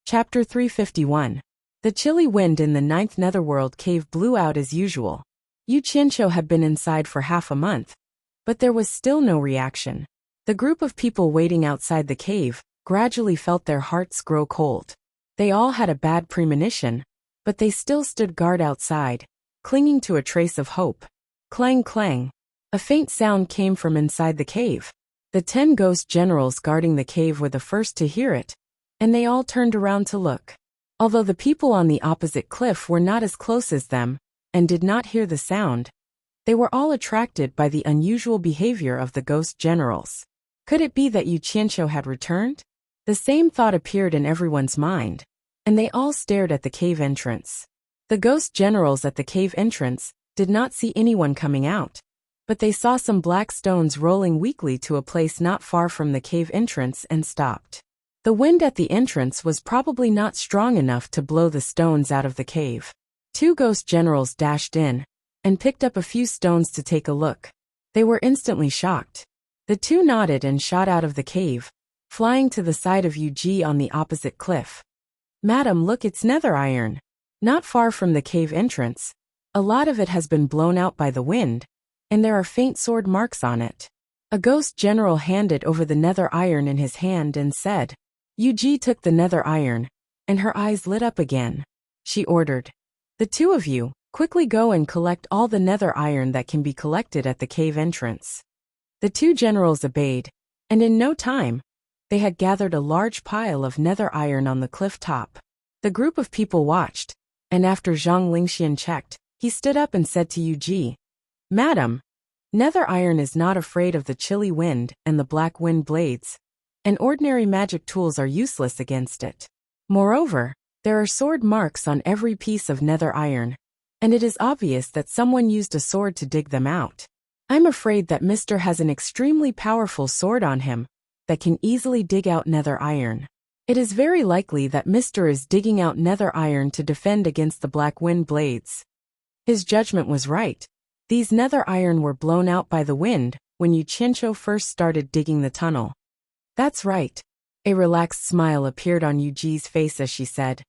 Chapter 351. The chilly wind in the ninth netherworld cave blew out as usual. Yu Qianqiu had been inside for half a month, but there was still no reaction. The group of people waiting outside the cave gradually felt their hearts grow cold. They all had a bad premonition, but they still stood guard outside, clinging to a trace of hope. Clang clang. A faint sound came from inside the cave. The 10 ghost generals guarding the cave were the first to hear it, and they all turned around to look. Although the people on the opposite cliff were not as close as them, and did not hear the sound, they were all attracted by the unusual behavior of the ghost generals. Could it be that Yu Qianqiu had returned? The same thought appeared in everyone's mind, and they all stared at the cave entrance. The ghost generals at the cave entrance did not see anyone coming out, but they saw some black stones rolling weakly to a place not far from the cave entrance and stopped. The wind at the entrance was probably not strong enough to blow the stones out of the cave. 2 ghost generals dashed in and picked up a few stones to take a look. They were instantly shocked. The 2 nodded and shot out of the cave, flying to the side of Yu Ji on the opposite cliff. "Madam, look, it's nether iron." Not far from the cave entrance, a lot of it has been blown out by the wind, and there are faint sword marks on it. A ghost general handed over the nether iron in his hand and said. Yu Ji took the nether iron, and her eyes lit up again. She ordered, "The 2 of you, quickly go and collect all the nether iron that can be collected at the cave entrance." The 2 generals obeyed, and in no time, they had gathered a large pile of nether iron on the cliff top. The group of people watched, and after Zhang Lingxian checked, he stood up and said to Yu Ji, "Madam, nether iron is not afraid of the chilly wind and the black wind blades, and ordinary magic tools are useless against it. Moreover, there are sword marks on every piece of nether iron, and it is obvious that someone used a sword to dig them out. I'm afraid that Mr. has an extremely powerful sword on him that can easily dig out nether iron. It is very likely that Mr. is digging out nether iron to defend against the black wind blades." His judgment was right. These nether iron were blown out by the wind when Yu Qianqiu first started digging the tunnel. "That's right." A relaxed smile appeared on Yu Ji's face as she said,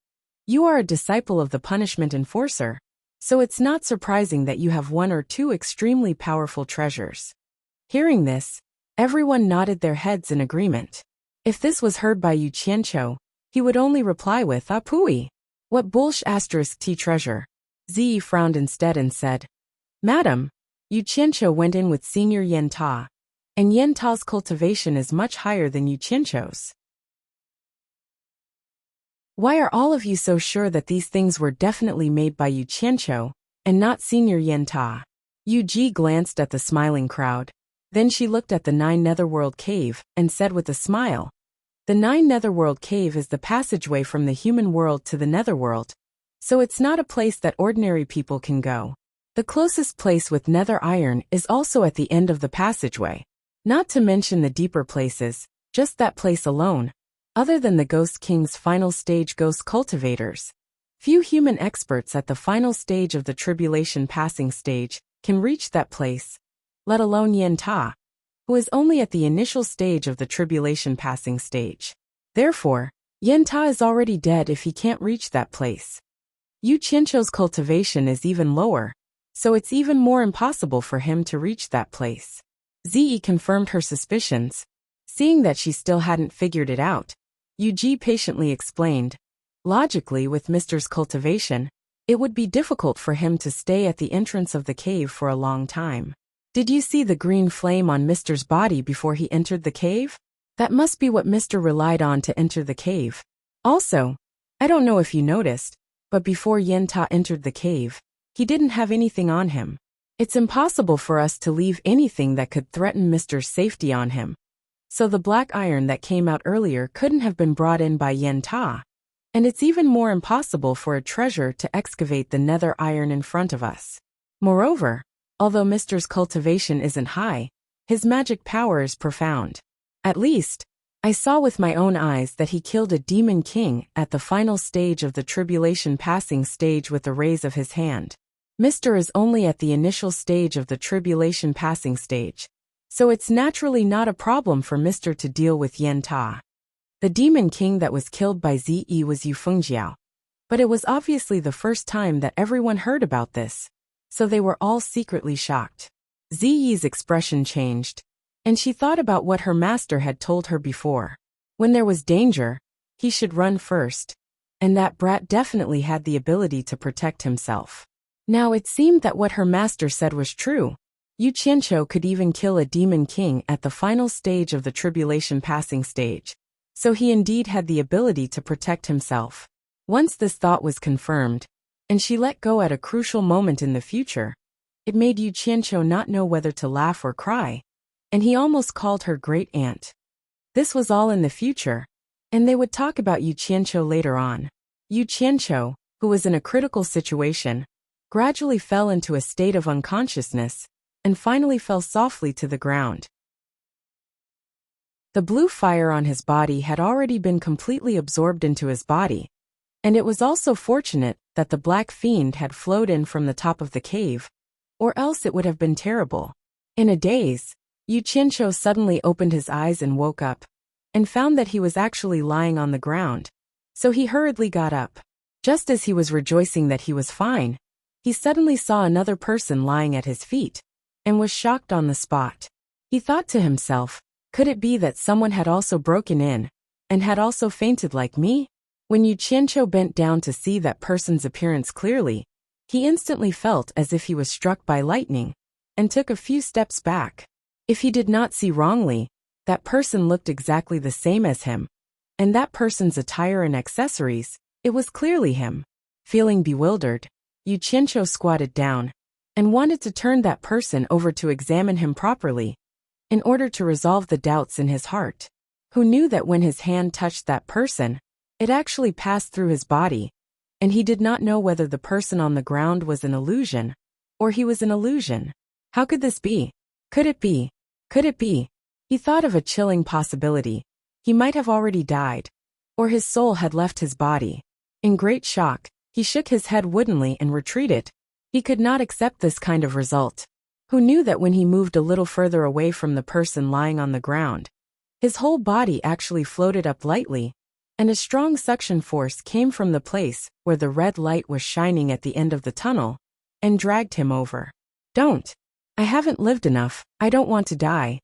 "You are a disciple of the punishment enforcer, so it's not surprising that you have 1 or 2 extremely powerful treasures." Hearing this, everyone nodded their heads in agreement. If this was heard by Yu Qianqiu, he would only reply with, "Ah pooey. What **t treasure?" Zi frowned instead and said, "Madam, Yu Qianqiu went in with Senior Yen Ta, and Yen Ta's cultivation is much higher than Yu Qianqiu's." "Why are all of you so sure that these things were definitely made by Yu Qianqiu, and not Senior Yen Ta?" Yu Ji glanced at the smiling crowd. Then she looked at the 9 netherworld cave and said with a smile, "The 9 netherworld cave is the passageway from the human world to the netherworld, so it's not a place that ordinary people can go. The closest place with nether iron is also at the end of the passageway. Not to mention the deeper places, just that place alone. Other than the Ghost King's final stage ghost cultivators, few human experts at the final stage of the tribulation passing stage can reach that place, let alone Yen Ta, who is only at the initial stage of the tribulation passing stage. Therefore, Yen Ta is already dead if he can't reach that place. Yu Qianqiu's cultivation is even lower, so it's even more impossible for him to reach that place." Zi confirmed her suspicions. Seeing that she still hadn't figured it out, Yu Ji patiently explained, "Logically, with Mr.'s cultivation, it would be difficult for him to stay at the entrance of the cave for a long time. Did you see the green flame on Mr.'s body before he entered the cave? That must be what Mr. relied on to enter the cave. Also, I don't know if you noticed, but before Yen Ta entered the cave, he didn't have anything on him. It's impossible for us to leave anything that could threaten Mr.'s safety on him. So the black iron that came out earlier couldn't have been brought in by Yen Ta. And it's even more impossible for a treasure to excavate the nether iron in front of us. Moreover, although Mr.'s cultivation isn't high, his magic power is profound. At least, I saw with my own eyes that he killed a demon king at the final stage of the tribulation passing stage with the raise of his hand. Mr. is only at the initial stage of the tribulation passing stage, so it's naturally not a problem for Mr. to deal with Yen Ta." The demon king that was killed by Zi was Yu Fengjiao. But it was obviously the first time that everyone heard about this, so they were all secretly shocked. Ziyi's expression changed, and she thought about what her master had told her before. When there was danger, he should run first, and that brat definitely had the ability to protect himself. Now it seemed that what her master said was true. Yu Qianqiu could even kill a demon king at the final stage of the tribulation passing stage, so he indeed had the ability to protect himself. Once this thought was confirmed, and she let go at a crucial moment in the future, it made Yu Qianqiu not know whether to laugh or cry, and he almost called her great aunt. This was all in the future, and they would talk about Yu Qianqiu later on. Yu Qianqiu, who was in a critical situation, gradually fell into a state of unconsciousness, and finally fell softly to the ground. The blue fire on his body had already been completely absorbed into his body, and it was also fortunate that the black fiend had flowed in from the top of the cave, or else it would have been terrible. In a daze, Yu Qianqiu suddenly opened his eyes and woke up, and found that he was actually lying on the ground, so he hurriedly got up. Just as he was rejoicing that he was fine, he suddenly saw another person lying at his feet, and was shocked on the spot. He thought to himself, could it be that someone had also broken in, and had also fainted like me? When Yu Qianqiu bent down to see that person's appearance clearly, he instantly felt as if he was struck by lightning, and took a few steps back. If he did not see wrongly, that person looked exactly the same as him, and that person's attire and accessories, it was clearly him. Feeling bewildered, Yu Qianqiu squatted down, and wanted to turn that person over to examine him properly, in order to resolve the doubts in his heart. Who knew that when his hand touched that person, it actually passed through his body, and he did not know whether the person on the ground was an illusion, or he was an illusion. How could this be? Could it be? Could it be? He thought of a chilling possibility. He might have already died, or his soul had left his body. In great shock, he shook his head woodenly and retreated. He could not accept this kind of result. Who knew that when he moved a little further away from the person lying on the ground, his whole body actually floated up lightly, and a strong suction force came from the place where the red light was shining at the end of the tunnel, and dragged him over. Don't! I haven't lived enough, I don't want to die.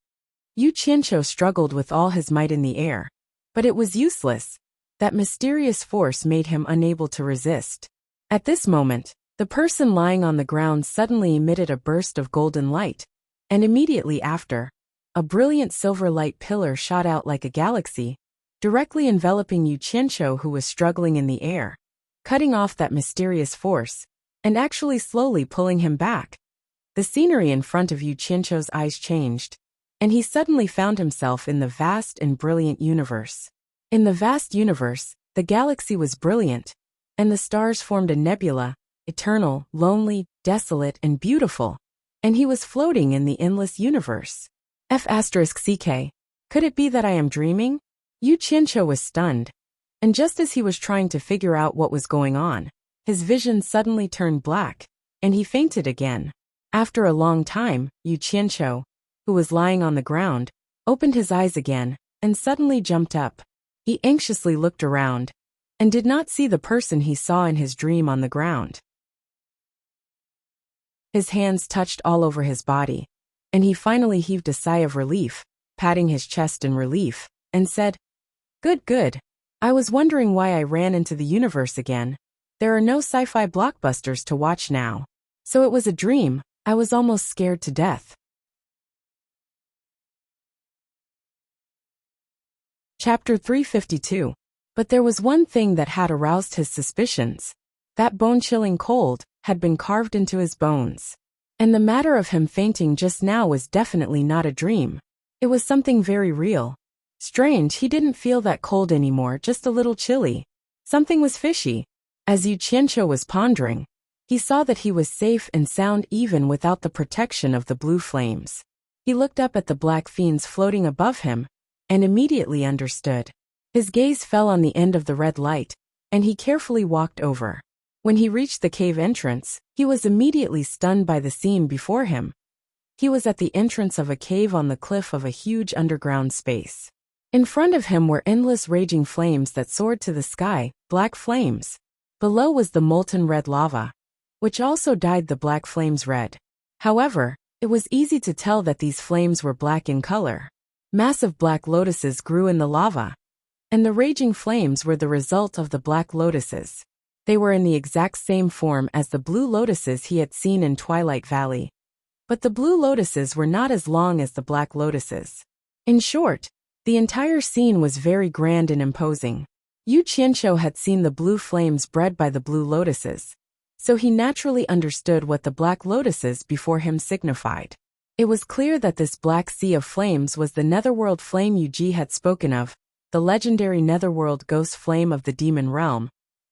Yu Qianqiu struggled with all his might in the air, but it was useless. That mysterious force made him unable to resist. At this moment, the person lying on the ground suddenly emitted a burst of golden light, and immediately after, a brilliant silver light pillar shot out like a galaxy, directly enveloping Yu Qianqiu, who was struggling in the air, cutting off that mysterious force, and actually slowly pulling him back. The scenery in front of Yu Qianqiu's eyes changed, and he suddenly found himself in the vast and brilliant universe. In the vast universe, the galaxy was brilliant, and the stars formed a nebula, eternal, lonely, desolate, and beautiful, and he was floating in the endless universe. F***ck. Could it be that I am dreaming? Yu Qianqiu was stunned, and just as he was trying to figure out what was going on, his vision suddenly turned black, and he fainted again. After a long time, Yu Qianqiu, who was lying on the ground, opened his eyes again, and suddenly jumped up. He anxiously looked around, and did not see the person he saw in his dream on the ground. His hands touched all over his body, and he finally heaved a sigh of relief, patting his chest in relief, and said, "Good, good. I was wondering why I ran into the universe again. There are no sci-fi blockbusters to watch now. So it was a dream. I was almost scared to death." Chapter 352. But there was one thing that had aroused his suspicions. That bone-chilling cold had been carved into his bones. And the matter of him fainting just now was definitely not a dream. It was something very real. Strange, he didn't feel that cold anymore, just a little chilly. Something was fishy. As Yu Qianqiu was pondering, he saw that he was safe and sound even without the protection of the blue flames. He looked up at the black fiends floating above him, and immediately understood. His gaze fell on the end of the red light, and he carefully walked over. When he reached the cave entrance, he was immediately stunned by the scene before him. He was at the entrance of a cave on the cliff of a huge underground space. In front of him were endless raging flames that soared to the sky, black flames. Below was the molten red lava, which also dyed the black flames red. However, it was easy to tell that these flames were black in color. Massive black lotuses grew in the lava, and the raging flames were the result of the black lotuses. They were in the exact same form as the blue lotuses he had seen in Twilight Valley. But the blue lotuses were not as long as the black lotuses. In short, the entire scene was very grand and imposing. Yu Qianqiu had seen the blue flames bred by the blue lotuses, so he naturally understood what the black lotuses before him signified. It was clear that this black sea of flames was the netherworld flame Yu Ji had spoken of, the legendary netherworld ghost flame of the demon realm,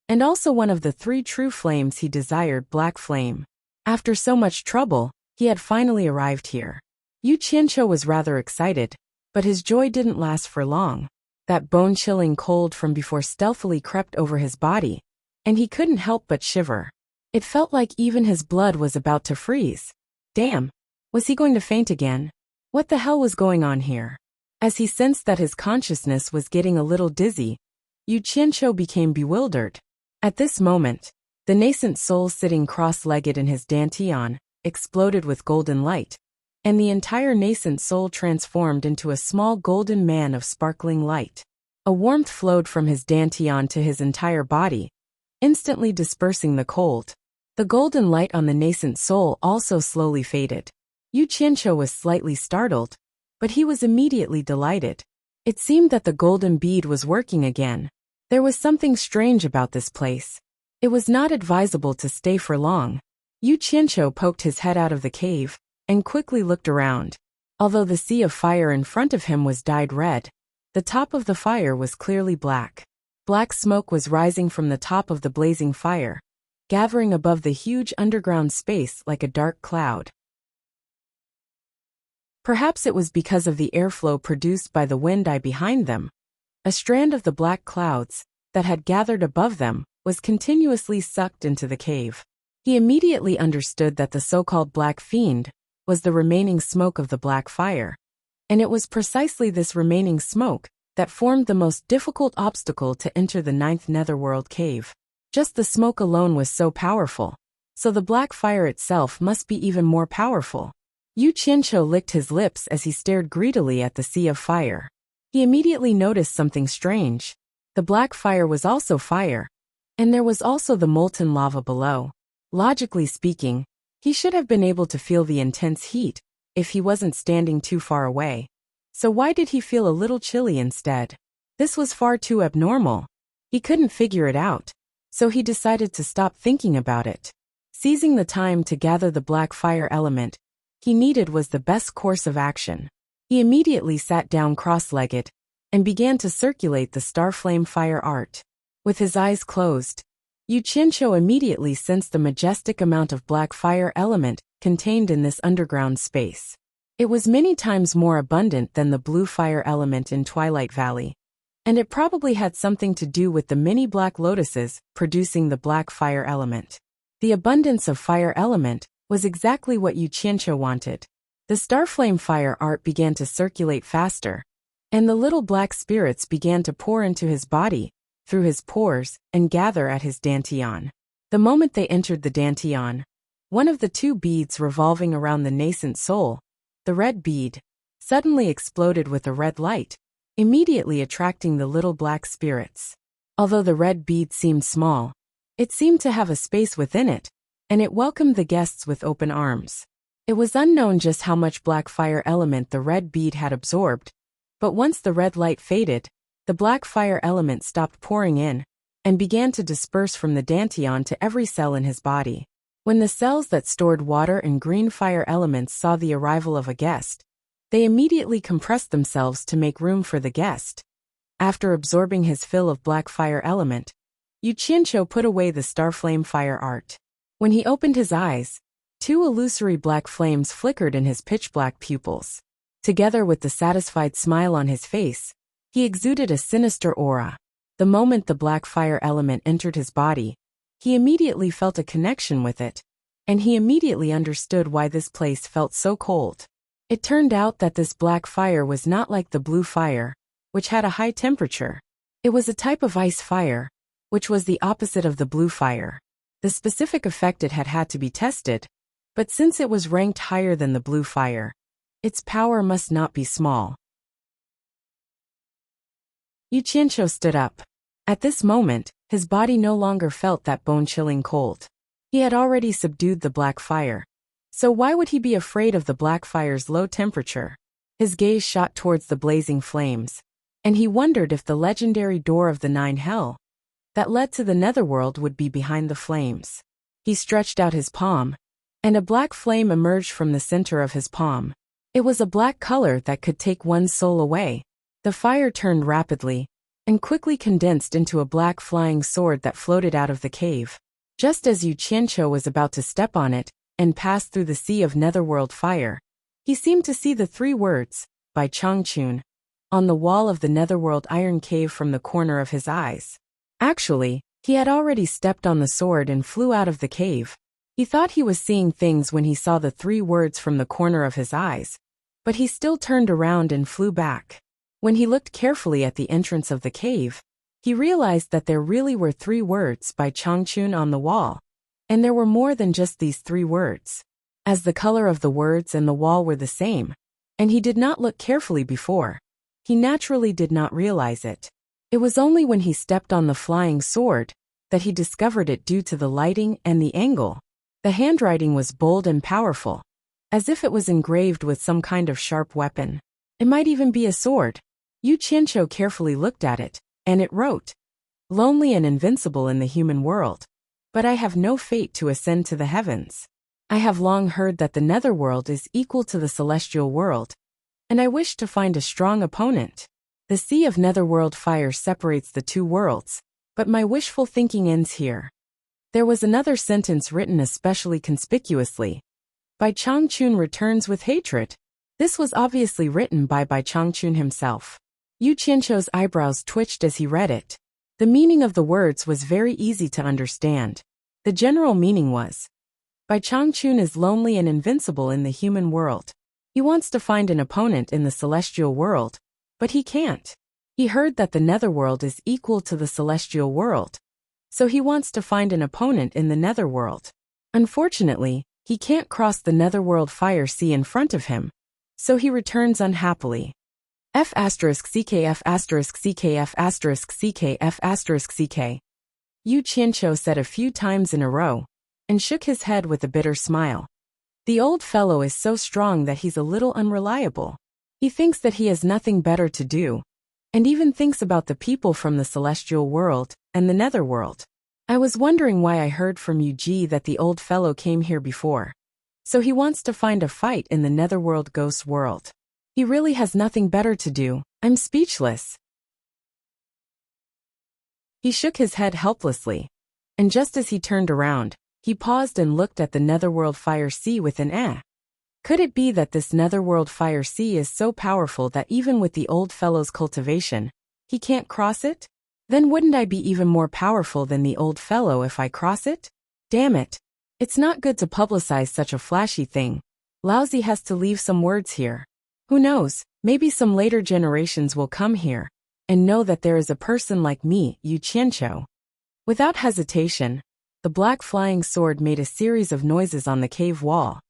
and also one of the 3 true flames he desired, black flame. After so much trouble, he had finally arrived here. Yu Qianqiu was rather excited, but his joy didn't last for long. That bone-chilling cold from before stealthily crept over his body, and he couldn't help but shiver. It felt like even his blood was about to freeze. Damn! Was he going to faint again? What the hell was going on here? As he sensed that his consciousness was getting a little dizzy, Yu Qianqiu became bewildered. At this moment, the nascent soul sitting cross-legged in his dantian exploded with golden light, and the entire nascent soul transformed into a small golden man of sparkling light. A warmth flowed from his dantian to his entire body, instantly dispersing the cold. The golden light on the nascent soul also slowly faded. Yu Qianqiu was slightly startled, but he was immediately delighted. It seemed that the golden bead was working again. There was something strange about this place. It was not advisable to stay for long. Yu Qianqiu poked his head out of the cave and quickly looked around. Although the sea of fire in front of him was dyed red, the top of the fire was clearly black. Black smoke was rising from the top of the blazing fire, gathering above the huge underground space like a dark cloud. Perhaps it was because of the airflow produced by the wind behind them. A strand of the black clouds that had gathered above them was continuously sucked into the cave. He immediately understood that the so-called Black Fiend was the remaining smoke of the black fire, and it was precisely this remaining smoke that formed the most difficult obstacle to enter the 9th netherworld cave. Just the smoke alone was so powerful, so the black fire itself must be even more powerful. Yu Qianqiu licked his lips as he stared greedily at the sea of fire. He immediately noticed something strange. The black fire was also fire, and there was also the molten lava below. Logically speaking, he should have been able to feel the intense heat if he wasn't standing too far away. So why did he feel a little chilly instead? This was far too abnormal. He couldn't figure it out, so he decided to stop thinking about it. Seizing the time to gather the black fire element he needed was the best course of action. He immediately sat down cross-legged and began to circulate the Starflame fire art. With his eyes closed, Yu Qianqiu immediately sensed the majestic amount of black fire element contained in this underground space. It was many times more abundant than the blue fire element in Twilight Valley, and it probably had something to do with the many black lotuses producing the black fire element. The abundance of fire element was exactly what Yu Qianqiu wanted. The Starflame fire art began to circulate faster, and the little black spirits began to pour into his body, through his pores, and gather at his dantian. The moment they entered the dantian, one of the 2 beads revolving around the nascent soul, the red bead, suddenly exploded with a red light, immediately attracting the little black spirits. Although the red bead seemed small, it seemed to have a space within it, and it welcomed the guests with open arms. It was unknown just how much black fire element the red bead had absorbed, but once the red light faded, the black fire element stopped pouring in and began to disperse from the dantian to every cell in his body. When the cells that stored water and green fire elements saw the arrival of a guest, they immediately compressed themselves to make room for the guest. After absorbing his fill of black fire element, Yu Qianqiu put away the Starflame fire art. When he opened his eyes, 2 illusory black flames flickered in his pitch-black pupils. Together with the satisfied smile on his face, he exuded a sinister aura. The moment the black fire element entered his body, he immediately felt a connection with it, and he immediately understood why this place felt so cold. It turned out that this black fire was not like the blue fire, which had a high temperature. It was a type of ice fire, which was the opposite of the blue fire. The specific effect it had to be tested, but since it was ranked higher than the blue fire, its power must not be small. Yu Qianqiu stood up. At this moment, his body no longer felt that bone-chilling cold. He had already subdued the black fire. So why would he be afraid of the black fire's low temperature? His gaze shot towards the blazing flames, and he wondered if the legendary door of the Nine Hell that led to the netherworld would be behind the flames. He stretched out his palm, and a black flame emerged from the center of his palm. It was a black color that could take one's soul away. The fire turned rapidly, and quickly condensed into a black flying sword that floated out of the cave. Just as Yu Qianqiu was about to step on it, and pass through the sea of netherworld fire, he seemed to see the 3 words, by Changchun, on the wall of the netherworld iron cave from the corner of his eyes. Actually, he had already stepped on the sword and flew out of the cave. He thought he was seeing things when he saw the 3 words from the corner of his eyes, but he still turned around and flew back. When he looked carefully at the entrance of the cave, he realized that there really were 3 words by Changchun on the wall, and there were more than just these 3 words. As the color of the words and the wall were the same, and he did not look carefully before, he naturally did not realize it. It was only when he stepped on the flying sword that he discovered it due to the lighting and the angle. The handwriting was bold and powerful, as if it was engraved with some kind of sharp weapon. It might even be a sword. Yu Qianqiu carefully looked at it, and it wrote, "Lonely and invincible in the human world, but I have no fate to ascend to the heavens. I have long heard that the netherworld is equal to the celestial world, and I wish to find a strong opponent. The sea of netherworld fire separates the 2 worlds, but my wishful thinking ends here." There was another sentence written especially conspicuously. Bai Changchun returns with hatred. This was obviously written by Bai Changchun himself. Yu Qianqiu's eyebrows twitched as he read it. The meaning of the words was very easy to understand. The general meaning was, Bai Changchun is lonely and invincible in the human world. He wants to find an opponent in the celestial world, but he can't. He heard that the netherworld is equal to the celestial world, so he wants to find an opponent in the netherworld. Unfortunately, he can't cross the netherworld fire sea in front of him, so he returns unhappily. F***ck F***ck F***ck F***ck. Yu Qianqiu said a few times in a row, and shook his head with a bitter smile. The old fellow is so strong that he's a little unreliable. He thinks that he has nothing better to do, and even thinks about the people from the celestial world and the netherworld. I was wondering why I heard from Yu Ji that the old fellow came here before. So he wants to find a fight in the netherworld ghost world. He really has nothing better to do. I'm speechless. He shook his head helplessly, and just as he turned around, he paused and looked at the netherworld fire sea with an eh. Could it be that this netherworld fire sea is so powerful that even with the old fellow's cultivation, he can't cross it? Then wouldn't I be even more powerful than the old fellow if I cross it? Damn it. It's not good to publicize such a flashy thing. Laozi has to leave some words here. Who knows, maybe some later generations will come here and know that there is a person like me, Yu Qianqiu. Without hesitation, the black flying sword made a series of noises on the cave wall.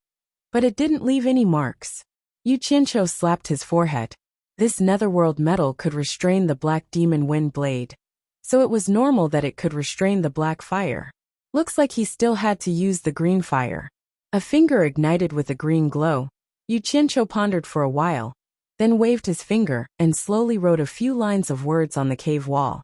But it didn't leave any marks. Yu Qianqiu slapped his forehead. This netherworld metal could restrain the black demon wind blade, so it was normal that it could restrain the black fire. Looks like he still had to use the green fire. A finger ignited with a green glow. Yu Qianqiu pondered for a while, then waved his finger and slowly wrote a few lines of words on the cave wall.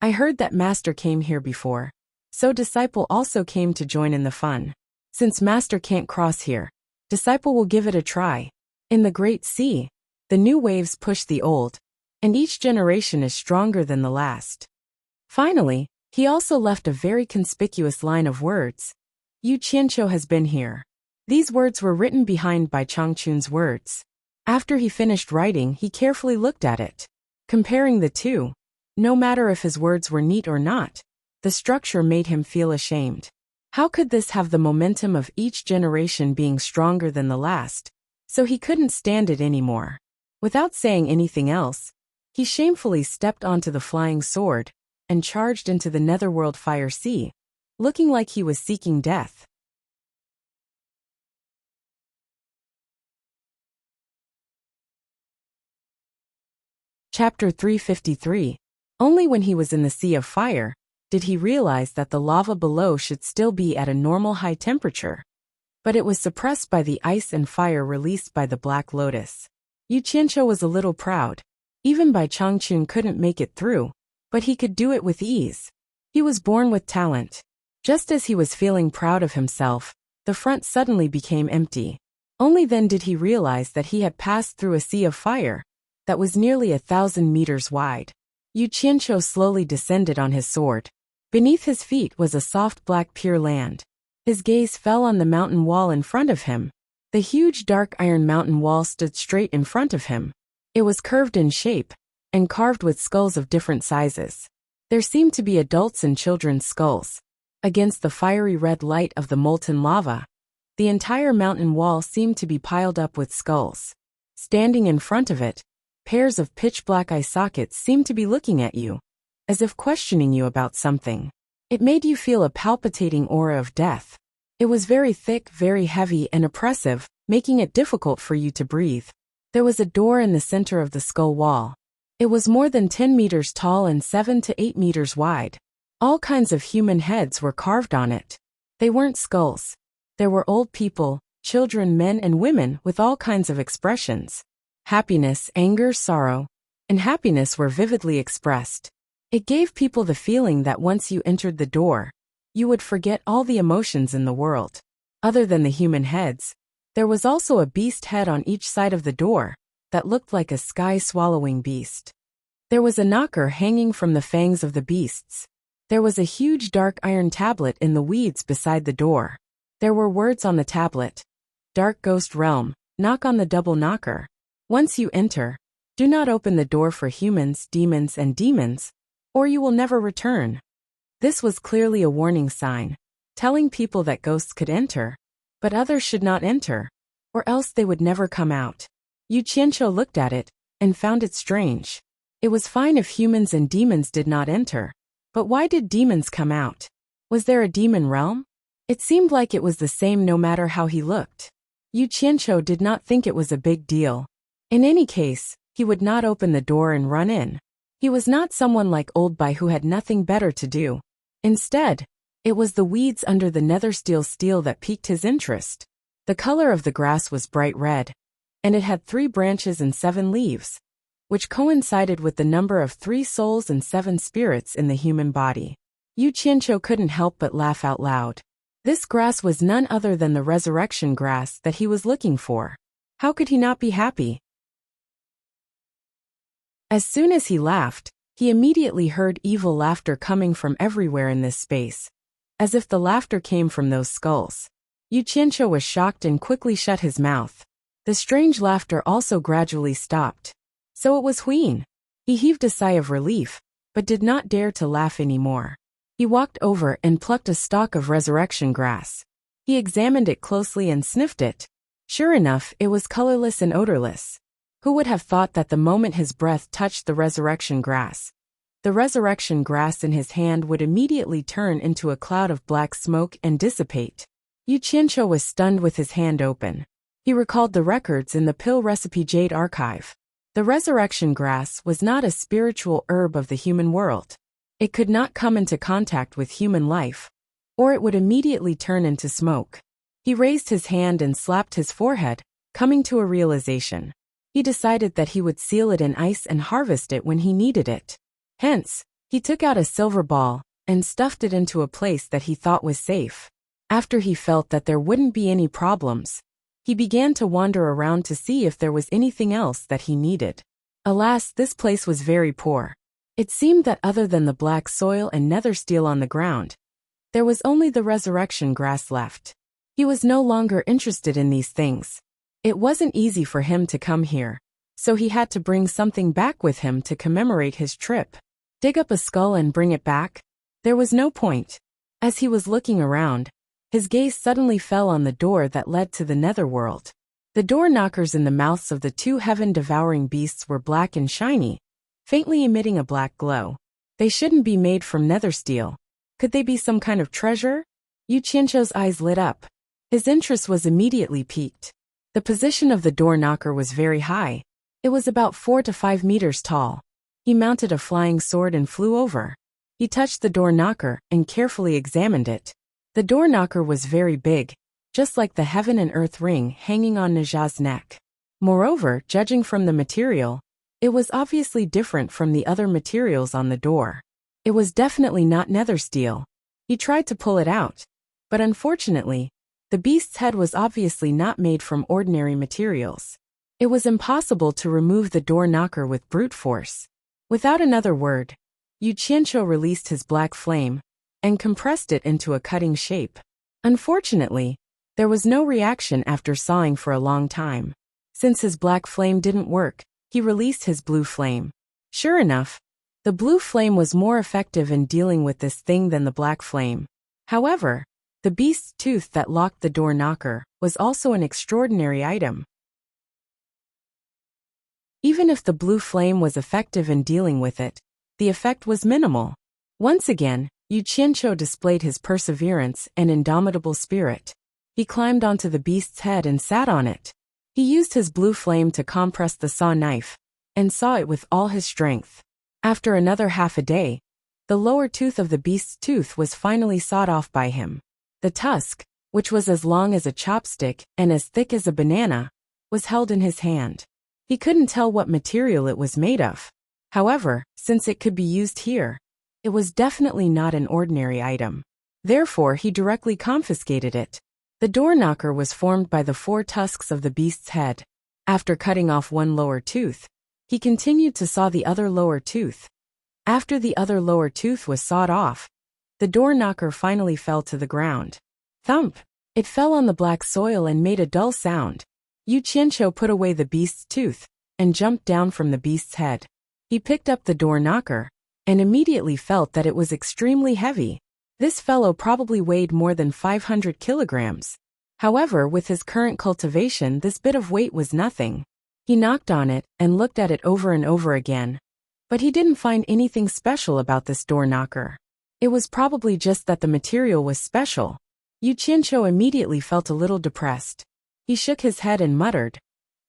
I heard that Master came here before, so Disciple also came to join in the fun. Since Master can't cross here, Disciple will give it a try. In the Great Sea, the new waves push the old, and each generation is stronger than the last. Finally, he also left a very conspicuous line of words. Yu Qianqiu has been here. These words were written behind Bai Changchun's words. After he finished writing, he carefully looked at it. Comparing the two, no matter if his words were neat or not, the structure made him feel ashamed. How could this have the momentum of each generation being stronger than the last? So he couldn't stand it anymore. Without saying anything else, He shamefully stepped onto the flying sword and charged into the netherworld fire sea, looking like he was seeking death. Chapter 353. Only when he was in the sea of fire did he realize that the lava below should still be at a normal high temperature, but it was suppressed by the ice and fire released by the Black Lotus. Yu Qianqiu was a little proud. Even Bai Changchun couldn't make it through, but he could do it with ease. He was born with talent. Just as he was feeling proud of himself, the front suddenly became empty. Only then did he realize that he had passed through a sea of fire that was nearly 1,000 meters wide. Yu Qianqiu slowly descended on his sword. Beneath his feet was a soft black pure land. His gaze fell on the mountain wall in front of him. The huge dark iron mountain wall stood straight in front of him. It was curved in shape and carved with skulls of different sizes. There seemed to be adults and children's skulls. Against the fiery red light of the molten lava, the entire mountain wall seemed to be piled up with skulls. Standing in front of it, pairs of pitch-black eye sockets seemed to be looking at you, as if questioning you about something. It made you feel a palpitating aura of death. It was very thick, very heavy and oppressive, making it difficult for you to breathe. There was a door in the center of the skull wall. It was more than 10 meters tall and 7 to 8 meters wide. All kinds of human heads were carved on it. They weren't skulls. There were old people, children, men and women with all kinds of expressions. Happiness, anger, sorrow, and happiness were vividly expressed. It gave people the feeling that once you entered the door, you would forget all the emotions in the world. Other than the human heads, there was also a beast head on each side of the door that looked like a sky-swallowing beast. There was a knocker hanging from the fangs of the beasts. There was a huge dark iron tablet in the weeds beside the door. There were words on the tablet. Dark Ghost Realm, knock on the double knocker. Once you enter, do not open the door for humans, demons, and demons, or you will never return. This was clearly a warning sign, telling people that ghosts could enter, but others should not enter, or else they would never come out. Yu Qianqiu looked at it and found it strange. It was fine if humans and demons did not enter, but why did demons come out? Was there a demon realm? It seemed like it was the same no matter how he looked. Yu Qianqiu did not think it was a big deal. In any case, he would not open the door and run in. He was not someone like Old Bai who had nothing better to do. Instead, it was the weeds under the nethersteel steel that piqued his interest. The color of the grass was bright red, and it had 3 branches and 7 leaves, which coincided with the number of 3 souls and 7 spirits in the human body. Yu Qianqiu couldn't help but laugh out loud. This grass was none other than the resurrection grass that he was looking for. How could he not be happy? As soon as he laughed, he immediately heard evil laughter coming from everywhere in this space, as if the laughter came from those skulls. Yu Qianqiu was shocked and quickly shut his mouth. The strange laughter also gradually stopped. So it was Huyin. He heaved a sigh of relief, but did not dare to laugh anymore. He walked over and plucked a stalk of resurrection grass. He examined it closely and sniffed it. Sure enough, it was colorless and odorless. Who would have thought that the moment his breath touched the resurrection grass, the resurrection grass in his hand would immediately turn into a cloud of black smoke and dissipate? Yu Qianqiu was stunned with his hand open. He recalled the records in the pill recipe jade archive. The resurrection grass was not a spiritual herb of the human world. It could not come into contact with human life, or it would immediately turn into smoke. He raised his hand and slapped his forehead, coming to a realization. He decided that he would seal it in ice and harvest it when he needed it. Hence, he took out a silver ball and stuffed it into a place that he thought was safe. After he felt that there wouldn't be any problems, he began to wander around to see if there was anything else that he needed. Alas, this place was very poor. It seemed that other than the black soil and nether steel on the ground, there was only the resurrection grass left. He was no longer interested in these things. It wasn't easy for him to come here, so he had to bring something back with him to commemorate his trip. Dig up a skull and bring it back? There was no point. As he was looking around, his gaze suddenly fell on the door that led to the netherworld. The door knockers in the mouths of the 2 heaven-devouring beasts were black and shiny, faintly emitting a black glow. They shouldn't be made from nether steel. Could they be some kind of treasure? Yu Qianzhou's eyes lit up. His interest was immediately piqued. The position of the door knocker was very high. It was about 4 to 5 meters tall. He mounted a flying sword and flew over. He touched the door knocker and carefully examined it. The door knocker was very big, just like the heaven and earth ring hanging on Naja's neck. Moreover, judging from the material, it was obviously different from the other materials on the door. It was definitely not nether steel. He tried to pull it out, but unfortunately, the beast's head was obviously not made from ordinary materials. It was impossible to remove the door knocker with brute force. Without another word, Yu Qianzhou released his black flame and compressed it into a cutting shape. Unfortunately, there was no reaction after sawing for a long time. Since his black flame didn't work, he released his blue flame. Sure enough, the blue flame was more effective in dealing with this thing than the black flame. However, the beast's tooth that locked the door knocker was also an extraordinary item. Even if the blue flame was effective in dealing with it, the effect was minimal. Once again, Yu Qianzhou displayed his perseverance and indomitable spirit. He climbed onto the beast's head and sat on it. He used his blue flame to compress the saw knife and saw it with all his strength. After another half a day, the lower tooth of the beast's tooth was finally sawed off by him. The tusk, which was as long as a chopstick and as thick as a banana, was held in his hand. He couldn't tell what material it was made of. However, since it could be used here, it was definitely not an ordinary item. Therefore, he directly confiscated it. The door knocker was formed by the 4 tusks of the beast's head. After cutting off one lower tooth, he continued to saw the other lower tooth. After the other lower tooth was sawed off, the door knocker finally fell to the ground. Thump! It fell on the black soil and made a dull sound. Yu Qianzhou put away the beast's tooth and jumped down from the beast's head. He picked up the door knocker and immediately felt that it was extremely heavy. This fellow probably weighed more than 500 kilograms. However, with his current cultivation, this bit of weight was nothing. He knocked on it and looked at it over and over again. But he didn't find anything special about this door knocker. It was probably just that the material was special. Yu Qianzhou immediately felt a little depressed. He shook his head and muttered,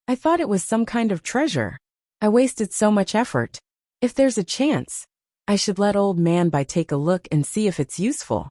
"I thought it was some kind of treasure. I wasted so much effort. If there's a chance, I should let old man Bai take a look and see if it's useful."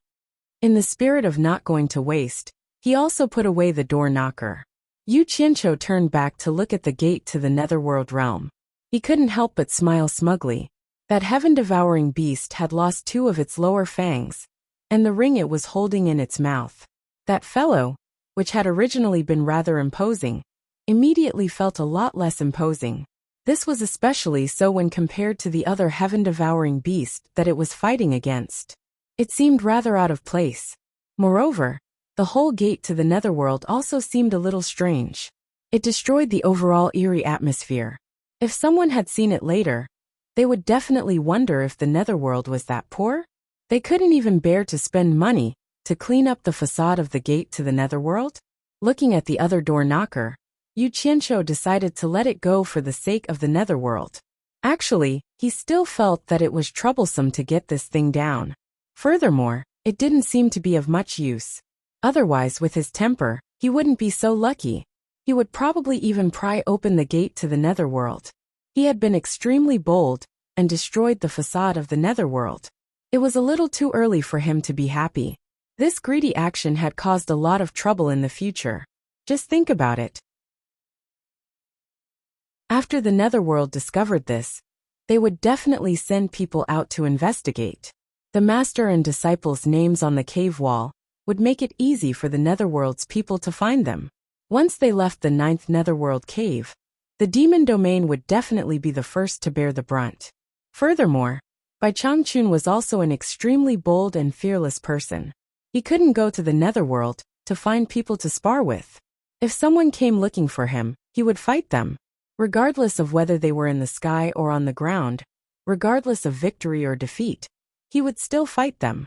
In the spirit of not going to waste, he also put away the door knocker. Yu Qianzhou turned back to look at the gate to the netherworld realm. He couldn't help but smile smugly. That heaven-devouring beast had lost 2 of its lower fangs, and the ring it was holding in its mouth. That fellow, which had originally been rather imposing, immediately felt a lot less imposing. This was especially so when compared to the other heaven-devouring beast that it was fighting against. It seemed rather out of place. Moreover, the whole gate to the netherworld also seemed a little strange. It destroyed the overall eerie atmosphere. If someone had seen it later, they would definitely wonder if the netherworld was that poor. They couldn't even bear to spend money to clean up the facade of the gate to the netherworld. Looking at the other door knocker, Yu Qianzhou decided to let it go for the sake of the netherworld. Actually, he still felt that it was troublesome to get this thing down. Furthermore, it didn't seem to be of much use. Otherwise, with his temper, he wouldn't be so lucky. He would probably even pry open the gate to the netherworld. He had been extremely bold and destroyed the facade of the netherworld. It was a little too early for him to be happy. This greedy action had caused a lot of trouble in the future. Just think about it. After the netherworld discovered this, they would definitely send people out to investigate. The master and disciples' names on the cave wall would make it easy for the netherworld's people to find them. Once they left the 9th netherworld cave, the demon domain would definitely be the first to bear the brunt. Furthermore, Bai Changchun was also an extremely bold and fearless person. He couldn't go to the netherworld to find people to spar with. If someone came looking for him, he would fight them. Regardless of whether they were in the sky or on the ground, regardless of victory or defeat, he would still fight them.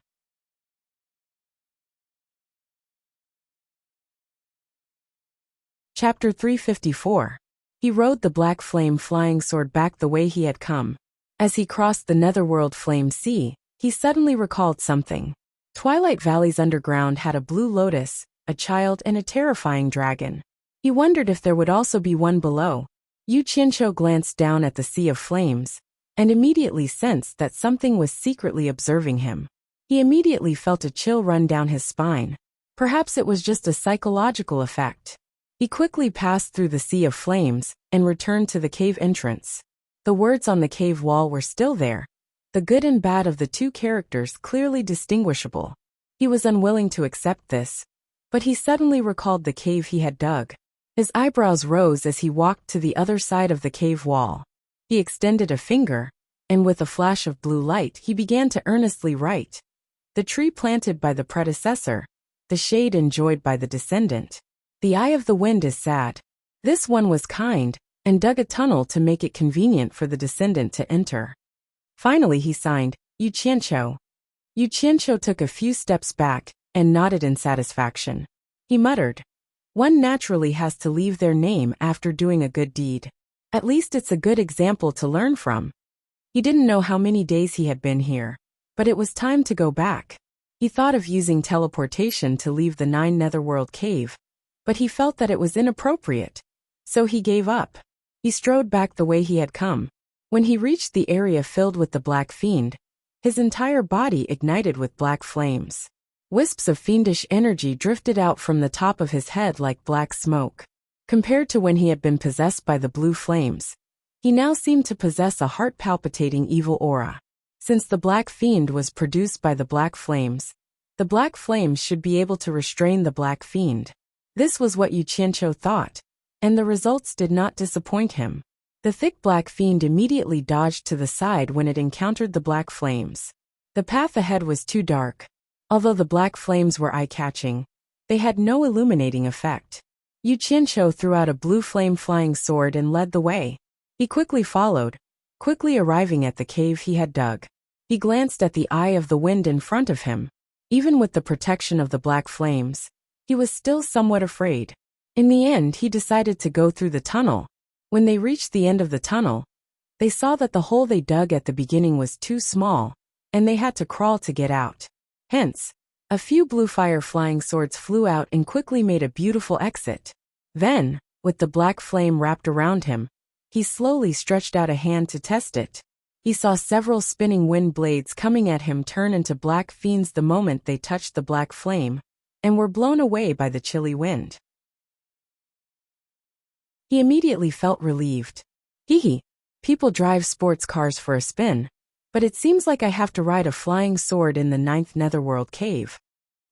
Chapter 354. He rode the black flame flying sword back the way he had come. As he crossed the netherworld flame sea, he suddenly recalled something. Twilight Valley's underground had a blue lotus, a child, and a terrifying dragon. He wondered if there would also be one below. Yu Qianqiu glanced down at the sea of flames, and immediately sensed that something was secretly observing him. He immediately felt a chill run down his spine. Perhaps it was just a psychological effect. He quickly passed through the sea of flames and returned to the cave entrance. The words on the cave wall were still there, the good and bad of the two characters clearly distinguishable. He was unwilling to accept this, but he suddenly recalled the cave he had dug. His eyebrows rose as he walked to the other side of the cave wall. He extended a finger, and with a flash of blue light he began to earnestly write. The tree planted by the predecessor, the shade enjoyed by the descendant. The eye of the wind is sad. This one was kind, and dug a tunnel to make it convenient for the descendant to enter. Finally he signed, Yu Qianqiu. Yu Qianqiu took a few steps back, and nodded in satisfaction. He muttered, one naturally has to leave their name after doing a good deed. At least it's a good example to learn from. He didn't know how many days he had been here, but it was time to go back. He thought of using teleportation to leave the 9 Netherworld cave, but he felt that it was inappropriate, so he gave up. He strode back the way he had come. When he reached the area filled with the Black Fiend, his entire body ignited with black flames. Wisps of fiendish energy drifted out from the top of his head like black smoke. Compared to when he had been possessed by the blue flames, he now seemed to possess a heart-palpitating evil aura. Since the Black Fiend was produced by the Black Flames, the Black Flames should be able to restrain the Black Fiend. This was what Yu Qianqiu thought, and the results did not disappoint him. The thick Black Fiend immediately dodged to the side when it encountered the Black Flames. The path ahead was too dark. Although the Black Flames were eye-catching, they had no illuminating effect. Yu Qianqiu threw out a blue flame flying sword and led the way. He quickly followed, quickly arriving at the cave he had dug. He glanced at the eye of the wind in front of him. Even with the protection of the Black Flames, he was still somewhat afraid. In the end, he decided to go through the tunnel. When they reached the end of the tunnel, they saw that the hole they dug at the beginning was too small, and they had to crawl to get out. Hence, a few blue fire flying swords flew out and quickly made a beautiful exit. Then, with the black flame wrapped around him, he slowly stretched out a hand to test it. He saw several spinning wind blades coming at him turn into black fiends the moment they touched the black flame, and were blown away by the chilly wind. He immediately felt relieved. Hee, people drive sports cars for a spin, but it seems like I have to ride a flying sword in the 9th Netherworld cave.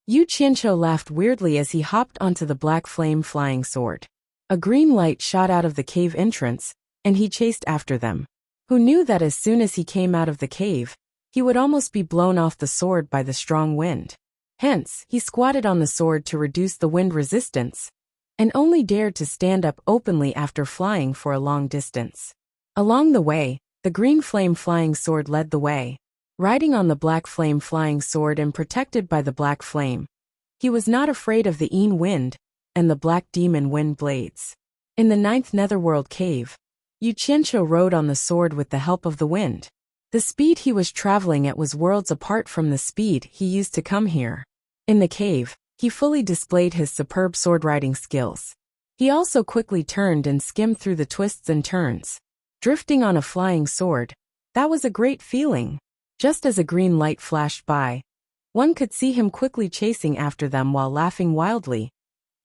Yu Qianqiu laughed weirdly as he hopped onto the black flame flying sword. A green light shot out of the cave entrance, and he chased after them. Who knew that as soon as he came out of the cave, he would almost be blown off the sword by the strong wind. Hence, he squatted on the sword to reduce the wind resistance, and only dared to stand up openly after flying for a long distance. Along the way, the green flame flying sword led the way. Riding on the black flame flying sword and protected by the black flame, he was not afraid of the Een wind and the black demon wind blades. In the 9th Netherworld cave, Yu Qianqiu rode on the sword with the help of the wind. The speed he was traveling at was worlds apart from the speed he used to come here. In the cave, he fully displayed his superb sword-riding skills. He also quickly turned and skimmed through the twists and turns. Drifting on a flying sword, that was a great feeling. Just as a green light flashed by, one could see him quickly chasing after them while laughing wildly.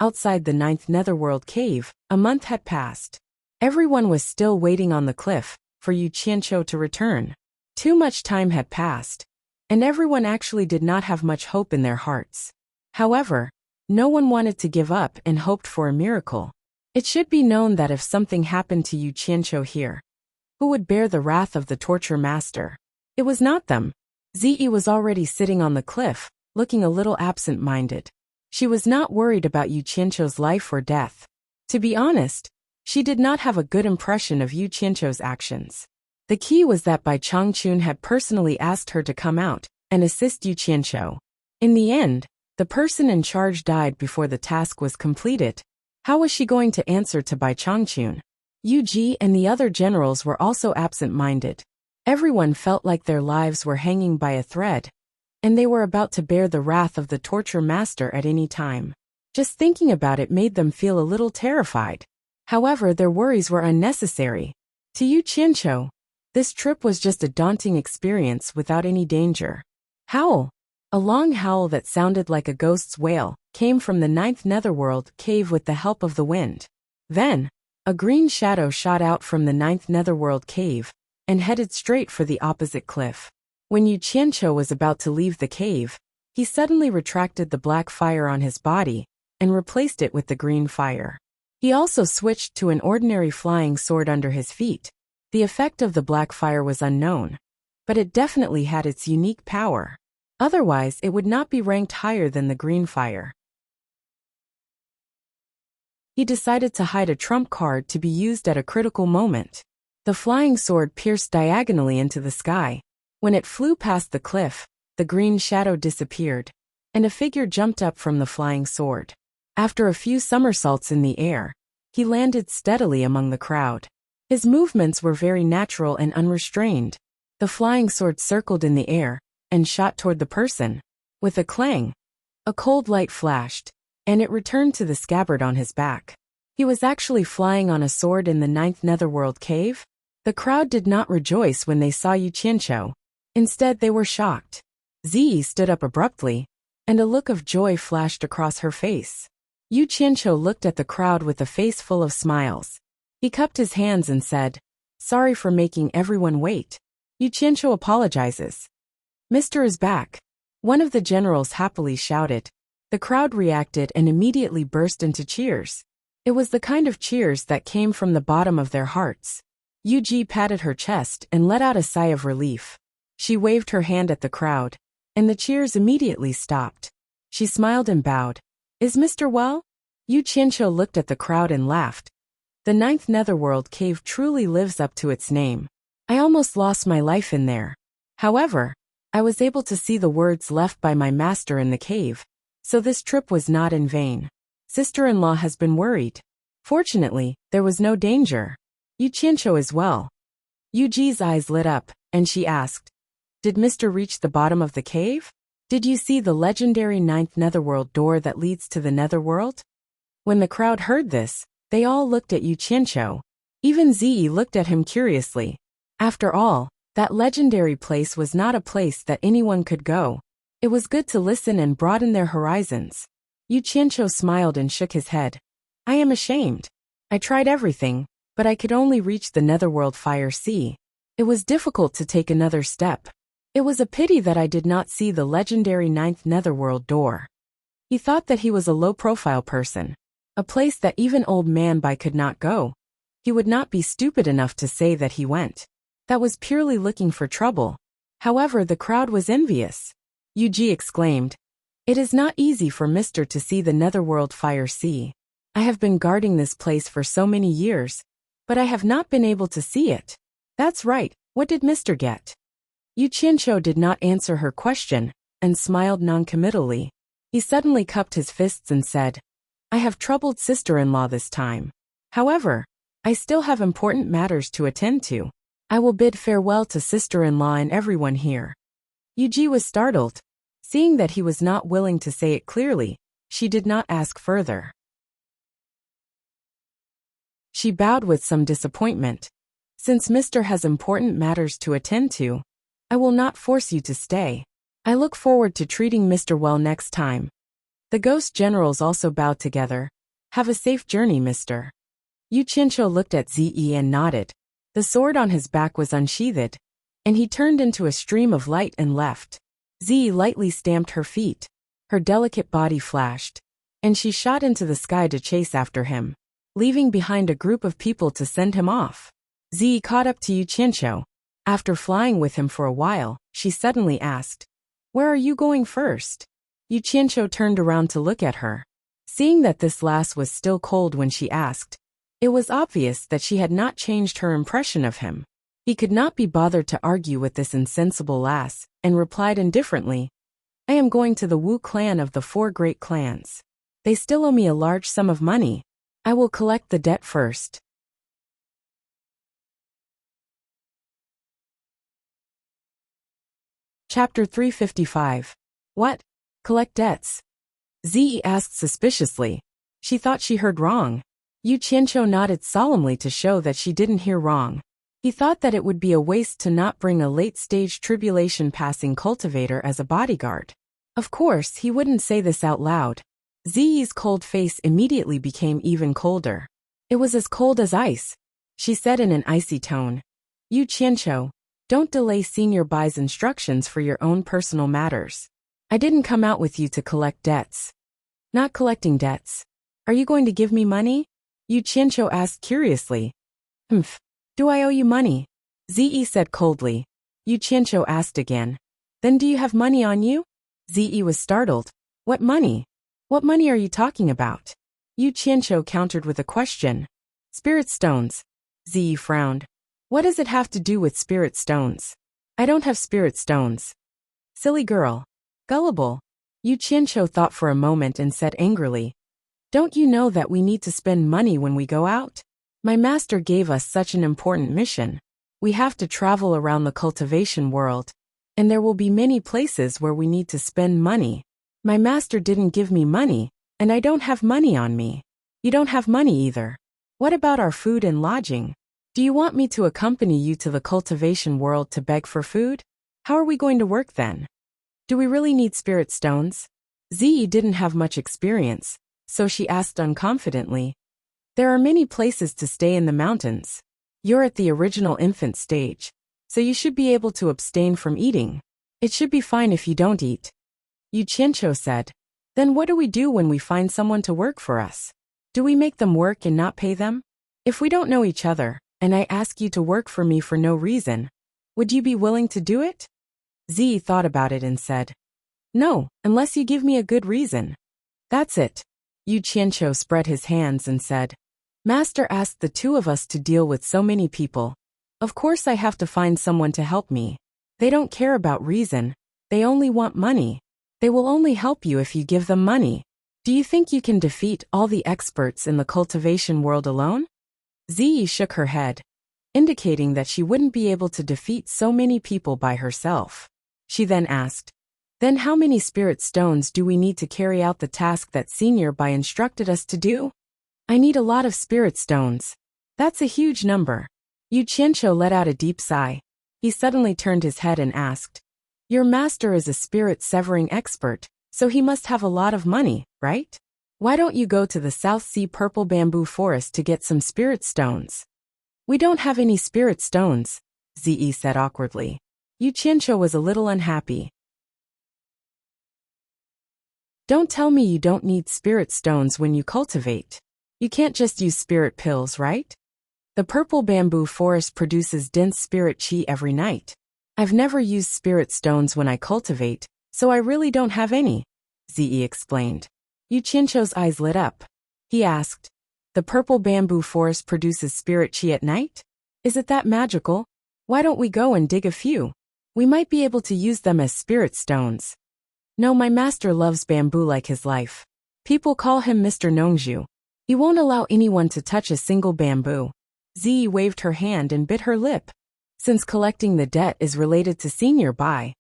Outside the 9th Netherworld cave, a month had passed. Everyone was still waiting on the cliff for Yu Qianqiu to return. Too much time had passed, and everyone actually did not have much hope in their hearts. However, no one wanted to give up and hoped for a miracle. It should be known that if something happened to Yu Qianqiu here, who would bear the wrath of the torture master? It was not them. Zi was already sitting on the cliff, looking a little absent-minded. She was not worried about Yu Qianqiu's life or death. To be honest, she did not have a good impression of Yu Qianqiu's actions. The key was that Bai Changchun had personally asked her to come out and assist Yu Qianqiu. In the end, the person in charge died before the task was completed. How was she going to answer to Bai Changchun? Yu Ji and the other generals were also absent-minded. Everyone felt like their lives were hanging by a thread, and they were about to bear the wrath of the torture master at any time. Just thinking about it made them feel a little terrified. However, their worries were unnecessary. To Yu Qianqiu, this trip was just a daunting experience without any danger. Howl! A long howl that sounded like a ghost's wail came from the ninth netherworld cave with the help of the wind. Then, a green shadow shot out from the ninth netherworld cave and headed straight for the opposite cliff. When Yu Qianqiu was about to leave the cave, he suddenly retracted the black fire on his body and replaced it with the green fire. He also switched to an ordinary flying sword under his feet. The effect of the black fire was unknown, but it definitely had its unique power. Otherwise, it would not be ranked higher than the green fire. He decided to hide a trump card to be used at a critical moment. The flying sword pierced diagonally into the sky. When it flew past the cliff, the green shadow disappeared, and a figure jumped up from the flying sword. After a few somersaults in the air, he landed steadily among the crowd. His movements were very natural and unrestrained. The flying sword circled in the air and shot toward the person. With a clang, a cold light flashed, and it returned to the scabbard on his back. He was actually flying on a sword in the ninth netherworld cave. The crowd did not rejoice when they saw Yu Qianqiu. Instead, they were shocked. Ziyi stood up abruptly, and a look of joy flashed across her face. Yu Qianqiu looked at the crowd with a face full of smiles. He cupped his hands and said, "Sorry for making everyone wait." Yu Qianqiu apologizes. "Mr. is back," one of the generals happily shouted. The crowd reacted and immediately burst into cheers. It was the kind of cheers that came from the bottom of their hearts. Yu Ji patted her chest and let out a sigh of relief. She waved her hand at the crowd, and the cheers immediately stopped. She smiled and bowed. "Is Mr. well?" Yu Qianqiu looked at the crowd and laughed. "The ninth netherworld cave truly lives up to its name. I almost lost my life in there. However, I was able to see the words left by my master in the cave, so this trip was not in vain. Sister-in-law has been worried. Fortunately, there was no danger. Yu Qianqiu is well." Yu Ji's eyes lit up, and she asked, "Did Mr. reach the bottom of the cave? Did you see the legendary ninth netherworld door that leads to the netherworld?" When the crowd heard this, they all looked at Yu Qianqiu. Even Ziyi looked at him curiously. After all, that legendary place was not a place that anyone could go. It was good to listen and broaden their horizons. Yu Qianqiu smiled and shook his head. "I am ashamed. I tried everything, but I could only reach the netherworld fire sea. It was difficult to take another step. It was a pity that I did not see the legendary ninth netherworld door." He thought that he was a low-profile person, a place that even old man Bai could not go. He would not be stupid enough to say that he went. That was purely looking for trouble. However, the crowd was envious. Yu Ji exclaimed, "It is not easy for Mr. to see the netherworld fire sea. I have been guarding this place for so many years, but I have not been able to see it." "That's right, what did Mr. get?" Yu Qianqiu did not answer her question, and smiled noncommittally. He suddenly cupped his fists and said, "I have troubled sister-in-law this time. However, I still have important matters to attend to. I will bid farewell to sister-in-law and everyone here." Yu Ji was startled. Seeing that he was not willing to say it clearly, she did not ask further. She bowed with some disappointment. "Since Mr. has important matters to attend to, I will not force you to stay. I look forward to treating Mr. well next time." The ghost generals also bowed together. "Have a safe journey, Mr." Yu Qianqiu looked at Ziyi and nodded. The sword on his back was unsheathed, and he turned into a stream of light and left. Ziyi lightly stamped her feet. Her delicate body flashed, and she shot into the sky to chase after him, leaving behind a group of people to send him off. Ziyi caught up to Yu Qianqiu. After flying with him for a while, she suddenly asked, "Where are you going first?" Yu Qianqiu turned around to look at her. Seeing that this lass was still cold when she asked, it was obvious that she had not changed her impression of him. He could not be bothered to argue with this insensible lass, and replied indifferently, "I am going to the Wu clan of the 4 great clans. They still owe me a large sum of money. I will collect the debt first." Chapter 355. What? Collect debts? Zi asked suspiciously. She thought she heard wrong. Yu Qianqiu nodded solemnly to show that she didn't hear wrong. He thought that it would be a waste to not bring a late-stage tribulation-passing cultivator as a bodyguard. Of course, he wouldn't say this out loud. Ziyi's cold face immediately became even colder. It was as cold as ice. She said in an icy tone, Yu Qianqiu, don't delay Senior Bai's instructions for your own personal matters. I didn't come out with you to collect debts. Not collecting debts. Are you going to give me money? Yu Qianqiu asked curiously. Do I owe you money? Ziyi said coldly. Yu Qianqiu asked again. Then do you have money on you? Ziyi was startled. What money? What money are you talking about? Yu Qianqiu countered with a question. Spirit stones. Ziyi frowned. What does it have to do with spirit stones? I don't have spirit stones. Silly girl. Gullible. Yu Qianqiu thought for a moment and said angrily. Don't you know that we need to spend money when we go out? My master gave us such an important mission. We have to travel around the cultivation world, and there will be many places where we need to spend money. My master didn't give me money, and I don't have money on me. You don't have money either. What about our food and lodging? Do you want me to accompany you to the cultivation world to beg for food? How are we going to work then? Do we really need spirit stones? Ziyi didn't have much experience, so she asked unconfidently. There are many places to stay in the mountains. You're at the original infant stage, so you should be able to abstain from eating. It should be fine if you don't eat. Yu Qianqiu said. Then what do we do when we find someone to work for us? Do we make them work and not pay them? If we don't know each other, and I ask you to work for me for no reason, would you be willing to do it? Ziyi thought about it and said, No, unless you give me a good reason. That's it. Yu Qianqiu spread his hands and said, Master asked the two of us to deal with so many people. Of course I have to find someone to help me. They don't care about reason. They only want money. They will only help you if you give them money. Do you think you can defeat all the experts in the cultivation world alone? Ziyi shook her head, indicating that she wouldn't be able to defeat so many people by herself. She then asked, Then how many spirit stones do we need to carry out the task that Senior Bai instructed us to do? I need a lot of spirit stones. That's a huge number. Yu Qianqiu let out a deep sigh. He suddenly turned his head and asked, Your master is a spirit-severing expert, so he must have a lot of money, right? Why don't you go to the South Sea Purple Bamboo Forest to get some spirit stones? We don't have any spirit stones, Ziyi said awkwardly. Yu Qianqiu was a little unhappy. Don't tell me you don't need spirit stones when you cultivate. You can't just use spirit pills, right? The Purple Bamboo Forest produces dense spirit qi every night. I've never used spirit stones when I cultivate, so I really don't have any, Ziyi explained. Yu Qianqiu's eyes lit up. He asked, The Purple Bamboo Forest produces spirit qi at night? Is it that magical? Why don't we go and dig a few? We might be able to use them as spirit stones. No, my master loves bamboo like his life. People call him Mr. Nongzhu. He won't allow anyone to touch a single bamboo. Ziyi waved her hand and bit her lip. Since collecting the debt is related to Senior Bai,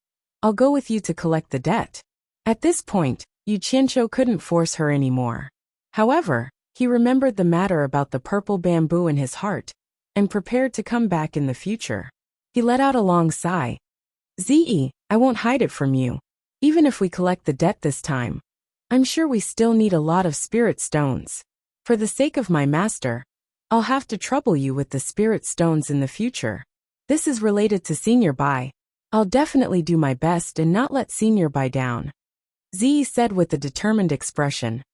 I'll go with you to collect the debt. At this point, Yu Qianqiu couldn't force her anymore. However, he remembered the matter about the purple bamboo in his heart, and prepared to come back in the future. He let out a long sigh. Ziyi, I won't hide it from you. Even if we collect the debt this time, I'm sure we still need a lot of spirit stones. For the sake of my master, I'll have to trouble you with the spirit stones in the future. This is related to Senior Bai. I'll definitely do my best and not let Senior Bai down, Ziyi said with a determined expression.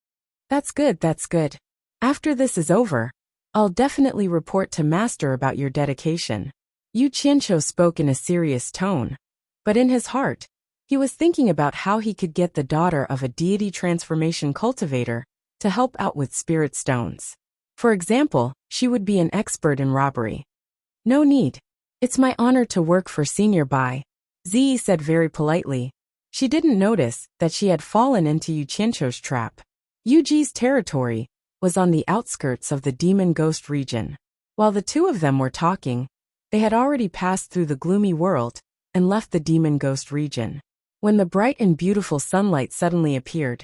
That's good, that's good. After this is over, I'll definitely report to Master about your dedication. Yu Qianqiu spoke in a serious tone, but in his heart, he was thinking about how he could get the daughter of a deity transformation cultivator to help out with spirit stones. For example, she would be an expert in robbery. No need. It's my honor to work for Senior Bai, Ziyi said very politely. She didn't notice that she had fallen into Yu Qianqiu's trap. Yu Ji's territory was on the outskirts of the demon ghost region. While the two of them were talking, they had already passed through the gloomy world and left the demon ghost region. When the bright and beautiful sunlight suddenly appeared,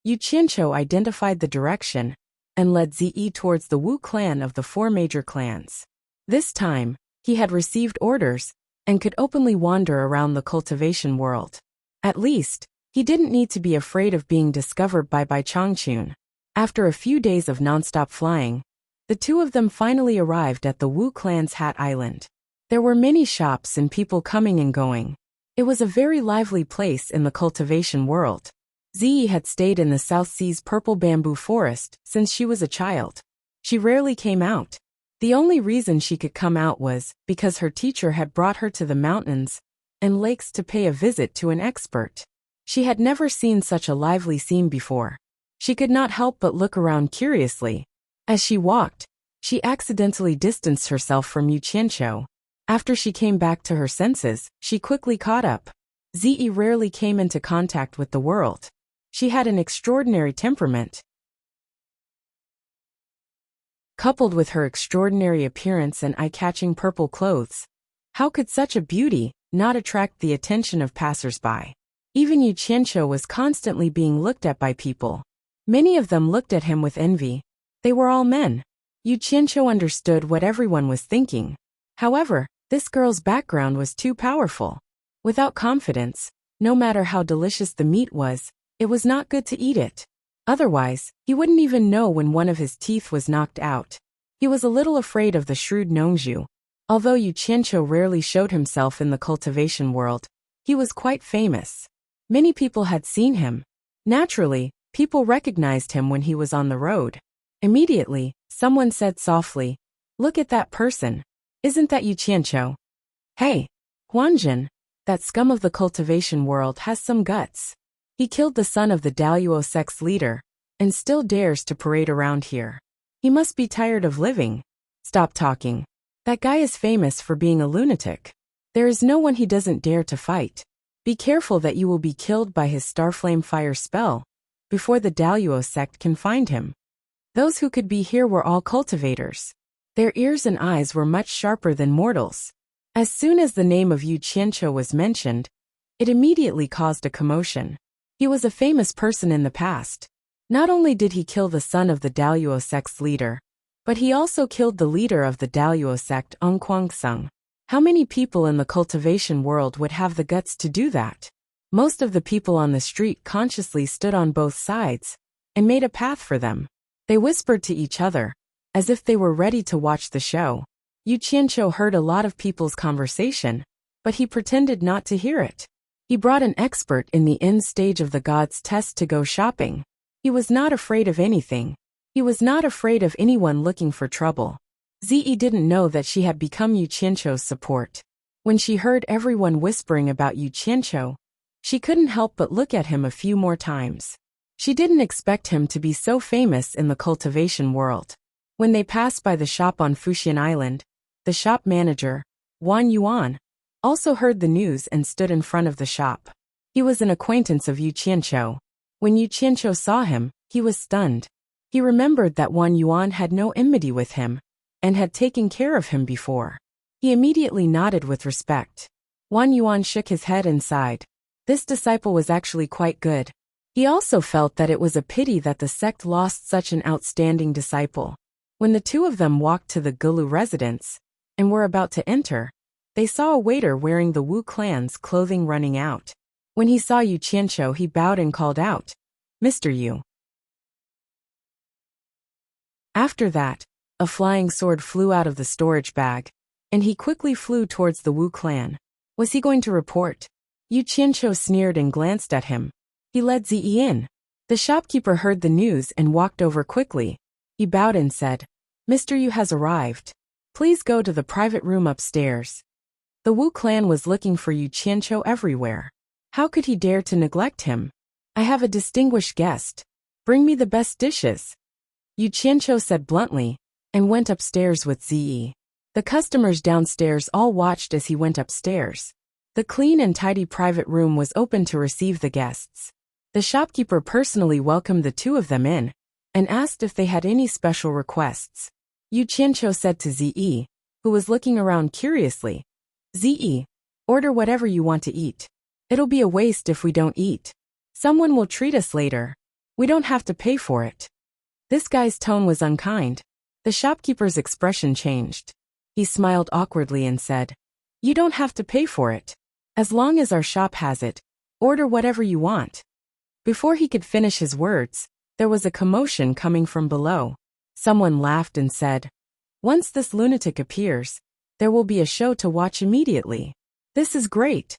Yu Qianqiu identified the direction and led Zi towards the Wu clan of the 4 major clans. This time, he had received orders and could openly wander around the cultivation world. At least, he didn't need to be afraid of being discovered by Bai Changchun. After a few days of nonstop flying, the two of them finally arrived at the Wu clan's Hat Island. There were many shops and people coming and going. It was a very lively place in the cultivation world. Ziyi had stayed in the South Sea's purple bamboo forest since she was a child. She rarely came out. The only reason she could come out was because her teacher had brought her to the mountains and lakes to pay a visit to an expert. She had never seen such a lively scene before. She could not help but look around curiously. As she walked, she accidentally distanced herself from Yu Qianqiu. After she came back to her senses, she quickly caught up. Ziyi rarely came into contact with the world. She had an extraordinary temperament. Coupled with her extraordinary appearance and eye-catching purple clothes, how could such a beauty not attract the attention of passers-by? Even Yu Qianqiu was constantly being looked at by people. Many of them looked at him with envy. They were all men. Yu Qianqiu understood what everyone was thinking. However, this girl's background was too powerful. Without confidence, no matter how delicious the meat was, it was not good to eat it. Otherwise, he wouldn't even know when one of his teeth was knocked out. He was a little afraid of the shrewd Nongzhu. Although Yu Qianqiu rarely showed himself in the cultivation world, he was quite famous. Many people had seen him. Naturally, people recognized him when he was on the road. Immediately, someone said softly, "Look at that person. Isn't that Yu Qianqiu?" "Hey, Huanjin, that scum of the cultivation world has some guts. He killed the son of the Daluo sect's leader, and still dares to parade around here. He must be tired of living. Stop talking. That guy is famous for being a lunatic. There is no one he doesn't dare to fight. Be careful that you will be killed by his Starflame fire spell before the Daluo sect can find him." Those who could be here were all cultivators. Their ears and eyes were much sharper than mortals. As soon as the name of Yu Qianqiu was mentioned, it immediately caused a commotion. He was a famous person in the past. Not only did he kill the son of the Daluo sect's leader, but he also killed the leader of the Daluo sect, Kuangsung. How many people in the cultivation world would have the guts to do that? Most of the people on the street consciously stood on both sides and made a path for them. They whispered to each other, as if they were ready to watch the show. Yu Qianqiu heard a lot of people's conversation, but he pretended not to hear it. He brought an expert in the end stage of the god's test to go shopping. He was not afraid of anything. He was not afraid of anyone looking for trouble. Ziyi didn't know that she had become Yu Qianqiu's support. When she heard everyone whispering about Yu Qianqiu, she couldn't help but look at him a few more times. She didn't expect him to be so famous in the cultivation world. When they passed by the shop on Fuxian Island, the shop manager, Wan Yuan, also heard the news and stood in front of the shop. He was an acquaintance of Yu Qianqiu. When Yu Qianqiu saw him, he was stunned. He remembered that Wan Yuan had no enmity with him and had taken care of him before. He immediately nodded with respect. Wan Yuan shook his head and sighed. This disciple was actually quite good. He also felt that it was a pity that the sect lost such an outstanding disciple. When the two of them walked to the Gulu residence and were about to enter, they saw a waiter wearing the Wu clan's clothing running out. When he saw Yu Qianqiu, he bowed and called out, "Mr. Yu." After that, a flying sword flew out of the storage bag, and he quickly flew towards the Wu clan. Was he going to report? Yu Qianqiu sneered and glanced at him. He led Ziyi in. The shopkeeper heard the news and walked over quickly. He bowed and said, "Mr. Yu has arrived. Please go to the private room upstairs." The Wu clan was looking for Yu Qianqiu everywhere. How could he dare to neglect him? "I have a distinguished guest. Bring me the best dishes," Yu Qianqiu said bluntly, and went upstairs with Ziyi. The customers downstairs all watched as he went upstairs. The clean and tidy private room was open to receive the guests. The shopkeeper personally welcomed the two of them in and asked if they had any special requests. Yu Qianqiu said to Ziyi, who was looking around curiously, "Ziyi, Order whatever you want to eat. It'll be a waste if we don't eat. Someone will treat us later. We don't have to pay for it. This guy's tone was unkind. The shopkeeper's expression changed. He smiled awkwardly and said, "You don't have to pay for it. As long as our shop has it, order whatever you want." Before he could finish his words, there was a commotion coming from below. Someone laughed and said, "Once this lunatic appears, there will be a show to watch immediately. This is great."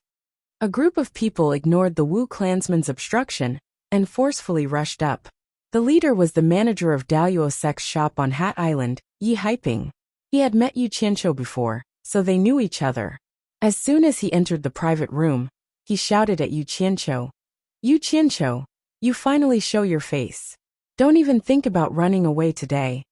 A group of people ignored the Wu clansman's obstruction and forcefully rushed up. The leader was the manager of Daluo Sect's shop on Hat Island, Yi Haiping. He had met Yu Qianqiu before, so they knew each other. As soon as he entered the private room, he shouted at Yu Qianqiu, "Yu Qianqiu, you finally show your face. Don't even think about running away today."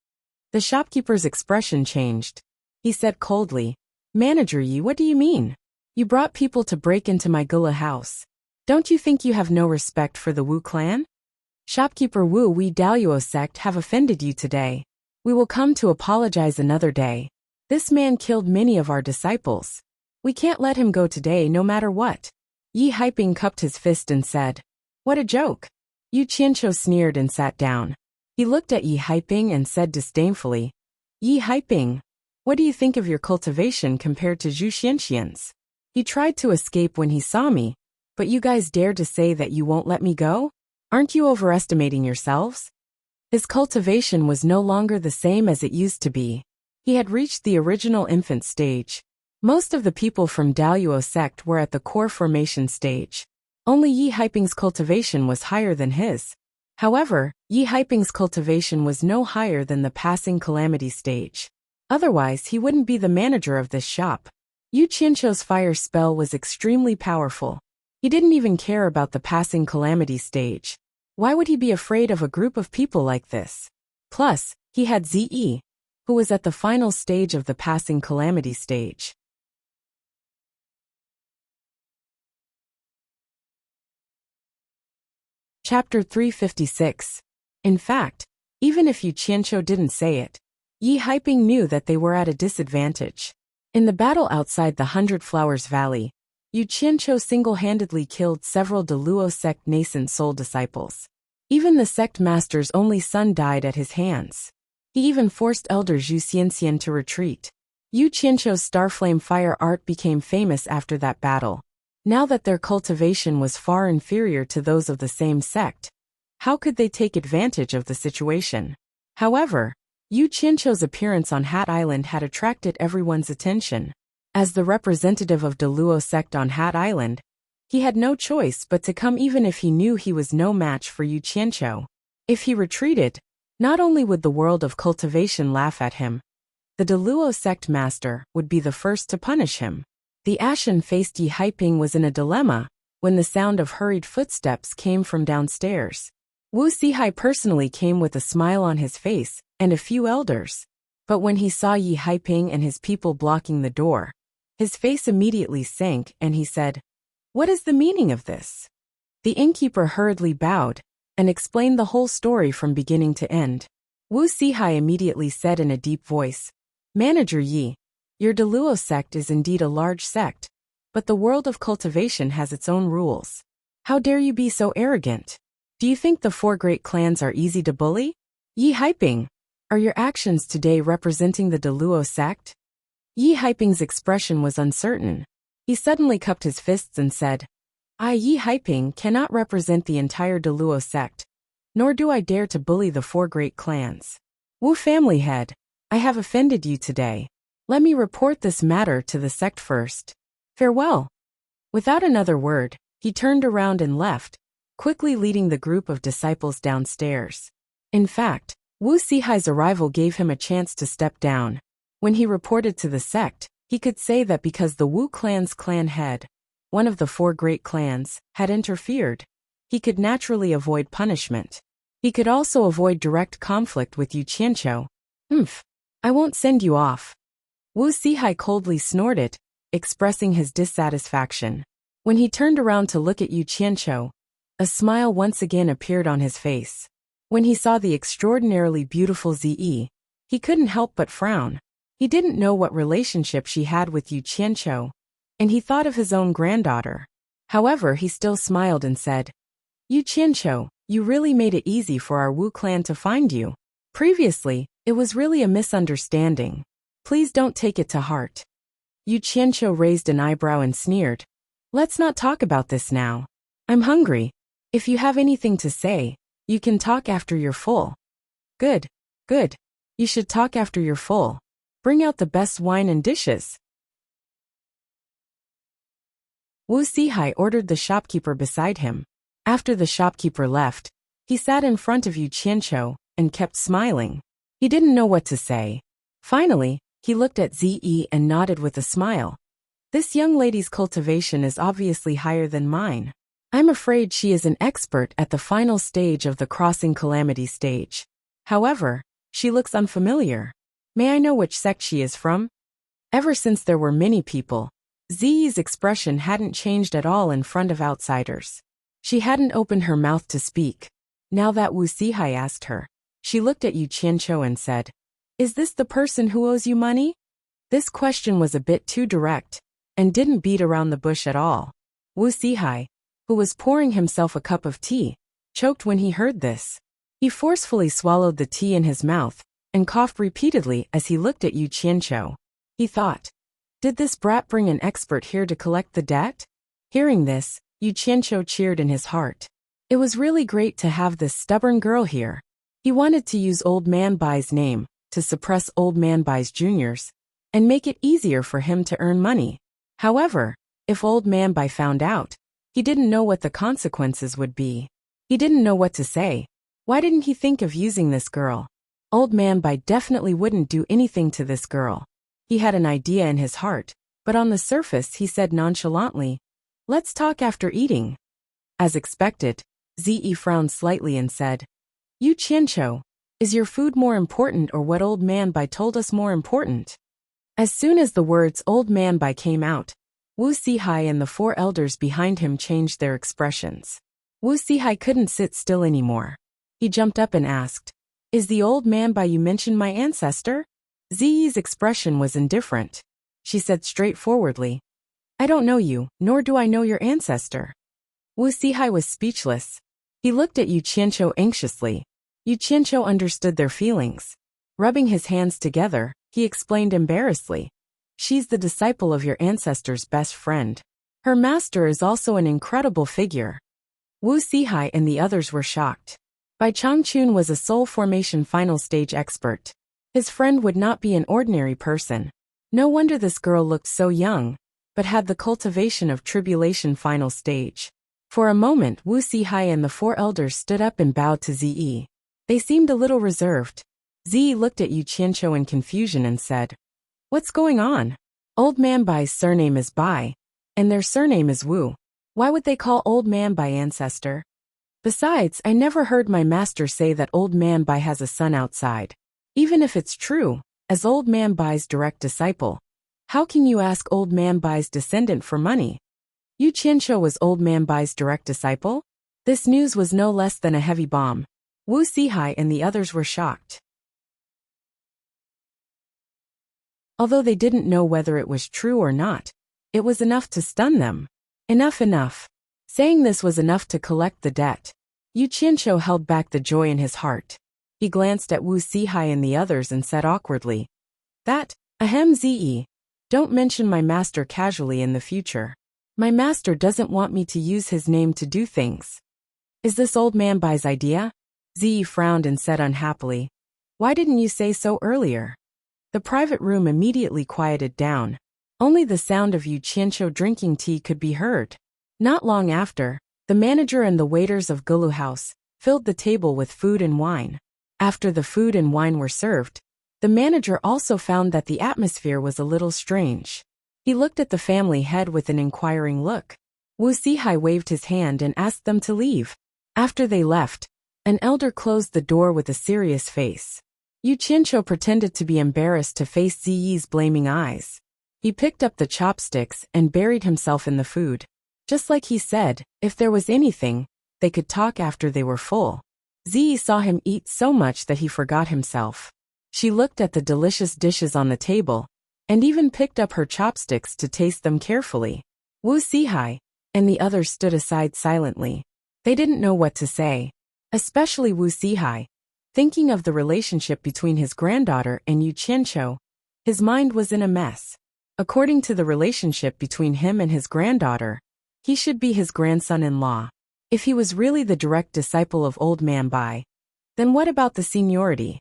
The shopkeeper's expression changed. He said coldly, "Manager Yi, what do you mean? You brought people to break into my gula house. Don't you think you have no respect for the Wu clan? Shopkeeper Wu, we Daluo sect have offended you today. We will come to apologize another day. This man killed many of our disciples. We can't let him go today no matter what." Yi Haiping cupped his fist and said, "What a joke." Yu Qianqiu sneered and sat down. He looked at Yi Haiping and said disdainfully, "Yi Haiping, what do you think of your cultivation compared to Zhu Xianxian's? He tried to escape when he saw me, but you guys dare to say that you won't let me go? Aren't you overestimating yourselves?" His cultivation was no longer the same as it used to be. He had reached the original infant stage. Most of the people from Daluo sect were at the core formation stage. Only Yi Haiping's cultivation was higher than his. However, Yi Haiping's cultivation was no higher than the passing calamity stage. Otherwise, he wouldn't be the manager of this shop. Yu Qianqiu's fire spell was extremely powerful. He didn't even care about the passing calamity stage. Why would he be afraid of a group of people like this? Plus, he had Zi, who was at the final stage of the passing calamity stage. Chapter 356. In fact, even if Yu Qianqiu didn't say it, Yi Haiping knew that they were at a disadvantage. In the battle outside the Hundred Flowers Valley, Yu Qianqiu single-handedly killed several Daluo sect nascent soul disciples. Even the sect master's only son died at his hands. He even forced elder Zhu Xianxian to retreat. Yu Qianqiu's Starflame fire art became famous after that battle. Now that their cultivation was far inferior to those of the same sect, how could they take advantage of the situation? However, Yu Qianqiu's appearance on Hat Island had attracted everyone's attention. As the representative of Daluo sect on Hat Island, he had no choice but to come even if he knew he was no match for Yu Qianqiu. If he retreated, not only would the world of cultivation laugh at him, the Daluo sect master would be the first to punish him. The ashen-faced Yi Haiping was in a dilemma when the sound of hurried footsteps came from downstairs. Wu Sihai personally came with a smile on his face and a few elders. But when he saw Yi Haiping and his people blocking the door, his face immediately sank and he said, "What is the meaning of this?" The innkeeper hurriedly bowed and explained the whole story from beginning to end. Wu Sihai immediately said in a deep voice, "Manager Yi, your Daluo sect is indeed a large sect, but the world of cultivation has its own rules. How dare you be so arrogant? Do you think the four great clans are easy to bully? Yi Haiping, are your actions today representing the Daluo sect?" Yi Haiping's expression was uncertain. He suddenly cupped his fists and said, "I, Yi Haiping, cannot represent the entire Daluo sect, nor do I dare to bully the four great clans. Wu family head, I have offended you today. Let me report this matter to the sect first. Farewell." Without another word, he turned around and left, quickly leading the group of disciples downstairs. In fact, Wu Sihai's arrival gave him a chance to step down. When he reported to the sect, he could say that because the Wu clan's clan head, one of the four great clans, had interfered, he could naturally avoid punishment. He could also avoid direct conflict with Yu Qianqiu. I won't send you off." Wu Sihai coldly snorted, expressing his dissatisfaction. When he turned around to look at Yu Qianqiu, a smile once again appeared on his face. When he saw the extraordinarily beautiful Zi, he couldn't help but frown. He didn't know what relationship she had with Yu Qianqiu, and he thought of his own granddaughter. However, he still smiled and said, "Yu Qianqiu, you really made it easy for our Wu clan to find you. Previously, it was really a misunderstanding. Please don't take it to heart." Yu Qianqiu raised an eyebrow and sneered, "Let's not talk about this now. I'm hungry. If you have anything to say, you can talk after you're full." "Good, good. You should talk after you're full. Bring out the best wine and dishes." Wu Sihai ordered the shopkeeper beside him. After the shopkeeper left, he sat in front of Yu Qianqiu and kept smiling. He didn't know what to say. Finally, he looked at Zi and nodded with a smile. "This young lady's cultivation is obviously higher than mine. I'm afraid she is an expert at the final stage of the crossing calamity stage. However, she looks unfamiliar. May I know which sect she is from?" Ever since there were many people, Zi's expression hadn't changed at all in front of outsiders. She hadn't opened her mouth to speak. Now that Wu Sihai asked her, she looked at Yu Qianqiu and said, "Is this the person who owes you money?" This question was a bit too direct, and didn't beat around the bush at all. Wu Sihai, who was pouring himself a cup of tea, choked when he heard this. He forcefully swallowed the tea in his mouth, and coughed repeatedly as he looked at Yu Qianqiu. He thought, "Did this brat bring an expert here to collect the debt?" Hearing this, Yu Qianqiu cheered in his heart. It was really great to have this stubborn girl here. He wanted to use Old Man Bai's name to suppress Old Man Bai's juniors, and make it easier for him to earn money. However, if Old Man Bai found out, he didn't know what the consequences would be. He didn't know what to say. Why didn't he think of using this girl? Old Man Bai definitely wouldn't do anything to this girl. He had an idea in his heart, but on the surface he said nonchalantly, "Let's talk after eating." As expected, Zi frowned slightly and said, "Yu Qianqiu, is your food more important or what Old Man Bai told us more important?" As soon as the words Old Man Bai came out, Wu Sihai and the four elders behind him changed their expressions. Wu Sihai couldn't sit still anymore. He jumped up and asked, "Is the Old Man Bai you mentioned my ancestor?" Zi's expression was indifferent. She said straightforwardly, "I don't know you, nor do I know your ancestor." Wu Sihai was speechless. He looked at Yu Qianqiu anxiously. Yu Qianqiu understood their feelings. Rubbing his hands together, he explained embarrassedly, "She's the disciple of your ancestor's best friend. Her master is also an incredible figure." Wu Sihai and the others were shocked. Bai Changchun was a soul formation final stage expert. His friend would not be an ordinary person. No wonder this girl looked so young, but had the cultivation of tribulation final stage. For a moment Wu Sihai and the four elders stood up and bowed to Zi. They seemed a little reserved. Zi looked at Yu Qianqiu in confusion and said, "What's going on? Old Man Bai's surname is Bai, and their surname is Wu. Why would they call Old Man Bai ancestor? Besides, I never heard my master say that Old Man Bai has a son outside. Even if it's true, as Old Man Bai's direct disciple, how can you ask Old Man Bai's descendant for money?" Yu Qianqiu was Old Man Bai's direct disciple? This news was no less than a heavy bomb. Wu Sihai and the others were shocked. Although they didn't know whether it was true or not, it was enough to stun them. Enough, enough. Saying this was enough to collect the debt. Yu Qianqiu held back the joy in his heart. He glanced at Wu Sihai and the others and said awkwardly, Ahem Zi, don't mention my master casually in the future. My master doesn't want me to use his name to do things." "Is this Old Man Bai's idea?" Zi frowned and said unhappily, "Why didn't you say so earlier?" The private room immediately quieted down. Only the sound of Yu Qianqiu drinking tea could be heard. Not long after, the manager and the waiters of Gulu House filled the table with food and wine. After the food and wine were served, the manager also found that the atmosphere was a little strange. He looked at the family head with an inquiring look. Wu Sihai waved his hand and asked them to leave. After they left, an elder closed the door with a serious face. Yu Qianqiu pretended to be embarrassed to face Ziyi's blaming eyes. He picked up the chopsticks and buried himself in the food. Just like he said, if there was anything, they could talk after they were full. Ziyi saw him eat so much that he forgot himself. She looked at the delicious dishes on the table, and even picked up her chopsticks to taste them carefully. Wu Sihai and the others stood aside silently. They didn't know what to say, especially Wu Sihai. Thinking of the relationship between his granddaughter and Yu Qianqiu, his mind was in a mess. According to the relationship between him and his granddaughter, he should be his grandson-in-law. If he was really the direct disciple of Old Man Bai, then what about the seniority?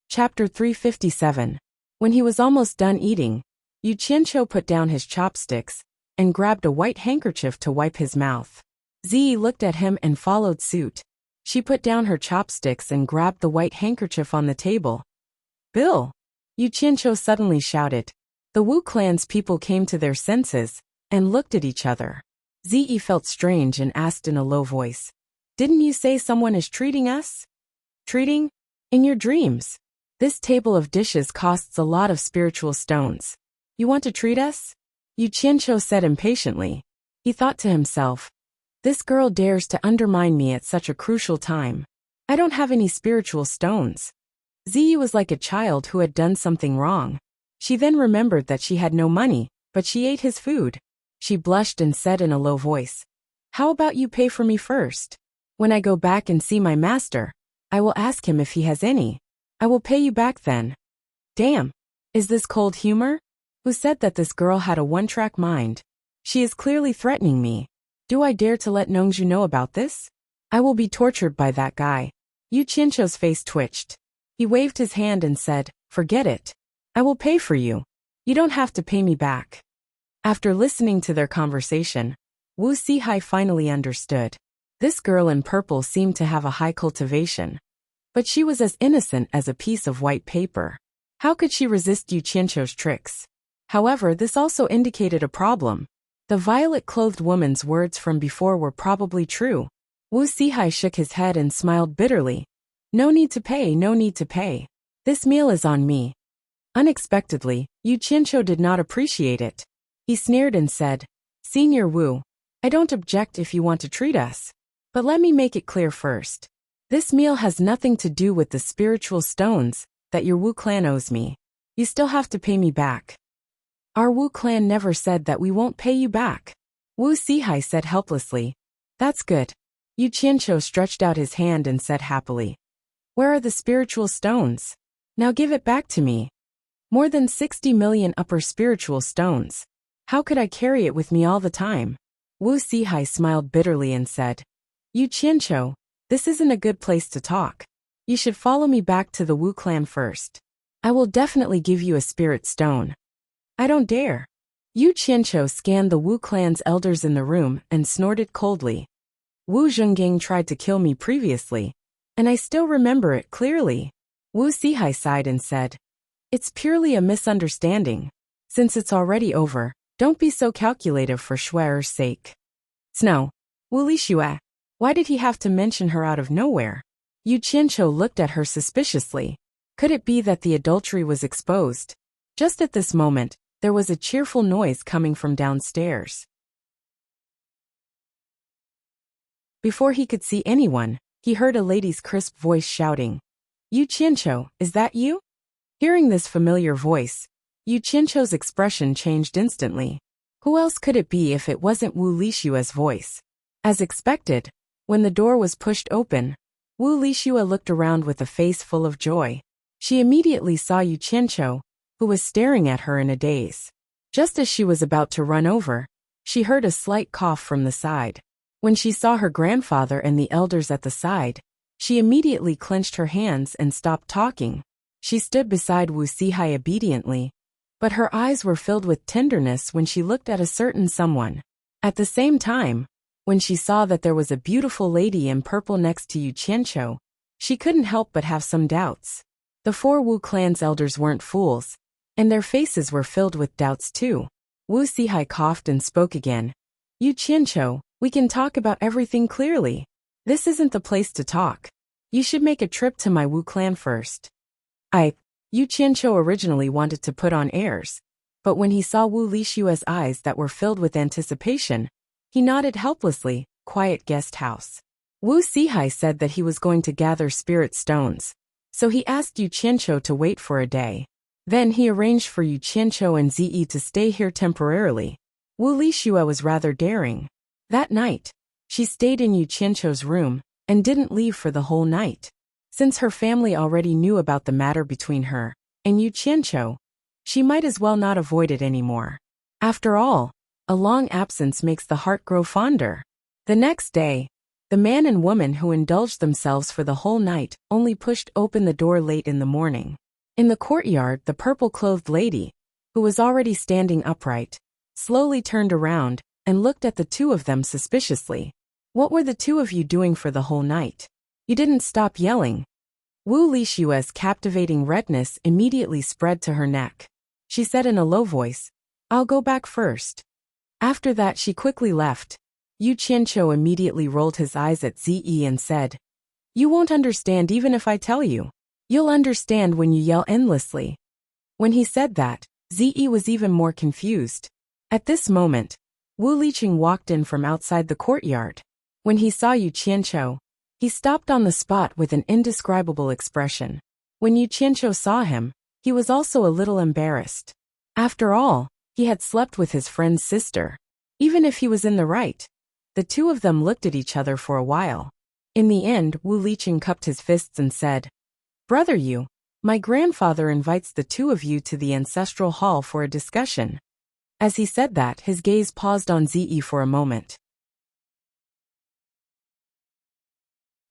Chapter 357. When he was almost done eating, Yu Qianqiu put down his chopsticks and grabbed a white handkerchief to wipe his mouth. Ziyi looked at him and followed suit. She put down her chopsticks and grabbed the white handkerchief on the table. "Bill!" Yu Qianqiu suddenly shouted. The Wu clan's people came to their senses and looked at each other. Ziyi felt strange and asked in a low voice, "Didn't you say someone is treating us?" "Treating? In your dreams. This table of dishes costs a lot of spiritual stones. You want to treat us?" Yu Qianqiu said impatiently. He thought to himself, "This girl dares to undermine me at such a crucial time. I don't have any spiritual stones." Ziyi was like a child who had done something wrong. She then remembered that she had no money, but she ate his food. She blushed and said in a low voice, "How about you pay for me first? When I go back and see my master, I will ask him if he has any. I will pay you back then." Damn! Is this cold humor? Who said that this girl had a one-track mind? She is clearly threatening me. Do I dare to let Nongzhu know about this? I will be tortured by that guy. Yu Qianqiu's face twitched. He waved his hand and said, "Forget it. I will pay for you. You don't have to pay me back." After listening to their conversation, Wu Sihai finally understood. This girl in purple seemed to have a high cultivation. But she was as innocent as a piece of white paper. How could she resist Yu Qianqiu's tricks? However, this also indicated a problem. The violet-clothed woman's words from before were probably true. Wu Sihai shook his head and smiled bitterly. "No need to pay, no need to pay. This meal is on me." Unexpectedly, Yu Qianqiu did not appreciate it. He sneered and said, "Senior Wu, I don't object if you want to treat us. But let me make it clear first. This meal has nothing to do with the spiritual stones that your Wu clan owes me. You still have to pay me back." "Our Wu clan never said that we won't pay you back," Wu Sihai said helplessly. "That's good." Yu Qianqiu stretched out his hand and said happily, "Where are the spiritual stones? Now give it back to me." More than 60 million upper spiritual stones. How could I carry it with me all the time? Wu Sihai smiled bitterly and said, "Yu Qianqiu, this isn't a good place to talk. You should follow me back to the Wu clan first. I will definitely give you a spirit stone." "I don't dare." Yu Qianqiu scanned the Wu clan's elders in the room and snorted coldly. "Wu Zhenging tried to kill me previously, and I still remember it clearly." Wu Sihai sighed and said, "It's purely a misunderstanding. Since it's already over, don't be so calculative for Shuer's sake." "Snow, Wu Lixue, why did he have to mention her out of nowhere?" Yu Qianqiu looked at her suspiciously. Could it be that the adultery was exposed? Just at this moment, there was a cheerful noise coming from downstairs. Before he could see anyone, he heard a lady's crisp voice shouting, "Yu Qianqiu, is that you?" Hearing this familiar voice, Yu Qianqiu's expression changed instantly. Who else could it be if it wasn't Wu Lixue's voice? As expected, when the door was pushed open, Wu Lixue looked around with a face full of joy. She immediately saw Yu Qianqiu, who was staring at her in a daze. Just as she was about to run over, she heard a slight cough from the side. When she saw her grandfather and the elders at the side, she immediately clenched her hands and stopped talking. She stood beside Wu Sihai obediently, but her eyes were filled with tenderness when she looked at a certain someone. At the same time, when she saw that there was a beautiful lady in purple next to Yu Qianqiu, she couldn't help but have some doubts. The 4 Wu clan's elders weren't fools, and their faces were filled with doubts too. Wu Sihai coughed and spoke again. "Yu Qianqiu, we can talk about everything clearly. This isn't the place to talk. You should make a trip to my Wu clan first." Yu Qianqiu originally wanted to put on airs, but when he saw Wu Lixue's eyes that were filled with anticipation, he nodded helplessly. Quiet guest house. Wu Sihai said that he was going to gather spirit stones, so he asked Yu Qianqiu to wait for a day. Then he arranged for Yu Qianqiu and Ziyi to stay here temporarily. Wu Lixue was rather daring. That night, she stayed in Yu Qianqiu's room and didn't leave for the whole night. Since her family already knew about the matter between her and Yu Qianqiu, she might as well not avoid it anymore. After all, a long absence makes the heart grow fonder. The next day, the man and woman who indulged themselves for the whole night only pushed open the door late in the morning. In the courtyard, the purple-clothed lady, who was already standing upright, slowly turned around and looked at the two of them suspiciously. What were the two of you doing for the whole night? You didn't stop yelling. Wu Lixue's captivating redness immediately spread to her neck. She said in a low voice, "I'll go back first." After that she quickly left. Yu Qianqiu immediately rolled his eyes at Ziyi and said, "You won't understand even if I tell you. You'll understand when you yell endlessly." When he said that, Ziyi was even more confused. At this moment, Wu Liqing walked in from outside the courtyard. When he saw Yu Qianqiu, he stopped on the spot with an indescribable expression. When Yu Qianqiu saw him, he was also a little embarrassed. After all, he had slept with his friend's sister. Even if he was in the right, the two of them looked at each other for a while. In the end, Wu Liqing cupped his fists and said, "Brother Yu, my grandfather invites the two of you to the ancestral hall for a discussion." As he said that, his gaze paused on Ziyi for a moment.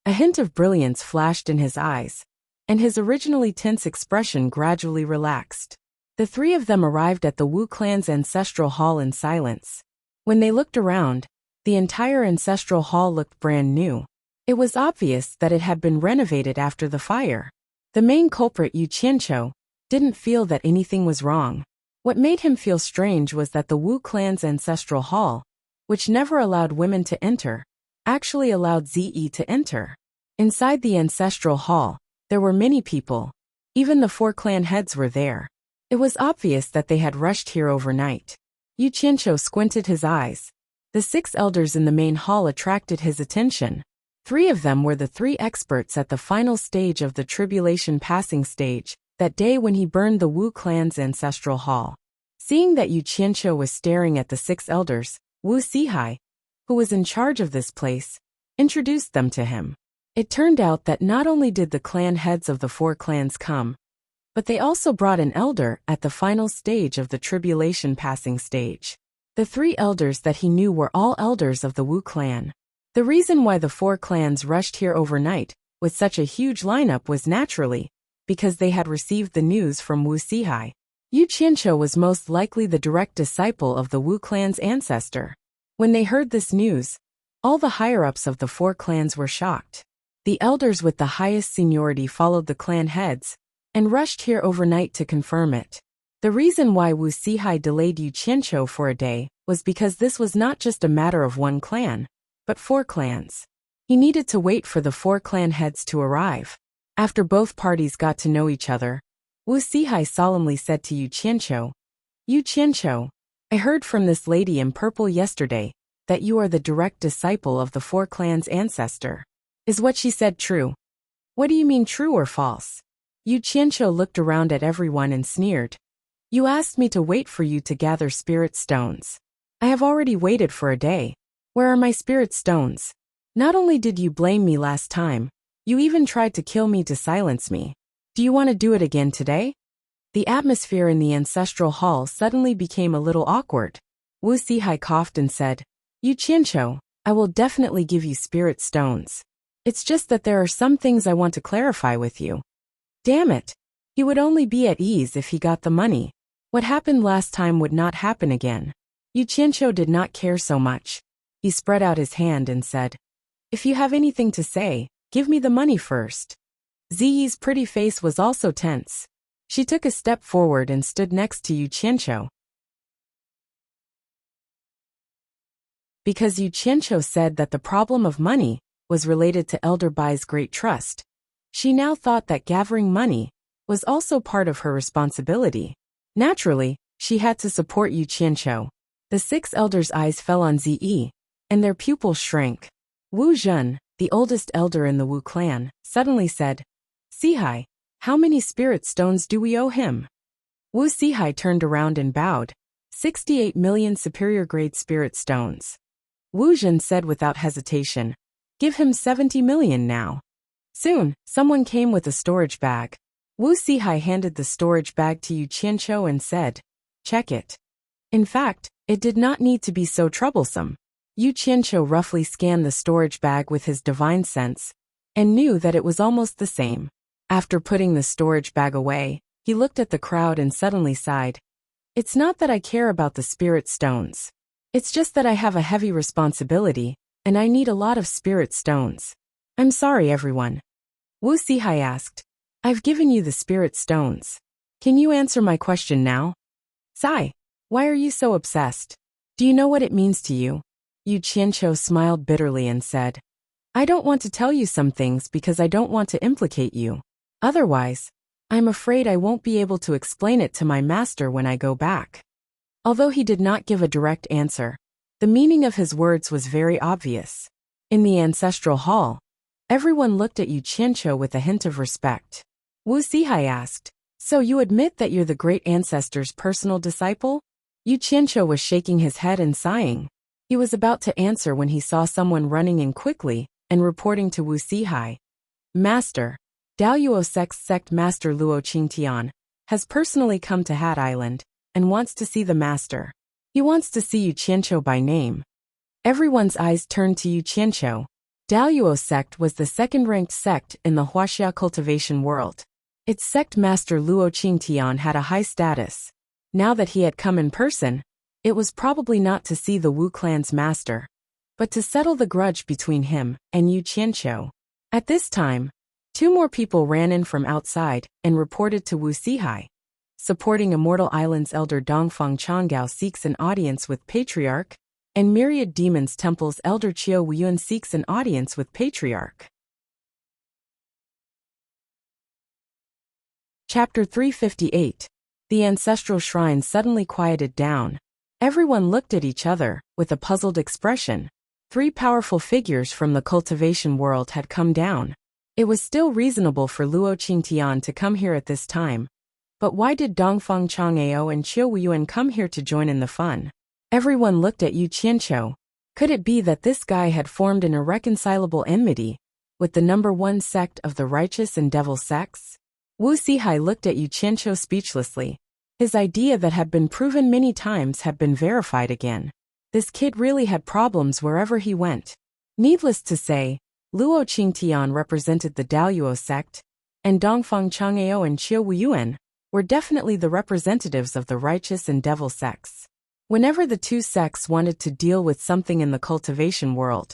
A hint of brilliance flashed in his eyes, and his originally tense expression gradually relaxed. The three of them arrived at the Wu clan's ancestral hall in silence. When they looked around, the entire ancestral hall looked brand new. It was obvious that it had been renovated after the fire. The main culprit, Yu Qianqiu, didn't feel that anything was wrong. What made him feel strange was that the Wu clan's ancestral hall, which never allowed women to enter, actually allowed Ziyi to enter. Inside the ancestral hall, there were many people. Even the 4 clan heads were there. It was obvious that they had rushed here overnight. Yu Qianqiu squinted his eyes. The 6 elders in the main hall attracted his attention. 3 of them were the 3 experts at the final stage of the tribulation passing stage, that day when he burned the Wu clan's ancestral hall. Seeing that Yu Qianqiu was staring at the 6 elders, Wu Sihai, who was in charge of this place, introduced them to him. It turned out that not only did the clan heads of the 4 clans come, but they also brought an elder at the final stage of the tribulation passing stage. The 3 elders that he knew were all elders of the Wu clan. The reason why the 4 clans rushed here overnight with such a huge lineup was naturally because they had received the news from Wu Sihai. Yu Qianqiu was most likely the direct disciple of the Wu clan's ancestor. When they heard this news, all the higher-ups of the 4 clans were shocked. The elders with the highest seniority followed the clan heads and rushed here overnight to confirm it. The reason why Wu Sihai delayed Yu Qianqiu for a day was because this was not just a matter of 1 clan, but 4 clans. He needed to wait for the 4 clan heads to arrive. After both parties got to know each other, Wu Sihai solemnly said to Yu Qianqiu, "Yu Qianqiu, I heard from this lady in purple yesterday that you are the direct disciple of the 4 clans' ancestor. Is what she said true?" "What do you mean, true or false?" Yu Qianqiu looked around at everyone and sneered. "You asked me to wait for you to gather spirit stones. I have already waited for a day. Where are my spirit stones? Not only did you blame me last time, you even tried to kill me to silence me. Do you want to do it again today?" The atmosphere in the ancestral hall suddenly became a little awkward. Wu Sihai coughed and said, "Yu Qianqiu, I will definitely give you spirit stones. It's just that there are some things I want to clarify with you." Damn it! He would only be at ease if he got the money. What happened last time would not happen again. Yu Qianqiu did not care so much. He spread out his hand and said, "If you have anything to say, give me the money first." Ziyi's pretty face was also tense. She took a step forward and stood next to Yu Qianqiu. Because Yu Qianqiu said that the problem of money was related to Elder Bai's great trust, she now thought that gathering money was also part of her responsibility. Naturally, she had to support Yu Qianqiu. The 6 elders' eyes fell on Ziyi, and their pupils shrank. Wu Zhen, the oldest elder in the Wu clan, suddenly said, "Sihai, how many spirit stones do we owe him?" Wu Sihai turned around and bowed. 68 million superior grade spirit stones. Wu Zhen said without hesitation, "Give him 70 million now." Soon, someone came with a storage bag. Wu Sihai handed the storage bag to Yu Qianqiu and said, "Check it." In fact, it did not need to be so troublesome. Yu Qianqiu roughly scanned the storage bag with his divine sense and knew that it was almost the same. After putting the storage bag away, he looked at the crowd and suddenly sighed. "It's not that I care about the spirit stones. It's just that I have a heavy responsibility, and I need a lot of spirit stones. I'm sorry, everyone." Wu Sihai asked, "I've given you the spirit stones. Can you answer my question now?" "Sai, why are you so obsessed? Do you know what it means to you?" Yu Qianqiu smiled bitterly and said, "I don't want to tell you some things because I don't want to implicate you. Otherwise, I'm afraid I won't be able to explain it to my master when I go back." Although he did not give a direct answer, the meaning of his words was very obvious. In the ancestral hall, everyone looked at Yu Qianqiu with a hint of respect. Wu Sihai asked, "So you admit that you're the great ancestor's personal disciple?" Yu Qianqiu was shaking his head and sighing. He was about to answer when he saw someone running in quickly and reporting to Wu Sihai, "Master, Daoyuo sect Master Luo Qingtian has personally come to Hat Island and wants to see the master. He wants to see Yu Qianqiu by name." Everyone's eyes turned to Yu Qianqiu. Daoyuo sect was the second-ranked sect in the Huaxia cultivation world. Its sect master Luo Qingtian had a high status. Now that he had come in person, it was probably not to see the Wu clan's master, but to settle the grudge between him and Yu Qianqiu. At this time, 2 more people ran in from outside and reported to Wu Sihai. Supporting Immortal Island's elder Dongfang Changgao seeks an audience with Patriarch, and Myriad Demons Temple's elder Qiu Wuyuan seeks an audience with Patriarch. Chapter 358. The ancestral shrine suddenly quieted down. Everyone looked at each other with a puzzled expression. 3 powerful figures from the cultivation world had come down. It was still reasonable for Luo Qingtian to come here at this time. But why did Dongfang Changgao and Qiu Wuyuan come here to join in the fun? Everyone looked at Yu Qianqiu. Could it be that this guy had formed an irreconcilable enmity with the number 1 sect of the righteous and devil sects? Wu Sihai looked at Yu Qianqiu speechlessly. His idea that had been proven many times had been verified again. This kid really had problems wherever he went. Needless to say, Luo Qingtian represented the Daoyuo sect, and Dongfang Changgao and Qiu Wuyuan were definitely the representatives of the righteous and devil sects. Whenever the 2 sects wanted to deal with something in the cultivation world,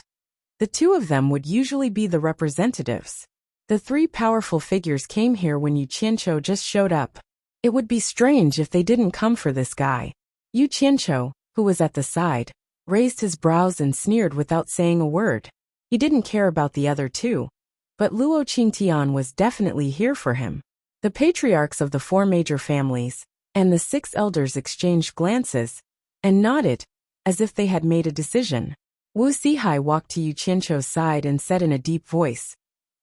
the 2 of them would usually be the representatives. The 3 powerful figures came here when Yu Qianqiu just showed up. It would be strange if they didn't come for this guy. Yu Qianqiu, who was at the side, raised his brows and sneered without saying a word. He didn't care about the other 2, but Luo Qingtian was definitely here for him. The patriarchs of the 4 major families and the 6 elders exchanged glances and nodded, as if they had made a decision. Wu Sihai walked to Yu Qianqiu's side and said in a deep voice,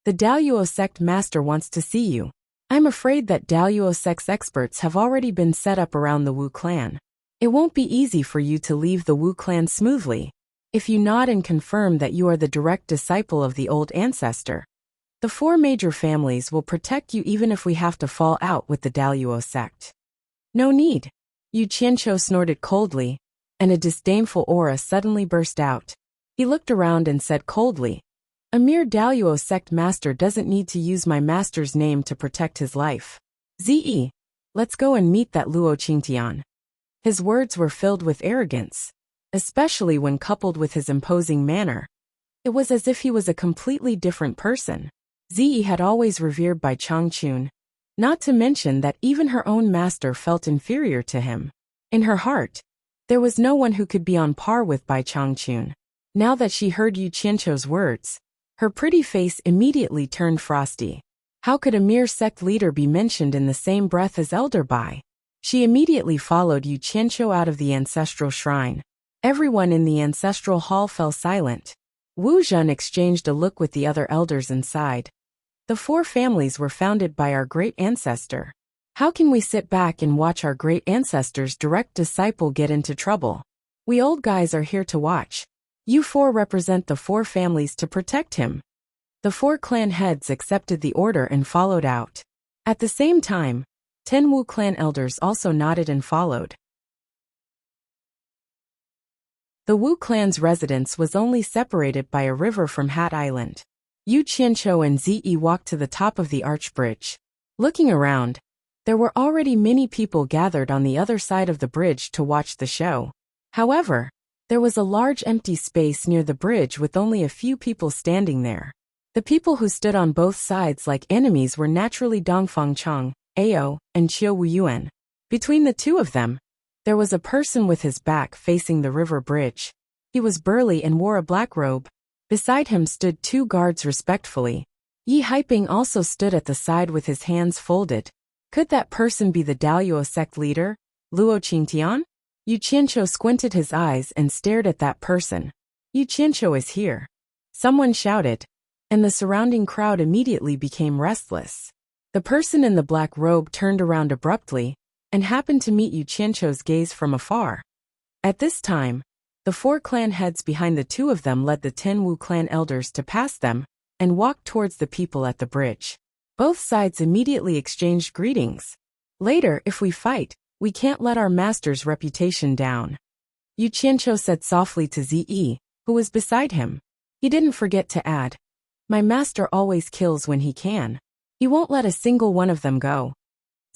"The Daoyuo sect master wants to see you. I'm afraid that Daoyuo sect's experts have already been set up around the Wu clan. It won't be easy for you to leave the Wu clan smoothly. If you nod and confirm that you are the direct disciple of the old ancestor, the 4 major families will protect you even if we have to fall out with the Daoyuo sect." "No need." Yu Qianqiu snorted coldly, and a disdainful aura suddenly burst out. He looked around and said coldly, "A mere Daoyuo sect master doesn't need to use my master's name to protect his life. Zi, let's go and meet that Luo Qingtian." His words were filled with arrogance, especially when coupled with his imposing manner. It was as if he was a completely different person. Zi had always revered Bai Changchun, not to mention that even her own master felt inferior to him. In her heart, there was no one who could be on par with Bai Changchun. Now that she heard Yu Qianqiu's words, her pretty face immediately turned frosty. How could a mere sect leader be mentioned in the same breath as Elder Bai? She immediately followed Yu Qianqiu out of the ancestral shrine. Everyone in the ancestral hall fell silent. Wu Zhen exchanged a look with the other elders inside. The four families were founded by our great ancestor. How can we sit back and watch our great ancestor's direct disciple get into trouble? We old guys are here to watch. You four represent the four families to protect him. The four clan heads accepted the order and followed out. At the same time, 10 Wu clan elders also nodded and followed. The Wu clan's residence was only separated by a river from Hat Island. Yu Qianqiu and Ziyi walked to the top of the arch bridge. Looking around, there were already many people gathered on the other side of the bridge to watch the show. However, there was a large empty space near the bridge with only a few people standing there. The people who stood on both sides like enemies were naturally Dongfang Chang, Ao, and Qiu Wuyuan. Between the two of them, there was a person with his back facing the river bridge. He was burly and wore a black robe. Beside him stood two guards respectfully. Yi Haiping also stood at the side with his hands folded. Could that person be the Daluo sect leader, Luo Qingtian? Yu Qianqiu squinted his eyes and stared at that person. Yu Qianqiu is here. Someone shouted, and the surrounding crowd immediately became restless. The person in the black robe turned around abruptly and happened to meet Yu Qianqiu's gaze from afar. At this time, the four clan heads behind the two of them led the 10 Wu clan elders to pass them and walked towards the people at the bridge. Both sides immediately exchanged greetings. Later, if we fight, we can't let our master's reputation down. Yu Qianqiu said softly to Ziyi, who was beside him. He didn't forget to add, my master always kills when he can. He won't let a single one of them go.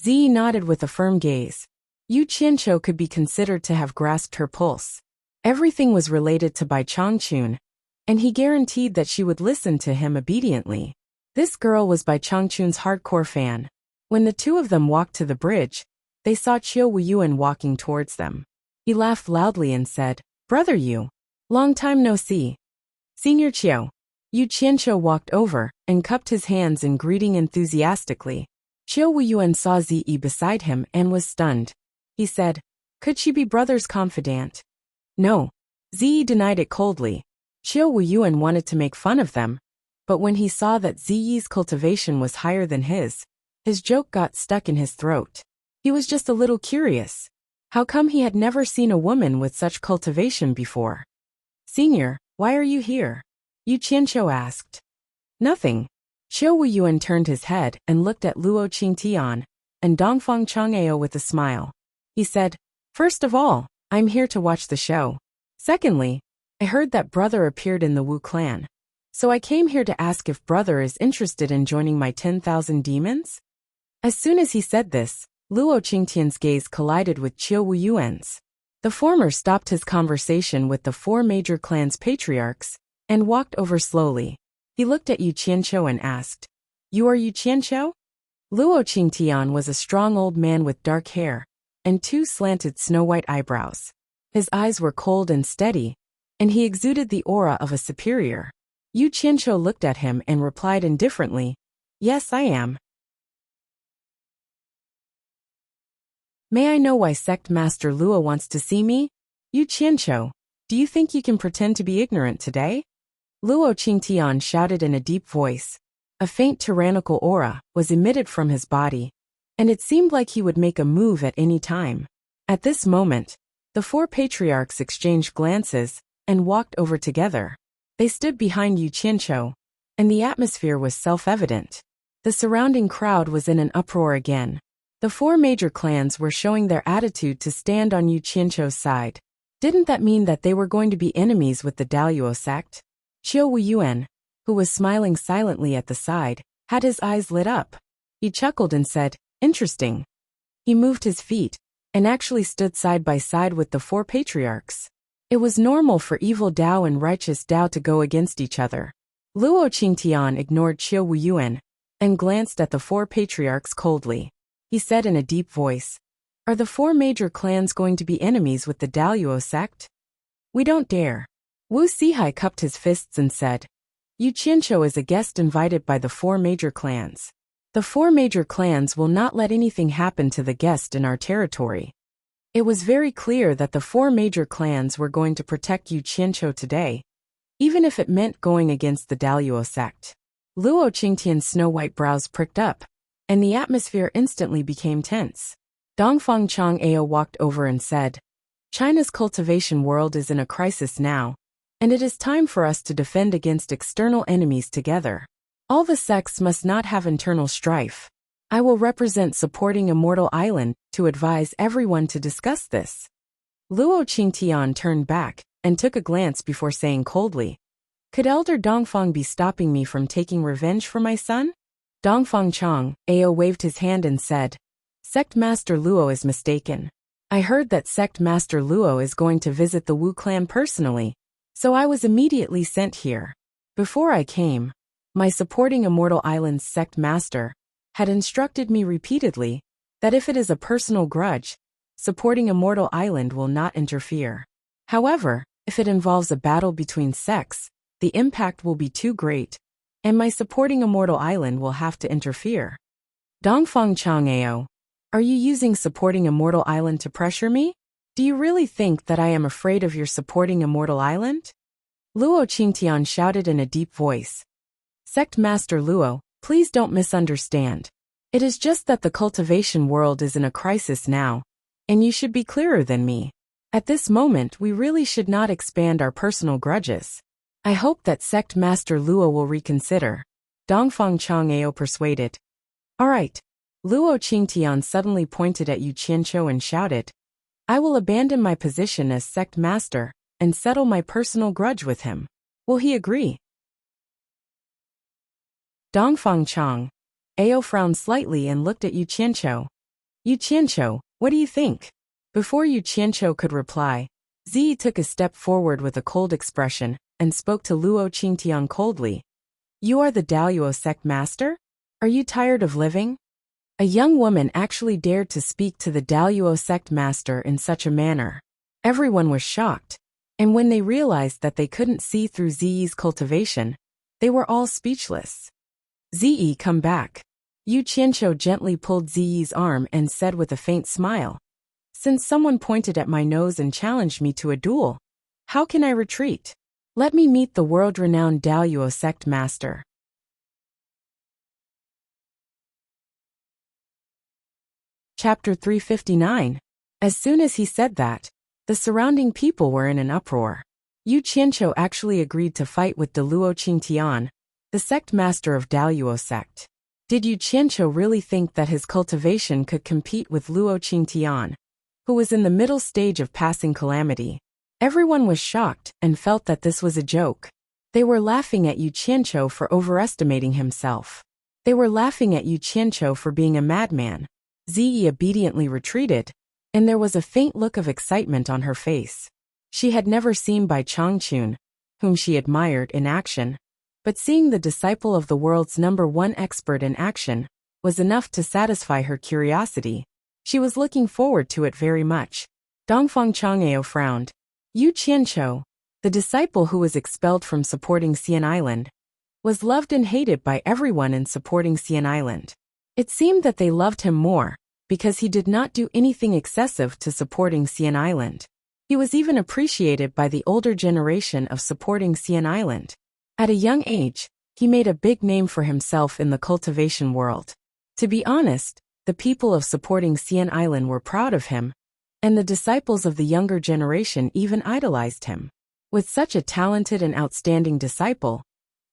Ziyi nodded with a firm gaze. Yu Qianqiu could be considered to have grasped her pulse. Everything was related to Bai Changchun, and he guaranteed that she would listen to him obediently. This girl was Bai Changchun's hardcore fan. When the two of them walked to the bridge, they saw Qiu Wuyuan walking towards them. He laughed loudly and said, Brother Yu, long time no see. Senior Qiu. Yu Qianqiu walked over and cupped his hands in greeting enthusiastically. Qiu Wuyuan saw Ziyi beside him and was stunned. He said, could she be brother's confidant? No. Ziyi denied it coldly. Qiu Wuyuan wanted to make fun of them, but when he saw that Ziyi's cultivation was higher than his joke got stuck in his throat. He was just a little curious. How come he had never seen a woman with such cultivation before? Senior, why are you here? Yu Qianqiu asked. Nothing. Qiu Wuyuan turned his head and looked at Luo Qingtian and Dongfang Chang'ao with a smile. He said, first of all, I'm here to watch the show. Secondly, I heard that brother appeared in the Wu clan. So I came here to ask if brother is interested in joining my 10,000 demons? As soon as he said this, Luo Qingtian's gaze collided with Qiu Wuyuan's. The former stopped his conversation with the four major clans' patriarchs and walked over slowly. He looked at Yu Qianqiu and asked, you are Yu Qianqiu? Luo Qingtian was a strong old man with dark hair and two slanted snow-white eyebrows. His eyes were cold and steady, and he exuded the aura of a superior. Yu Qianqiu looked at him and replied indifferently, yes, I am. May I know why Sect Master Luo wants to see me? Yu Qianqiu, do you think you can pretend to be ignorant today? Luo Qingtian shouted in a deep voice. A faint tyrannical aura was emitted from his body, and it seemed like he would make a move at any time. At this moment, the four patriarchs exchanged glances and walked over together. They stood behind Yu Qianqiu, and the atmosphere was self-evident. The surrounding crowd was in an uproar again. The four major clans were showing their attitude to stand on Yu Qianqiu's side. Didn't that mean that they were going to be enemies with the Daluo sect? Qiu Wuyuan, who was smiling silently at the side, had his eyes lit up. He chuckled and said, interesting. He moved his feet and actually stood side by side with the four patriarchs. It was normal for evil Dao and righteous Dao to go against each other. Luo Qingtian ignored Qiu Wuyuan and glanced at the four patriarchs coldly. He said in a deep voice, are the four major clans going to be enemies with the Daluo sect? We don't dare. Wu Sihai cupped his fists and said, Yu Qianqiu is a guest invited by the four major clans. The four major clans will not let anything happen to the guest in our territory. It was very clear that the four major clans were going to protect Yu Qianqiu today. even if it meant going against the Daluo sect. Luo Qingtian's snow-white brows pricked up, and the atmosphere instantly became tense. Dongfang Chang'ao walked over and said, China's cultivation world is in a crisis now, and it is time for us to defend against external enemies together. All the sects must not have internal strife. I will represent supporting Immortal Island to advise everyone to discuss this. Luo Qingtian turned back and took a glance before saying coldly, Could Elder Dongfang be stopping me from taking revenge for my son? Dongfang Chang'ao waved his hand and said, Sect Master Luo is mistaken. I heard that Sect Master Luo is going to visit the Wu clan personally, so I was immediately sent here. Before I came, my supporting Immortal Island's Sect Master had instructed me repeatedly that if it is a personal grudge, supporting Immortal Island will not interfere. However, if it involves a battle between sects, the impact will be too great, and my supporting Immortal Island will have to interfere. Dongfang Chang'ao, are you using supporting Immortal Island to pressure me? Do you really think that I am afraid of your supporting Immortal Island? Luo Qingtian shouted in a deep voice. Sect Master Luo, please don't misunderstand. It is just that the cultivation world is in a crisis now, and you should be clearer than me. At this moment we really should not expand our personal grudges. I hope that Sect Master Luo will reconsider. Dongfang Chang'ao persuaded. Alright. Luo Qingtian suddenly pointed at Yu Qianqiu and shouted, I will abandon my position as Sect Master and settle my personal grudge with him. Will he agree? Dongfang Chang'ao frowned slightly and looked at Yu Qianqiu. Yu Qianqiu, what do you think? Before Yu Qianqiu could reply, Ziyi took a step forward with a cold expression and spoke to Luo Qingtian coldly. You are the Daluo sect master? Are you tired of living? A young woman actually dared to speak to the Daluo sect master in such a manner. Everyone was shocked, and when they realized that they couldn't see through Ziyi's cultivation, they were all speechless. Ziyi, come back. Yu Qianqiu gently pulled Ziyi's arm and said with a faint smile, Since someone pointed at my nose and challenged me to a duel, how can I retreat? Let me meet the world-renowned Daluo sect master. Chapter 359. As soon as he said that, the surrounding people were in an uproar. Yu Qianqiu actually agreed to fight with the Luo Qingtian, the sect master of Daluo sect. Did Yu Qianqiu really think that his cultivation could compete with Luo Qingtian, who was in the middle stage of passing calamity? Everyone was shocked and felt that this was a joke. They were laughing at Yu Qianqiu for overestimating himself. They were laughing at Yu Qianqiu for being a madman. Ziyi obediently retreated, and there was a faint look of excitement on her face. She had never seen Bai Changqun, whom she admired, in action, but seeing the disciple of the world's #1 expert in action was enough to satisfy her curiosity. She was looking forward to it very much. Dongfang Chang'ao frowned. Yu Qianqiu, the disciple who was expelled from supporting Xian Island, was loved and hated by everyone in supporting Xian Island. It seemed that they loved him more, because he did not do anything excessive to supporting Xian Island. He was even appreciated by the older generation of supporting Xian Island. At a young age, he made a big name for himself in the cultivation world. To be honest, the people of supporting Xian Island were proud of him, and the disciples of the younger generation even idolized him. With such a talented and outstanding disciple,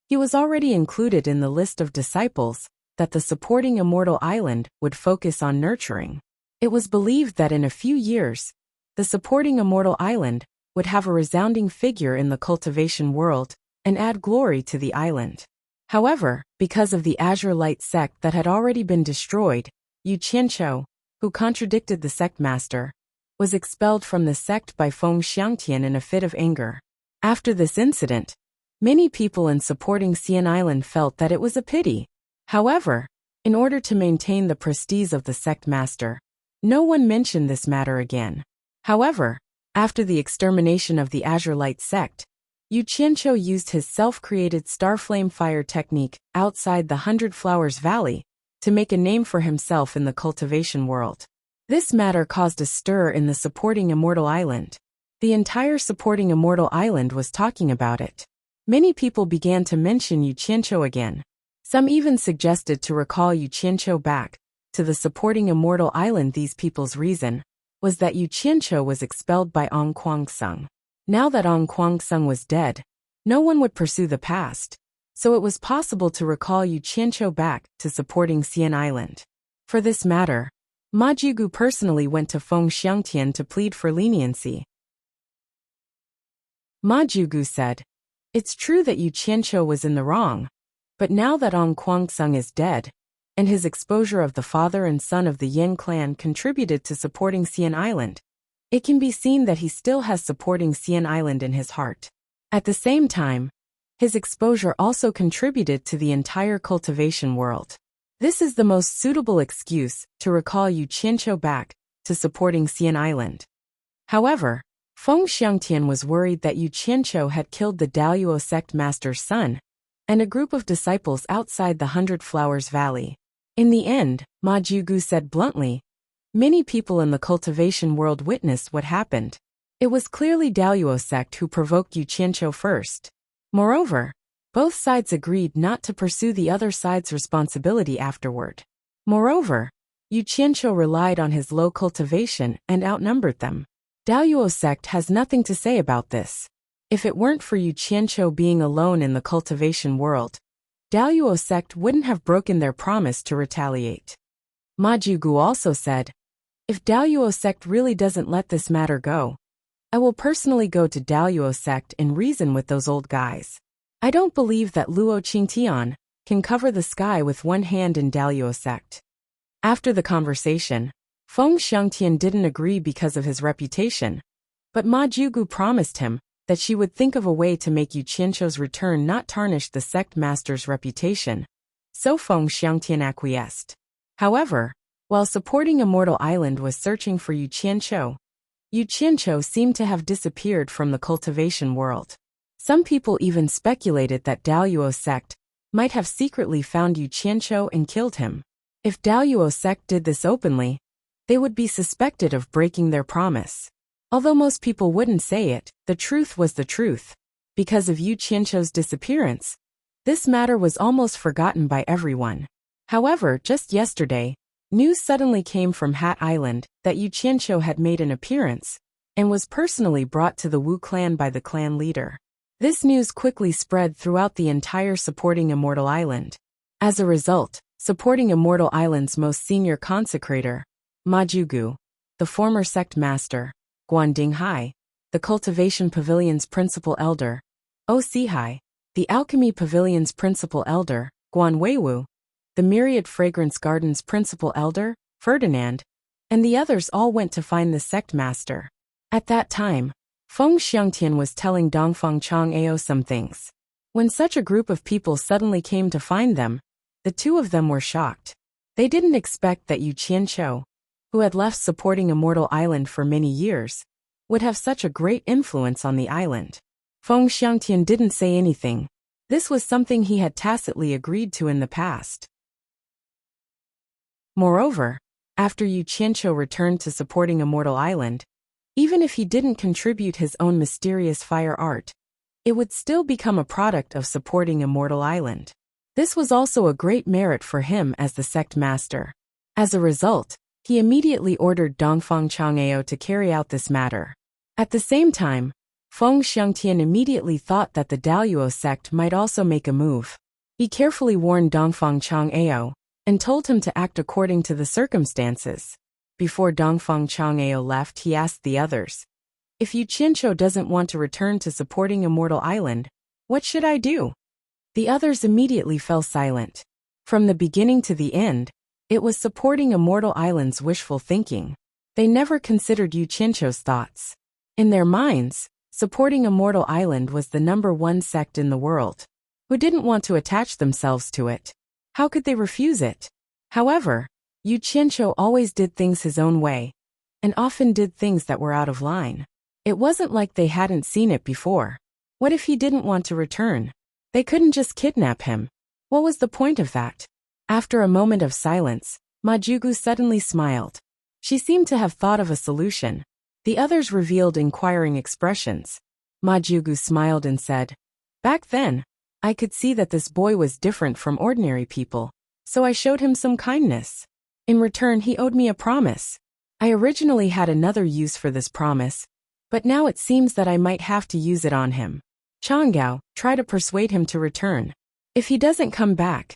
he was already included in the list of disciples that the supporting Immortal Island would focus on nurturing. It was believed that in a few years, the supporting Immortal Island would have a resounding figure in the cultivation world and add glory to the island. However, because of the Azure Light sect that had already been destroyed, Yu Qianqiu, who contradicted the sect master, was expelled from the sect by Feng Xiangtian in a fit of anger. After this incident, many people in supporting Xian Island felt that it was a pity. However, in order to maintain the prestige of the sect master, no one mentioned this matter again. However, after the extermination of the Azure Light sect, Yu Qianqiu used his self-created Starflame Fire technique outside the 100 Flowers Valley to make a name for himself in the cultivation world. This matter caused a stir in the supporting Immortal Island. The entire supporting Immortal Island was talking about it. Many people began to mention Yu Qianqiu again. Some even suggested to recall Yu Qianqiu back to the supporting immortal island. These people's reason was that Yu Qianqiu was expelled by Ong Kwangsung. Now that Ong Kwangsung was dead, no one would pursue the past, so it was possible to recall Yu Qianqiu back to supporting Xian Island. For this matter, Ma Jigu personally went to Feng Xiangtian to plead for leniency. Ma Jigu said, "It's true that Yu Qianqiu was in the wrong, but now that Ong Kwangsung is dead, and his exposure of the father and son of the Yin clan contributed to supporting Xian Island, it can be seen that he still has supporting Xian Island in his heart. At the same time, his exposure also contributed to the entire cultivation world. This is the most suitable excuse to recall Yu Qianqiu back to supporting Xian Island." However, Feng Xiangtian was worried that Yu Qianqiu had killed the Daoyuo sect master's son and a group of disciples outside the Hundred Flowers Valley. In the end, Ma Jigu said bluntly, "Many people in the cultivation world witnessed what happened. It was clearly Daoyuo sect who provoked Yu Qianqiu first. Moreover, both sides agreed not to pursue the other side's responsibility afterward. Moreover, Yu Qianqiu relied on his low cultivation and outnumbered them. Daoyuo sect has nothing to say about this. If it weren't for Yu Qianqiu being alone in the cultivation world, Daoyuo sect wouldn't have broken their promise to retaliate." Ma Jigu also said, "If Daoyuo sect really doesn't let this matter go, I will personally go to Daoyuo sect and reason with those old guys. I don't believe that Luo Qingtian can cover the sky with one hand in Daoyuo sect." After the conversation, Feng Xiangtian didn't agree because of his reputation, but Ma Jigu promised him that she would think of a way to make Yu Qianqiu's return not tarnish the sect master's reputation, so Feng Xiangtian acquiesced. However, while supporting Immortal Island was searching for Yu Qianqiu seemed to have disappeared from the cultivation world. Some people even speculated that Daoyuo sect might have secretly found Yu Qianqiu and killed him. If Daoyuo sect did this openly, they would be suspected of breaking their promise. Although most people wouldn't say it, the truth was the truth. Because of Yu Qianqiu's disappearance, this matter was almost forgotten by everyone. However, just yesterday, news suddenly came from Hat Island that Yu Qianqiu had made an appearance and was personally brought to the Wu clan by the clan leader. This news quickly spread throughout the entire supporting Immortal Island. As a result, supporting Immortal Island's most senior consecrator, Ma Jigu, the former sect master, Guan Dinghai, the Cultivation Pavilion's principal elder, O Sihai, the Alchemy Pavilion's principal elder, Guan Weiwu, the Myriad Fragrance Garden's principal elder, Ferdinand, and the others all went to find the sect master. At that time, Feng Xiangtian was telling Dongfang Chang'ao some things. When such a group of people suddenly came to find them, the two of them were shocked. They didn't expect that Yu Qianqiu, who had left supporting Immortal Island for many years, would have such a great influence on the island. Feng Xiangtian didn't say anything. This was something he had tacitly agreed to in the past. Moreover, after Yu Qianqiu returned to supporting Immortal Island, even if he didn't contribute his own mysterious fire art, it would still become a product of supporting Immortal Island. This was also a great merit for him as the sect master. As a result, he immediately ordered Dongfang Chang'ao to carry out this matter. At the same time, Feng Xiangtian immediately thought that the Daoyuo sect might also make a move. He carefully warned Dongfang Chang'ao and told him to act according to the circumstances. Before Dongfang Chang'ao left, he asked the others, "If Yu Qianqiu doesn't want to return to supporting Immortal Island, what should I do?" The others immediately fell silent. From the beginning to the end, it was supporting Immortal Island's wishful thinking. They never considered Yu Qianqiu's thoughts. In their minds, supporting Immortal Island was the #1 sect in the world. Who didn't want to attach themselves to it? How could they refuse it? However, Yu Qianqiu always did things his own way, and often did things that were out of line. It wasn't like they hadn't seen it before. What if he didn't want to return? They couldn't just kidnap him. What was the point of that? After a moment of silence, Ma Jigu suddenly smiled. She seemed to have thought of a solution. The others revealed inquiring expressions. Ma Jigu smiled and said, Back then, I could see that this boy was different from ordinary people, so I showed him some kindness. In return, he owed me a promise. I originally had another use for this promise, but now it seems that I might have to use it on him. Changao, try to persuade him to return. If he doesn't come back,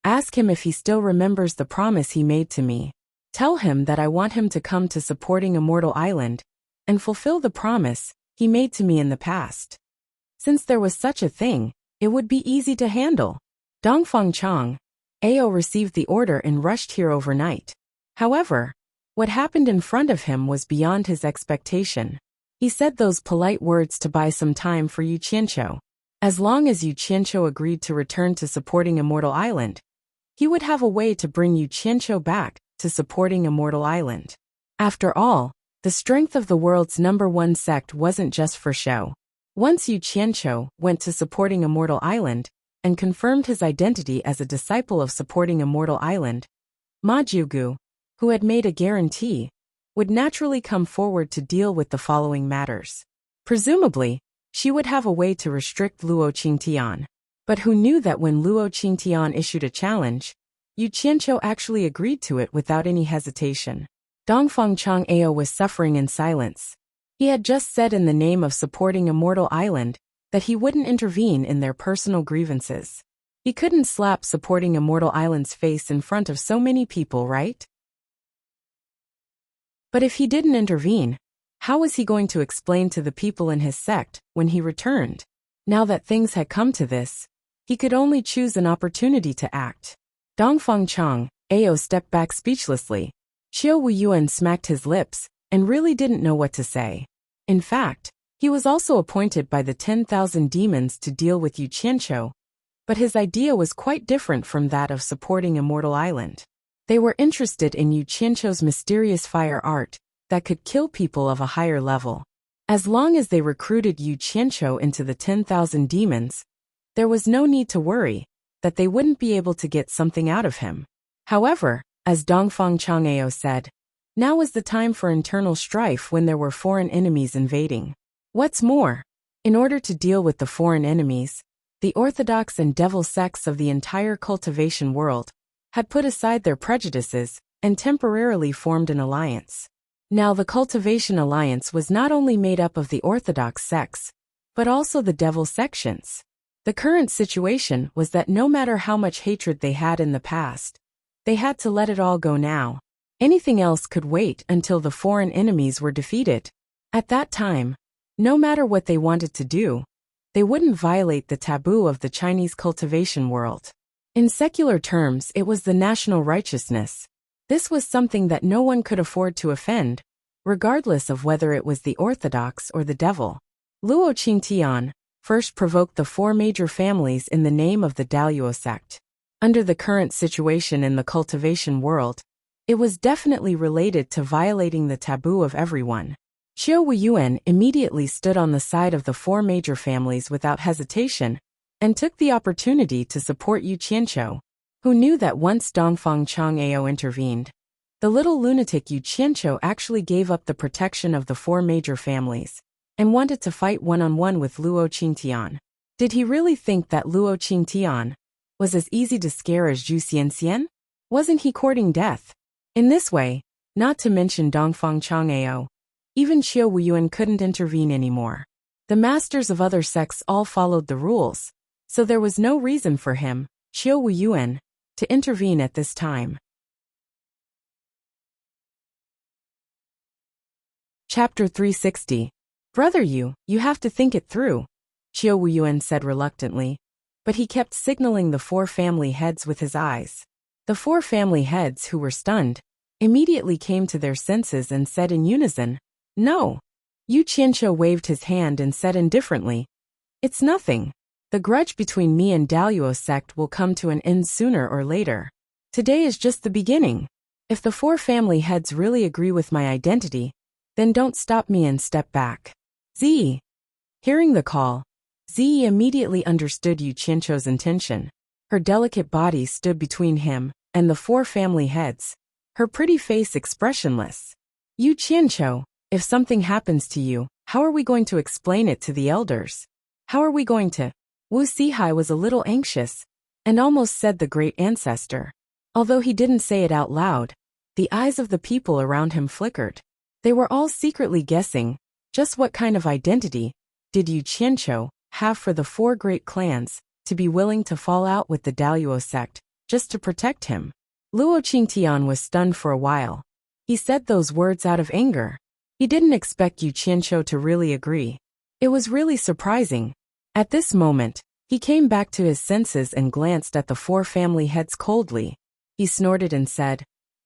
ask him if he still remembers the promise he made to me. Tell him that I want him to come to supporting Immortal Island and fulfill the promise he made to me in the past. Since there was such a thing, it would be easy to handle. Dongfang Chang, Ao received the order and rushed here overnight. However, what happened in front of him was beyond his expectation. He said those polite words to buy some time for Yu Qianqiu. As long as Yu Qianqiu agreed to return to supporting Immortal Island, he would have a way to bring Yu Qianqiu back to supporting Immortal Island. After all, the strength of the world's #1 sect wasn't just for show. Once Yu Qianqiu went to supporting Immortal Island and confirmed his identity as a disciple of supporting Immortal Island, Ma Jiugu, who had made a guarantee, would naturally come forward to deal with the following matters. Presumably, she would have a way to restrict Luo Qingtian. But who knew that when Luo Qingtian issued a challenge, Yu Qianqiu actually agreed to it without any hesitation. Dongfang Chang Ao was suffering in silence. He had just said in the name of supporting Immortal Island that he wouldn't intervene in their personal grievances. He couldn't slap supporting Immortal Island's face in front of so many people, right? But if he didn't intervene, how was he going to explain to the people in his sect when he returned? Now that things had come to this, he could only choose an opportunity to act. Dongfang Chang, Ao stepped back speechlessly. Xiao Wuyuan smacked his lips and really didn't know what to say. In fact, he was also appointed by the 10,000 demons to deal with Yu Qianqiu, but his idea was quite different from that of supporting Immortal Island. They were interested in Yu Qianqiu's mysterious fire art that could kill people of a higher level. As long as they recruited Yu Qianqiu into the 10,000 demons, there was no need to worry that they wouldn't be able to get something out of him. However, as Dongfang Chang'ao said, now was the time for internal strife when there were foreign enemies invading. What's more, in order to deal with the foreign enemies, the orthodox and devil sects of the entire cultivation world had put aside their prejudices and temporarily formed an alliance. Now the cultivation alliance was not only made up of the orthodox sects, but also the devil sections. The current situation was that no matter how much hatred they had in the past, they had to let it all go now. Anything else could wait until the foreign enemies were defeated. At that time, no matter what they wanted to do, they wouldn't violate the taboo of the Chinese cultivation world. In secular terms, it was the national righteousness. This was something that no one could afford to offend, regardless of whether it was the orthodox or the devil. Luo Qingtian first provoked the four major families in the name of the Daluo sect. Under the current situation in the cultivation world, it was definitely related to violating the taboo of everyone. Xiao Wuyuan immediately stood on the side of the four major families without hesitation and took the opportunity to support Yu Qianqiu, who knew that once Dongfang Chang'ao intervened, the little lunatic Yu Qianqiu actually gave up the protection of the four major families and wanted to fight one-on-one with Luo Qingtian. Did he really think that Luo Qingtian was as easy to scare as Zhu Xianxian? Wasn't he courting death? In this way, not to mention Dongfang Chang'ao, even Xiao Wuyuan couldn't intervene anymore. The masters of other sects all followed the rules, so there was no reason for him, Xiao Wuyuan, to intervene at this time. Chapter 360. Brother you have to think it through, Xiao Wuyuan said reluctantly, but he kept signaling the four family heads with his eyes. The four family heads, who were stunned, immediately came to their senses and said in unison, "No." Yu Qianqiu waved his hand and said indifferently, "It's nothing. The grudge between me and Daluo sect will come to an end sooner or later. Today is just the beginning. If the four family heads really agree with my identity, then don't stop me and step back." Ziyi. Hearing the call, Ziyi immediately understood Yu Qianqiu's intention. Her delicate body stood between him and the four family heads, her pretty face expressionless. "Yu Qianqiu, if something happens to you, how are we going to explain it to the elders? How are we going to? Wu Sihai was a little anxious, and almost said the great ancestor. Although he didn't say it out loud, the eyes of the people around him flickered. They were all secretly guessing, just what kind of identity did Yu Qianqiu have for the 4 great clans to be willing to fall out with the Daluo sect just to protect him. Luo Qingtian was stunned for a while. He said those words out of anger. He didn't expect Yu Qianqiu to really agree. It was really surprising. At this moment, he came back to his senses and glanced at the 4 family heads coldly. He snorted and said,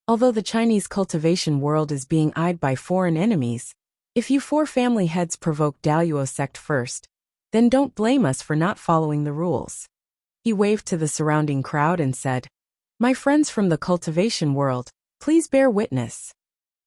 "Although the Chinese cultivation world is being eyed by foreign enemies, if you 4 family heads provoke Daluo sect first, then don't blame us for not following the rules." He waved to the surrounding crowd and said, "My friends from the cultivation world, please bear witness."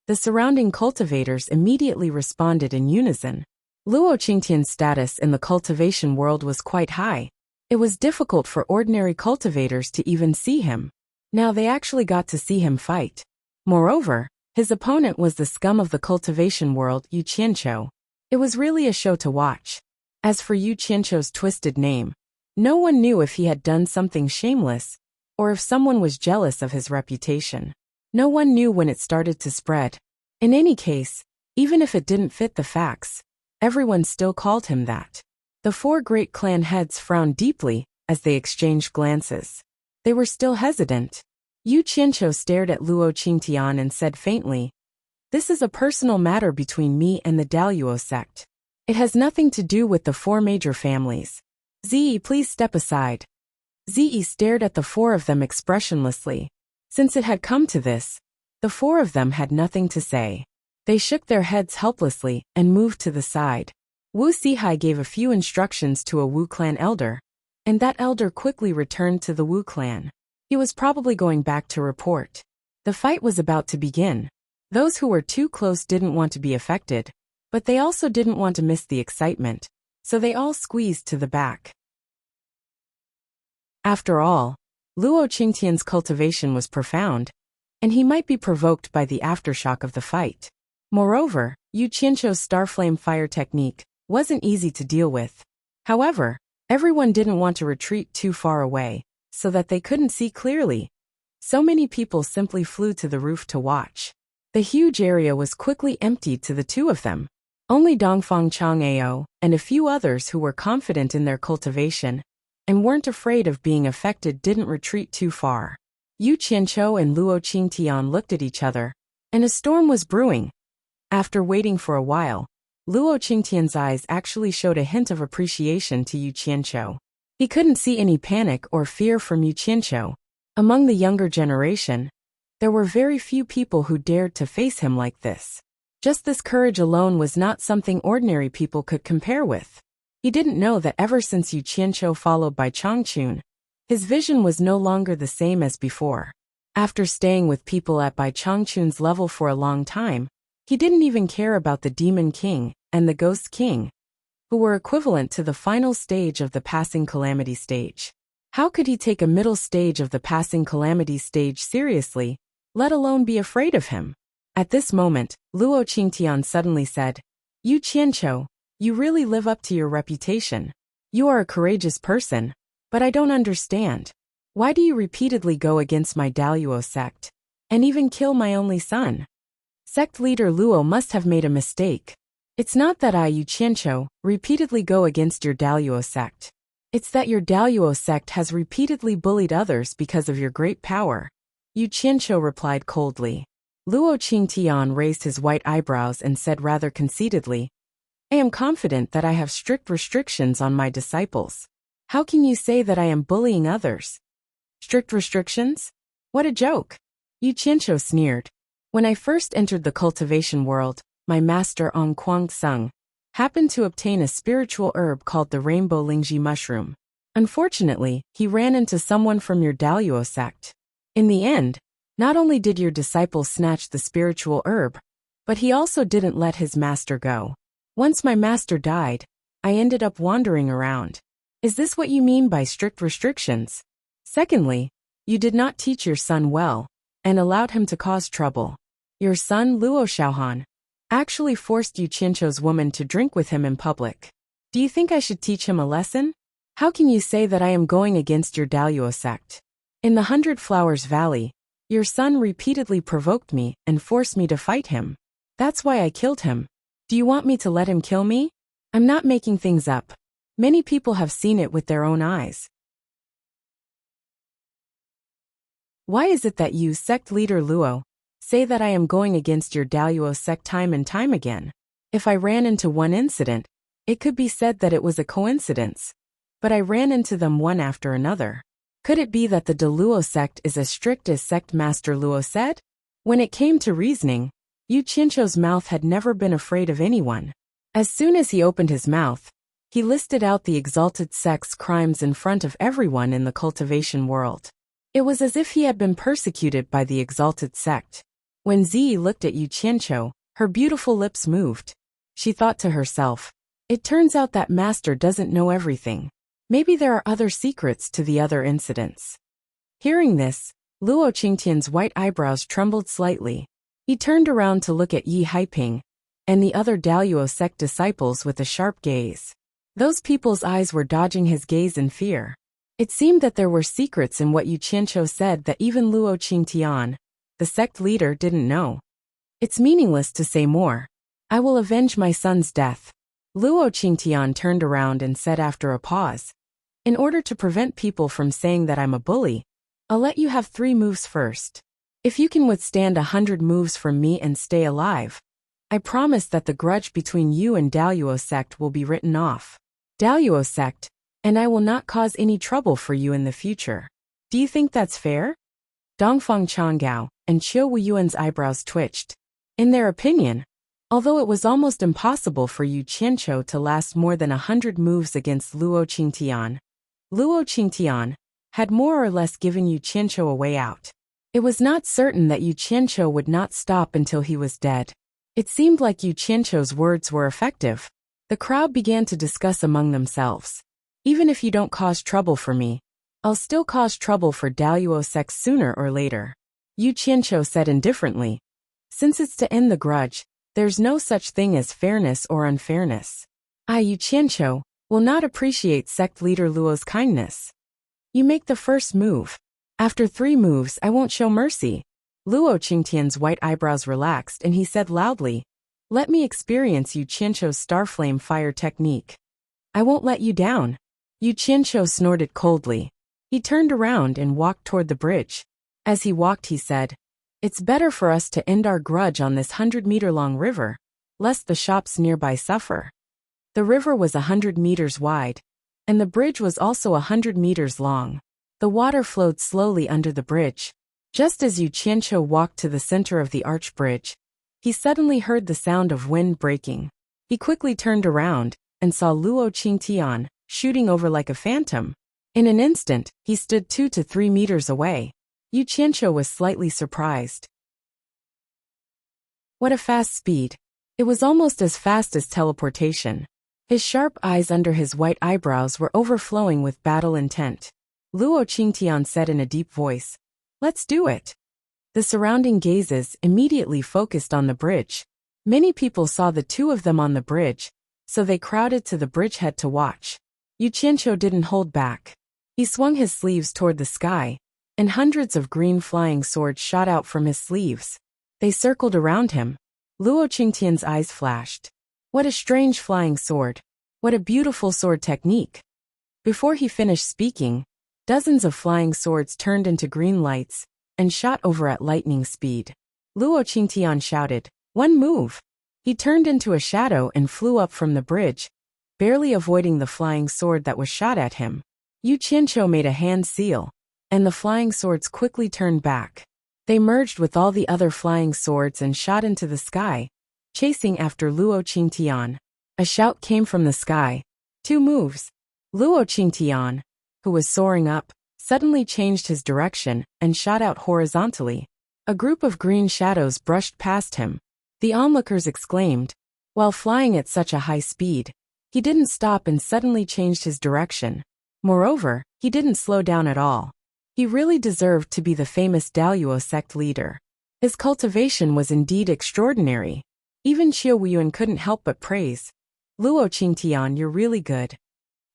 The surrounding cultivators immediately responded in unison. Luo Qingtian's status in the cultivation world was quite high. It was difficult for ordinary cultivators to even see him. Now they actually got to see him fight. Moreover, his opponent was the scum of the cultivation world, Yu Qianqiu. It was really a show to watch. As for Yu Qianqiu's twisted name, no one knew if he had done something shameless, or if someone was jealous of his reputation. No one knew when it started to spread. In any case, even if it didn't fit the facts, everyone still called him that. The 4 great clan heads frowned deeply as they exchanged glances. They were still hesitant. Yu Qianqiu stared at Luo Qingtian and said faintly, "This is a personal matter between me and the Daluo sect. It has nothing to do with the 4 major families. Ziyi, please step aside." Ziyi stared at the 4 of them expressionlessly. Since it had come to this, the 4 of them had nothing to say. They shook their heads helplessly and moved to the side. Wu Sihai gave a few instructions to a Wu clan elder, and that elder quickly returned to the Wu clan. He was probably going back to report. The fight was about to begin. Those who were too close didn't want to be affected, but they also didn't want to miss the excitement, so they all squeezed to the back. After all, Luo Qingtian's cultivation was profound, and he might be provoked by the aftershock of the fight. Moreover, Yu Qianqiu's Starflame fire technique wasn't easy to deal with. However, everyone didn't want to retreat too far away, so that they couldn't see clearly. So many people simply flew to the roof to watch. The huge area was quickly emptied to the 2 of them. Only Dongfang Chang'ao and a few others who were confident in their cultivation and weren't afraid of being affected didn't retreat too far. Yu Qianqiu and Luo Qingtian looked at each other, and a storm was brewing. After waiting for a while, Luo Qingtian's eyes actually showed a hint of appreciation to Yu Qianqiu. He couldn't see any panic or fear from Yu Qianqiu. Among the younger generation, there were very few people who dared to face him like this. Just this courage alone was not something ordinary people could compare with. He didn't know that ever since Yu Qianqiu followed by Changchun, his vision was no longer the same as before. After staying with people at Bai Changchun's level for a long time, he didn't even care about the Demon King and the Ghost King, who were equivalent to the final stage of the passing calamity stage. How could he take a middle stage of the passing calamity stage seriously, let alone be afraid of him? At this moment, Luo Qingtian suddenly said, "Yu Qianqiu, you really live up to your reputation. You are a courageous person, but I don't understand. Why do you repeatedly go against my Daluo sect, and even kill my only son?" Sect leader Luo must have made a mistake. It's not that I, Yu Qianqiu, repeatedly go against your Daluo sect. It's that your Daluo sect has repeatedly bullied others because of your great power. Yu Qianqiu replied coldly. Luo Qingtian raised his white eyebrows and said rather conceitedly, "I am confident that I have strict restrictions on my disciples. How can you say that I am bullying others? Strict restrictions? What a joke." Yu Qianqiu sneered. "When I first entered the cultivation world, my master Ong Kuang Sung happened to obtain a spiritual herb called the rainbow lingji mushroom. Unfortunately, he ran into someone from your Daluo sect. In the end, not only did your disciple snatch the spiritual herb, but he also didn't let his master go. Once my master died, I ended up wandering around. Is this what you mean by strict restrictions? Secondly, you did not teach your son well, and allowed him to cause trouble. Your son Luo Xiaohan actually forced Yu Qianqiu's woman to drink with him in public. Do you think I should teach him a lesson?" How can you say that I am going against your Daluo sect? In the 100 Flowers Valley, your son repeatedly provoked me and forced me to fight him. That's why I killed him. Do you want me to let him kill me? I'm not making things up. Many people have seen it with their own eyes. Why is it that you, sect leader Luo, say that I am going against your Daluo sect time and time again? If I ran into one incident, it could be said that it was a coincidence. But I ran into them one after another. Could it be that the Daluo sect is as strict as sect master Luo said? When it came to reasoning, Yu Qianzhou's mouth had never been afraid of anyone. As soon as he opened his mouth, he listed out the exalted sect's crimes in front of everyone in the cultivation world. It was as if he had been persecuted by the exalted sect. When Ziyi looked at Yu Qianzhou, her beautiful lips moved. She thought to herself, it turns out that master doesn't know everything. Maybe there are other secrets to the other incidents. Hearing this, Luo Qingtian's white eyebrows trembled slightly. He turned around to look at Yi Haiping and the other Daluo sect disciples with a sharp gaze. Those people's eyes were dodging his gaze in fear. It seemed that there were secrets in what Yu Qianzhou said that even Luo Qingtian, the sect leader, didn't know. It's meaningless to say more. I will avenge my son's death. Luo Qingtian turned around and said after a pause, in order to prevent people from saying that I'm a bully, I'll let you have 3 moves first. If you can withstand 100 moves from me and stay alive, I promise that the grudge between you and Daluo sect will be written off. Daluo sect, and I will not cause any trouble for you in the future. Do you think that's fair? Dongfang Changgao and Qiu Wuyuan's eyebrows twitched. In their opinion, although it was almost impossible for Yu Qianzhou to last more than 100 moves against Luo Qingtian had more or less given Yu Qianzhou a way out. It was not certain that Yu Qianzhou would not stop until he was dead. It seemed like Yu Qianzhou's words were effective. The crowd began to discuss among themselves. Even if you don't cause trouble for me, I'll still cause trouble for Daluo sect sooner or later. Yu Qianzhou said indifferently. Since it's to end the grudge, there's no such thing as fairness or unfairness. I, Yu Qianzhou, will not appreciate sect leader Luo's kindness. You make the first move. After 3 moves, I won't show mercy. Luo Qingtian's white eyebrows relaxed and he said loudly, let me experience Yu Qianzhou's Starflame fire technique. I won't let you down. Yu Qianzhou snorted coldly. He turned around and walked toward the bridge. As he walked, he said, it's better for us to end our grudge on this 100-meter-long river, lest the shops nearby suffer. The river was 100 meters wide, and the bridge was also 100 meters long. The water flowed slowly under the bridge. Just as Yu Qianzhou walked to the center of the arch bridge, he suddenly heard the sound of wind breaking. He quickly turned around and saw Luo Qingtian shooting over like a phantom. In an instant, he stood 2 to 3 meters away. Yu Qianzhou was slightly surprised. What a fast speed. It was almost as fast as teleportation. His sharp eyes under his white eyebrows were overflowing with battle intent. Luo Qingtian said in a deep voice, let's do it. The surrounding gazes immediately focused on the bridge. Many people saw the 2 of them on the bridge, so they crowded to the bridgehead to watch. Yu Qianzhou didn't hold back. He swung his sleeves toward the sky, and hundreds of green flying swords shot out from his sleeves. They circled around him. Luo Qingtian's eyes flashed. What a strange flying sword. What a beautiful sword technique. Before he finished speaking, dozens of flying swords turned into green lights and shot over at lightning speed. Luo Qingtian shouted, one move. He turned into a shadow and flew up from the bridge, barely avoiding the flying sword that was shot at him. Yu Qianzhou made a hand seal, and the flying swords quickly turned back. They merged with all the other flying swords and shot into the sky, chasing after Luo Qingtian. A shout came from the sky. 2 moves. Luo Qingtian, who was soaring up, suddenly changed his direction and shot out horizontally. A group of green shadows brushed past him. The onlookers exclaimed. While flying at such a high speed, he didn't stop and suddenly changed his direction. Moreover, he didn't slow down at all. He really deserved to be the famous Daluo sect leader. His cultivation was indeed extraordinary. Even Qiu Wuyuan couldn't help but praise. Luo Qingtian, you're really good.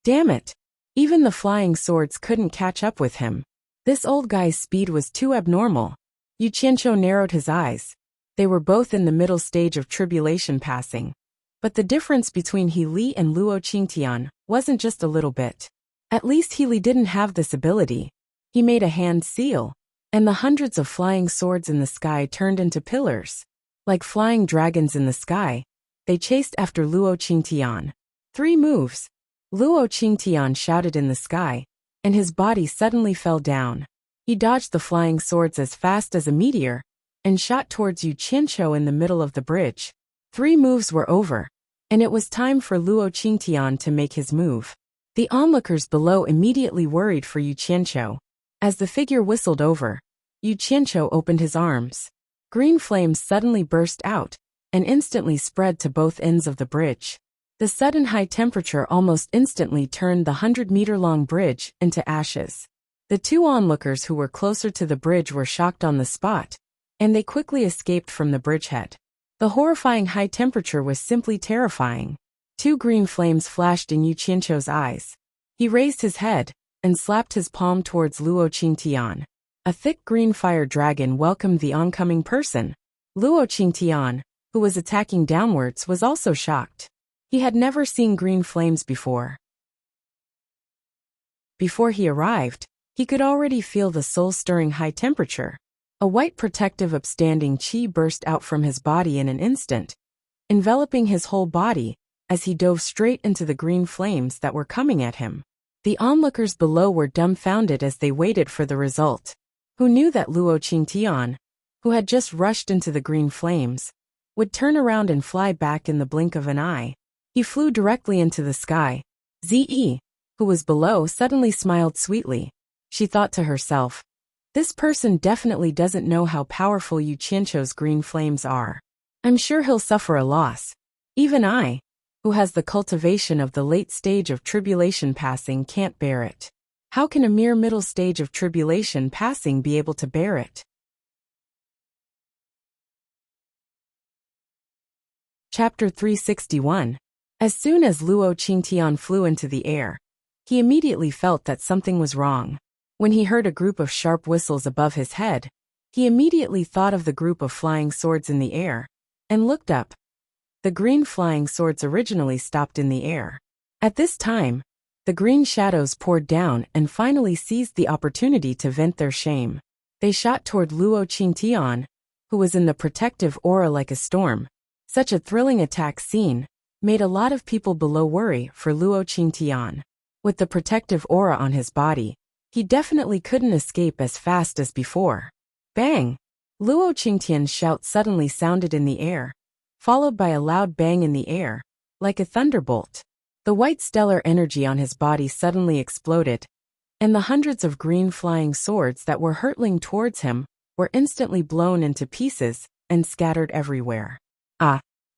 Damn it. Even the flying swords couldn't catch up with him. This old guy's speed was too abnormal. Yu Qianqiu narrowed his eyes. They were both in the middle stage of tribulation passing. But the difference between He Li and Luo Qingtian wasn't just a little bit. At least He Li didn't have this ability. He made a hand seal, and the hundreds of flying swords in the sky turned into pillars. Like flying dragons in the sky, they chased after Luo Qingtian. 3 moves. Luo Qingtian shouted in the sky, and his body suddenly fell down. He dodged the flying swords as fast as a meteor, and shot towards Yu Qianqiu in the middle of the bridge. 3 moves were over, and it was time for Luo Qingtian to make his move. The onlookers below immediately worried for Yu Qianqiu. As the figure whistled over, Yu Qianqiu opened his arms. Green flames suddenly burst out, and instantly spread to both ends of the bridge. The sudden high temperature almost instantly turned the 100-meter-long bridge into ashes. The 2 onlookers who were closer to the bridge were shocked on the spot, and they quickly escaped from the bridgehead. The horrifying high temperature was simply terrifying. 2 green flames flashed in Yu Qianqiu's eyes. He raised his head and slapped his palm towards Luo Qingtian. A thick green fire dragon welcomed the oncoming person. Luo Qingtian, who was attacking downwards, was also shocked. He had never seen green flames before. Before he arrived, he could already feel the soul-stirring high temperature. A white protective upstanding qi burst out from his body in an instant, enveloping his whole body as he dove straight into the green flames that were coming at him. The onlookers below were dumbfounded as they waited for the result. Who knew that Luo Qingtian, who had just rushed into the green flames, would turn around and fly back in the blink of an eye? He flew directly into the sky. Zi, who was below, suddenly smiled sweetly. She thought to herself, "This person definitely doesn't know how powerful Yu Qianqiu's green flames are. I'm sure he'll suffer a loss. Even I, who has the cultivation of the late stage of tribulation passing, can't bear it. How can a mere middle stage of tribulation passing be able to bear it?" Chapter 361. As soon as Luo Qingtian flew into the air, he immediately felt that something was wrong. When he heard a group of sharp whistles above his head, he immediately thought of the group of flying swords in the air, and looked up. The green flying swords originally stopped in the air. At this time, the green shadows poured down and finally seized the opportunity to vent their shame. They shot toward Luo Qingtian, who was in the protective aura like a storm. Such a thrilling attack scene made a lot of people below worry for Luo Qingtian. With the protective aura on his body, he definitely couldn't escape as fast as before. Bang! Luo Qingtian's shout suddenly sounded in the air, followed by a loud bang in the air, like a thunderbolt. The white stellar energy on his body suddenly exploded, and the hundreds of green flying swords that were hurtling towards him were instantly blown into pieces and scattered everywhere.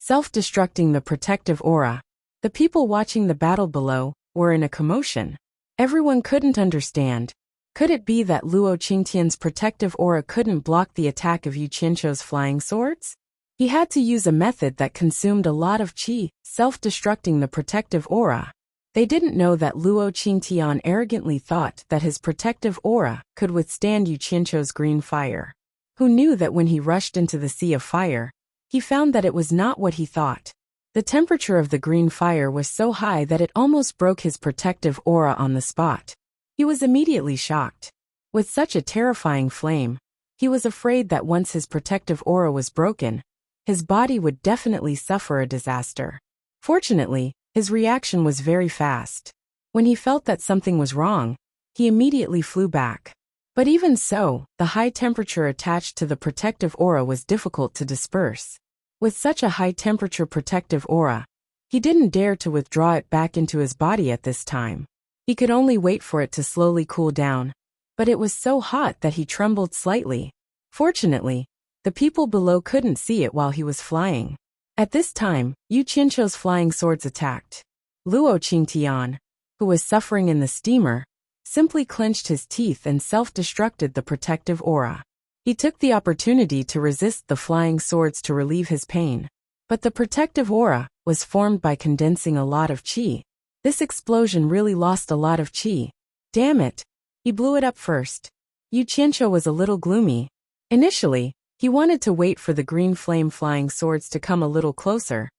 Self-destructing the protective aura. The people watching the battle below were in a commotion. Everyone couldn't understand. Could it be that Luo Qingtian's protective aura couldn't block the attack of Yu Qianqiu's flying swords? He had to use a method that consumed a lot of qi, self-destructing the protective aura. They didn't know that Luo Qingtian arrogantly thought that his protective aura could withstand Yu Qianqiu's green fire. Who knew that when he rushed into the sea of fire, he found that it was not what he thought. The temperature of the green fire was so high that it almost broke his protective aura on the spot. He was immediately shocked. With such a terrifying flame, he was afraid that once his protective aura was broken, his body would definitely suffer a disaster. Fortunately, his reaction was very fast. When he felt that something was wrong, he immediately flew back. But even so, the high temperature attached to the protective aura was difficult to disperse. With such a high-temperature protective aura, he didn't dare to withdraw it back into his body at this time. He could only wait for it to slowly cool down, but it was so hot that he trembled slightly. Fortunately, the people below couldn't see it while he was flying. At this time, Yu Qianqiu's flying swords attacked. Luo Qingtian, who was suffering in the steamer, simply clenched his teeth and self-destructed the protective aura. He took the opportunity to resist the flying swords to relieve his pain. But the protective aura was formed by condensing a lot of qi. This explosion really lost a lot of chi. Damn it. He blew it up first. Yu Qianqiu was a little gloomy. Initially, he wanted to wait for the green flame flying swords to come a little closer.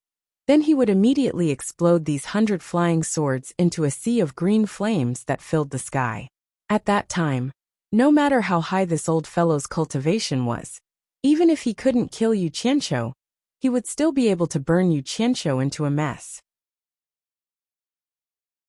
Then he would immediately explode these 100 flying swords into a sea of green flames that filled the sky. At that time, no matter how high this old fellow's cultivation was, even if he couldn't kill Yu Qianqiu, he would still be able to burn Yu Qianqiu into a mess.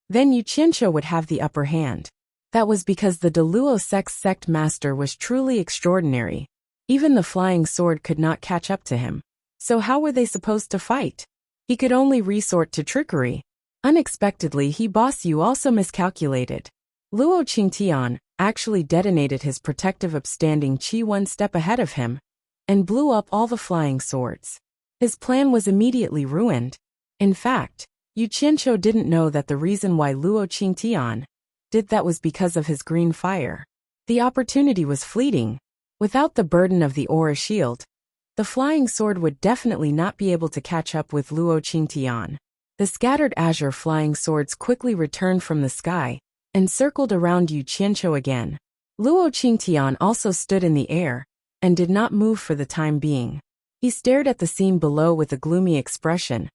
Then Yu Qianqiu would have the upper hand. That was because the Deluo sect master was truly extraordinary. Even the flying sword could not catch up to him. So how were they supposed to fight? He could only resort to trickery. Unexpectedly, Boss Yu also miscalculated. Luo Qingtian actually detonated his protective upstanding qi one step ahead of him and blew up all the flying swords. His plan was immediately ruined. In fact, Yu Qianqiu didn't know that the reason why Luo Qingtian did that was because of his green fire. The opportunity was fleeting. Without the burden of the aura shield, the flying sword would definitely not be able to catch up with Luo Qingtian. The scattered azure flying swords quickly returned from the sky and circled around Yu Qianqiu again. Luo Qingtian also stood in the air and did not move for the time being. He stared at the scene below with a gloomy expression,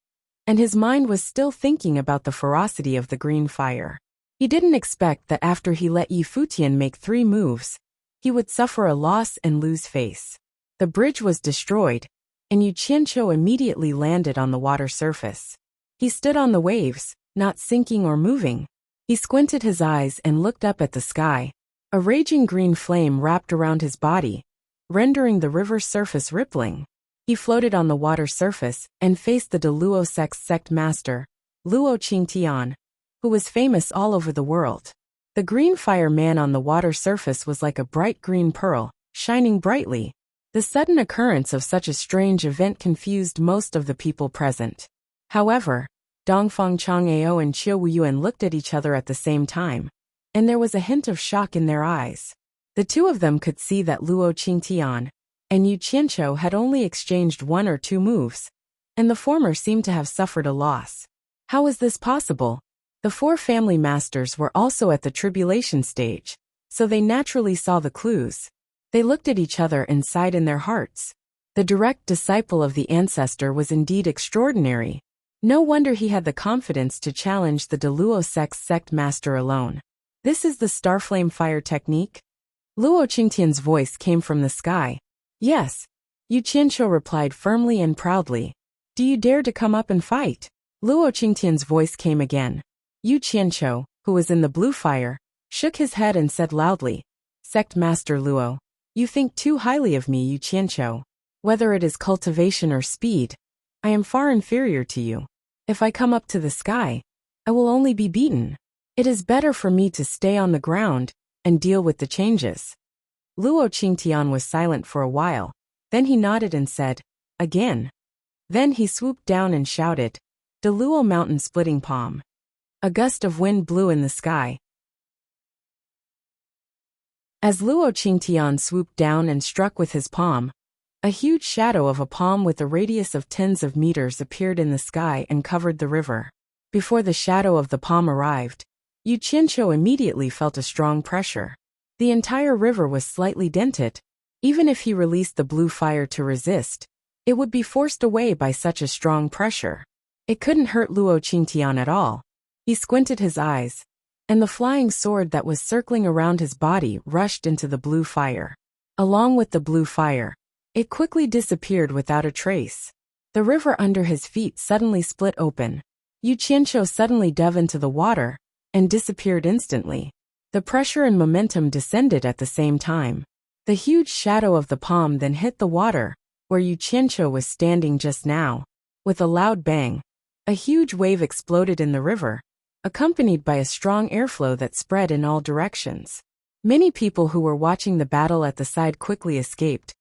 and his mind was still thinking about the ferocity of the green fire. He didn't expect that after he let Yi Futian make 3 moves, he would suffer a loss and lose face. The bridge was destroyed, and Yu Qianqiu immediately landed on the water surface. He stood on the waves, not sinking or moving. He squinted his eyes and looked up at the sky. A raging green flame wrapped around his body, rendering the river's surface rippling. He floated on the water surface and faced the Deluo sect master, Luo Qingtian, who was famous all over the world. The green fire man on the water surface was like a bright green pearl, shining brightly. The sudden occurrence of such a strange event confused most of the people present. However, Dongfang Chang'ao and Qiu Wuyuan looked at each other at the same time, and there was a hint of shock in their eyes. The two of them could see that Luo Qingtian and Yu Qianqiu had only exchanged 1 or 2 moves, and the former seemed to have suffered a loss. How was this possible? The 4 family masters were also at the tribulation stage, so they naturally saw the clues. They looked at each other and sighed in their hearts. The direct disciple of the ancestor was indeed extraordinary. No wonder he had the confidence to challenge the Deluo sect master alone. This is the Starflame Fire technique? Luo Qingtian's voice came from the sky. Yes. Yu Qianqiu replied firmly and proudly. Do you dare to come up and fight? Luo Qingtian's voice came again. Yu Qianqiu, who was in the blue fire, shook his head and said loudly, Sect Master Luo, you think too highly of me, Yu Qianqiu. Whether it is cultivation or speed, I am far inferior to you. If I come up to the sky, I will only be beaten. It is better for me to stay on the ground and deal with the changes. Luo Qingtian was silent for a while, then he nodded and said, again. Then he swooped down and shouted, Deluo Mountain Splitting Palm. A gust of wind blew in the sky. As Luo Qingtian swooped down and struck with his palm, a huge shadow of a palm with a radius of tens of meters appeared in the sky and covered the river. Before the shadow of the palm arrived, Yu Qianqiu immediately felt a strong pressure. The entire river was slightly dented. Even if he released the blue fire to resist, it would be forced away by such a strong pressure. It couldn't hurt Luo Qingtian at all. He squinted his eyes, and the flying sword that was circling around his body rushed into the blue fire. Along with the blue fire, it quickly disappeared without a trace. The river under his feet suddenly split open. Yu Qianqiu suddenly dove into the water and disappeared instantly. The pressure and momentum descended at the same time. The huge shadow of the palm then hit the water, where Yu Qianqiu was standing just now. With a loud bang, a huge wave exploded in the river, accompanied by a strong airflow that spread in all directions. Many people who were watching the battle at the side quickly escaped,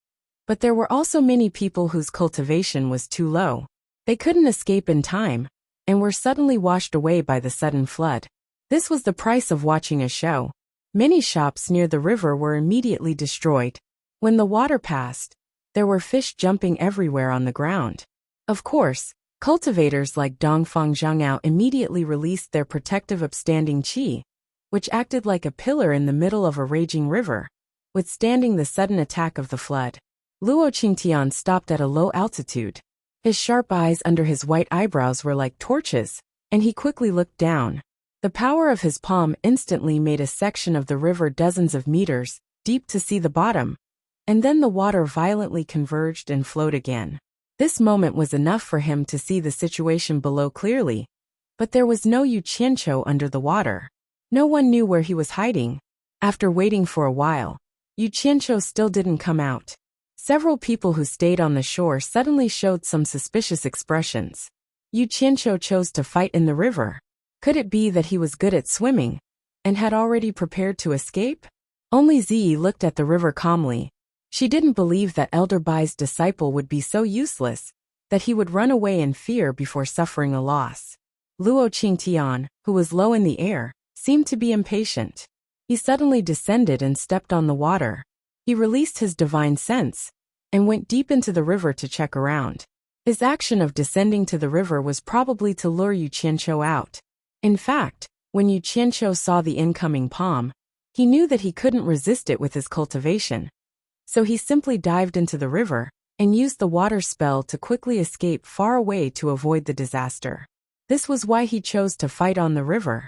but there were also many people whose cultivation was too low. They couldn't escape in time, and were suddenly washed away by the sudden flood. This was the price of watching a show. Many shops near the river were immediately destroyed. When the water passed, there were fish jumping everywhere on the ground. Of course, Cultivators like Dongfang Zhangao immediately released their protective upstanding qi, which acted like a pillar in the middle of a raging river, withstanding the sudden attack of the flood. Luo Qingtian stopped at a low altitude. His sharp eyes under his white eyebrows were like torches, and he quickly looked down. The power of his palm instantly made a section of the river dozens of meters deep to see the bottom, and then the water violently converged and flowed again. This moment was enough for him to see the situation below clearly, but there was no Yu Qianqiu under the water. No one knew where he was hiding. After waiting for a while, Yu Qianqiu still didn't come out. Several people who stayed on the shore suddenly showed some suspicious expressions. Yu Qianqiu chose to fight in the river. Could it be that he was good at swimming and had already prepared to escape? Only Ziyi looked at the river calmly. She didn't believe that Elder Bai's disciple would be so useless that he would run away in fear before suffering a loss. Luo Qingtian, who was low in the air, seemed to be impatient. He suddenly descended and stepped on the water. He released his divine sense and went deep into the river to check around. His action of descending to the river was probably to lure Yu Qianqiu out. In fact, when Yu Qianqiu saw the incoming palm, he knew that he couldn't resist it with his cultivation. So he simply dived into the river and used the water spell to quickly escape far away to avoid the disaster. This was why he chose to fight on the river.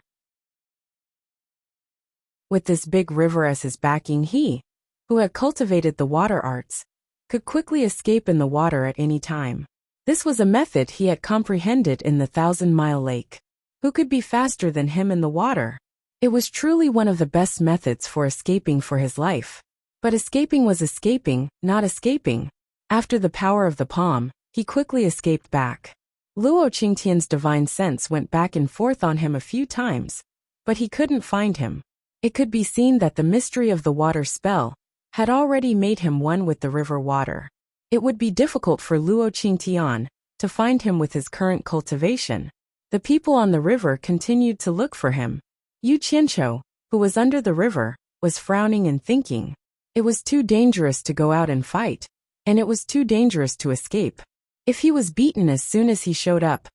With this big river as his backing, he, who had cultivated the water arts, could quickly escape in the water at any time. This was a method he had comprehended in the 1,000-mile lake. Who could be faster than him in the water? It was truly one of the best methods for escaping for his life. But escaping was escaping, not escaping. After the power of the palm, he quickly escaped back. Luo Qingtian's divine sense went back and forth on him a few times, but he couldn't find him. It could be seen that the mystery of the water spell had already made him one with the river water. It would be difficult for Luo Qingtian to find him with his current cultivation. The people on the river continued to look for him. Yu Qianqiu, who was under the river, was frowning and thinking. It was too dangerous to go out and fight, and it was too dangerous to escape. If he was beaten as soon as he showed up,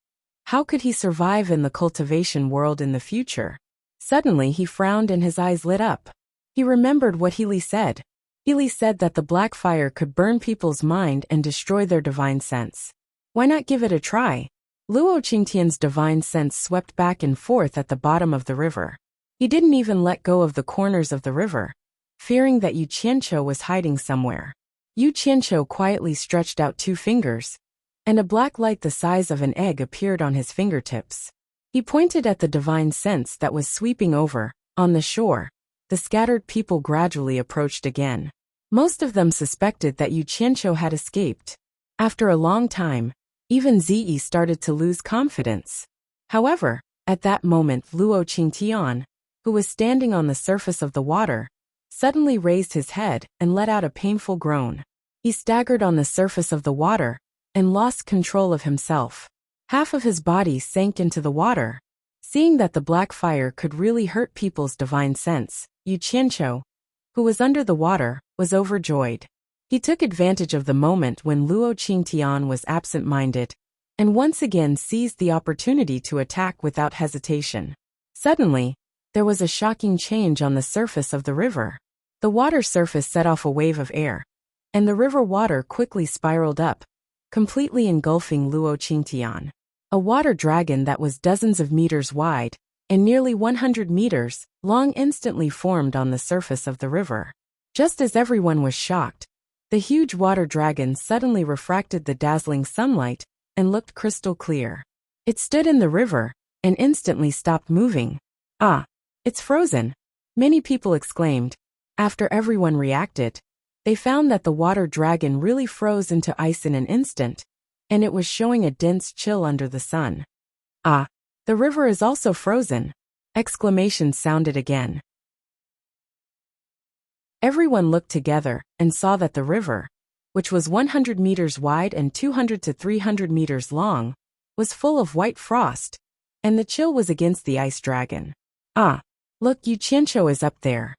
how could he survive in the cultivation world in the future? Suddenly he frowned and his eyes lit up. He remembered what Healy said. Healy said that the black fire could burn people's mind and destroy their divine sense. Why not give it a try? Luo Qingtian's divine sense swept back and forth at the bottom of the river. He didn't even let go of the corners of the river, fearing that Yu Qianqiu was hiding somewhere. Yu Qianqiu quietly stretched out 2 fingers, and a black light the size of an egg appeared on his fingertips. He pointed at the divine sense that was sweeping over. On the shore, the scattered people gradually approached again. Most of them suspected that Yu Qianqiu had escaped. After a long time, even Ziyi started to lose confidence. However, at that moment Luo Qingtian, who was standing on the surface of the water, suddenly raised his head and let out a painful groan. He staggered on the surface of the water and lost control of himself. Half of his body sank into the water. Seeing that the black fire could really hurt people's divine sense, Yu Qianqiu, who was under the water, was overjoyed. He took advantage of the moment when Luo Qingtian was absent-minded, and once again seized the opportunity to attack without hesitation. Suddenly, there was a shocking change on the surface of the river. The water surface set off a wave of air, and the river water quickly spiraled up, completely engulfing Luo Qingtian. A water dragon that was dozens of meters wide and nearly 100 meters long instantly formed on the surface of the river. Just as everyone was shocked, the huge water dragon suddenly refracted the dazzling sunlight and looked crystal clear. It stood in the river and instantly stopped moving. "Ah, it's frozen," many people exclaimed. After everyone reacted, they found that the water dragon really froze into ice in an instant, and it was showing a dense chill under the sun. "Ah, the river is also frozen," exclamations sounded again. Everyone looked together and saw that the river, which was 100 meters wide and 200 to 300 meters long, was full of white frost, and the chill was against the ice dragon. "Ah, look, Yu Qianqiu is up there."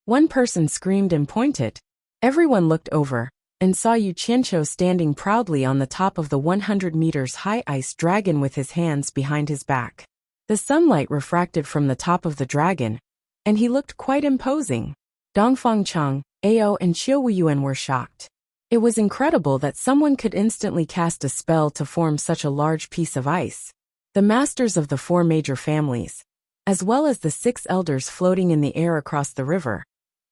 One person screamed and pointed. Everyone looked over and saw Yu Qianqiu standing proudly on the top of the 100 meters high ice dragon with his hands behind his back. The sunlight refracted from the top of the dragon, and he looked quite imposing. Dongfang Chang, Ao and Qiu Wuyuan were shocked. It was incredible that someone could instantly cast a spell to form such a large piece of ice. The masters of the 4 major families, as well as the 6 elders floating in the air across the river,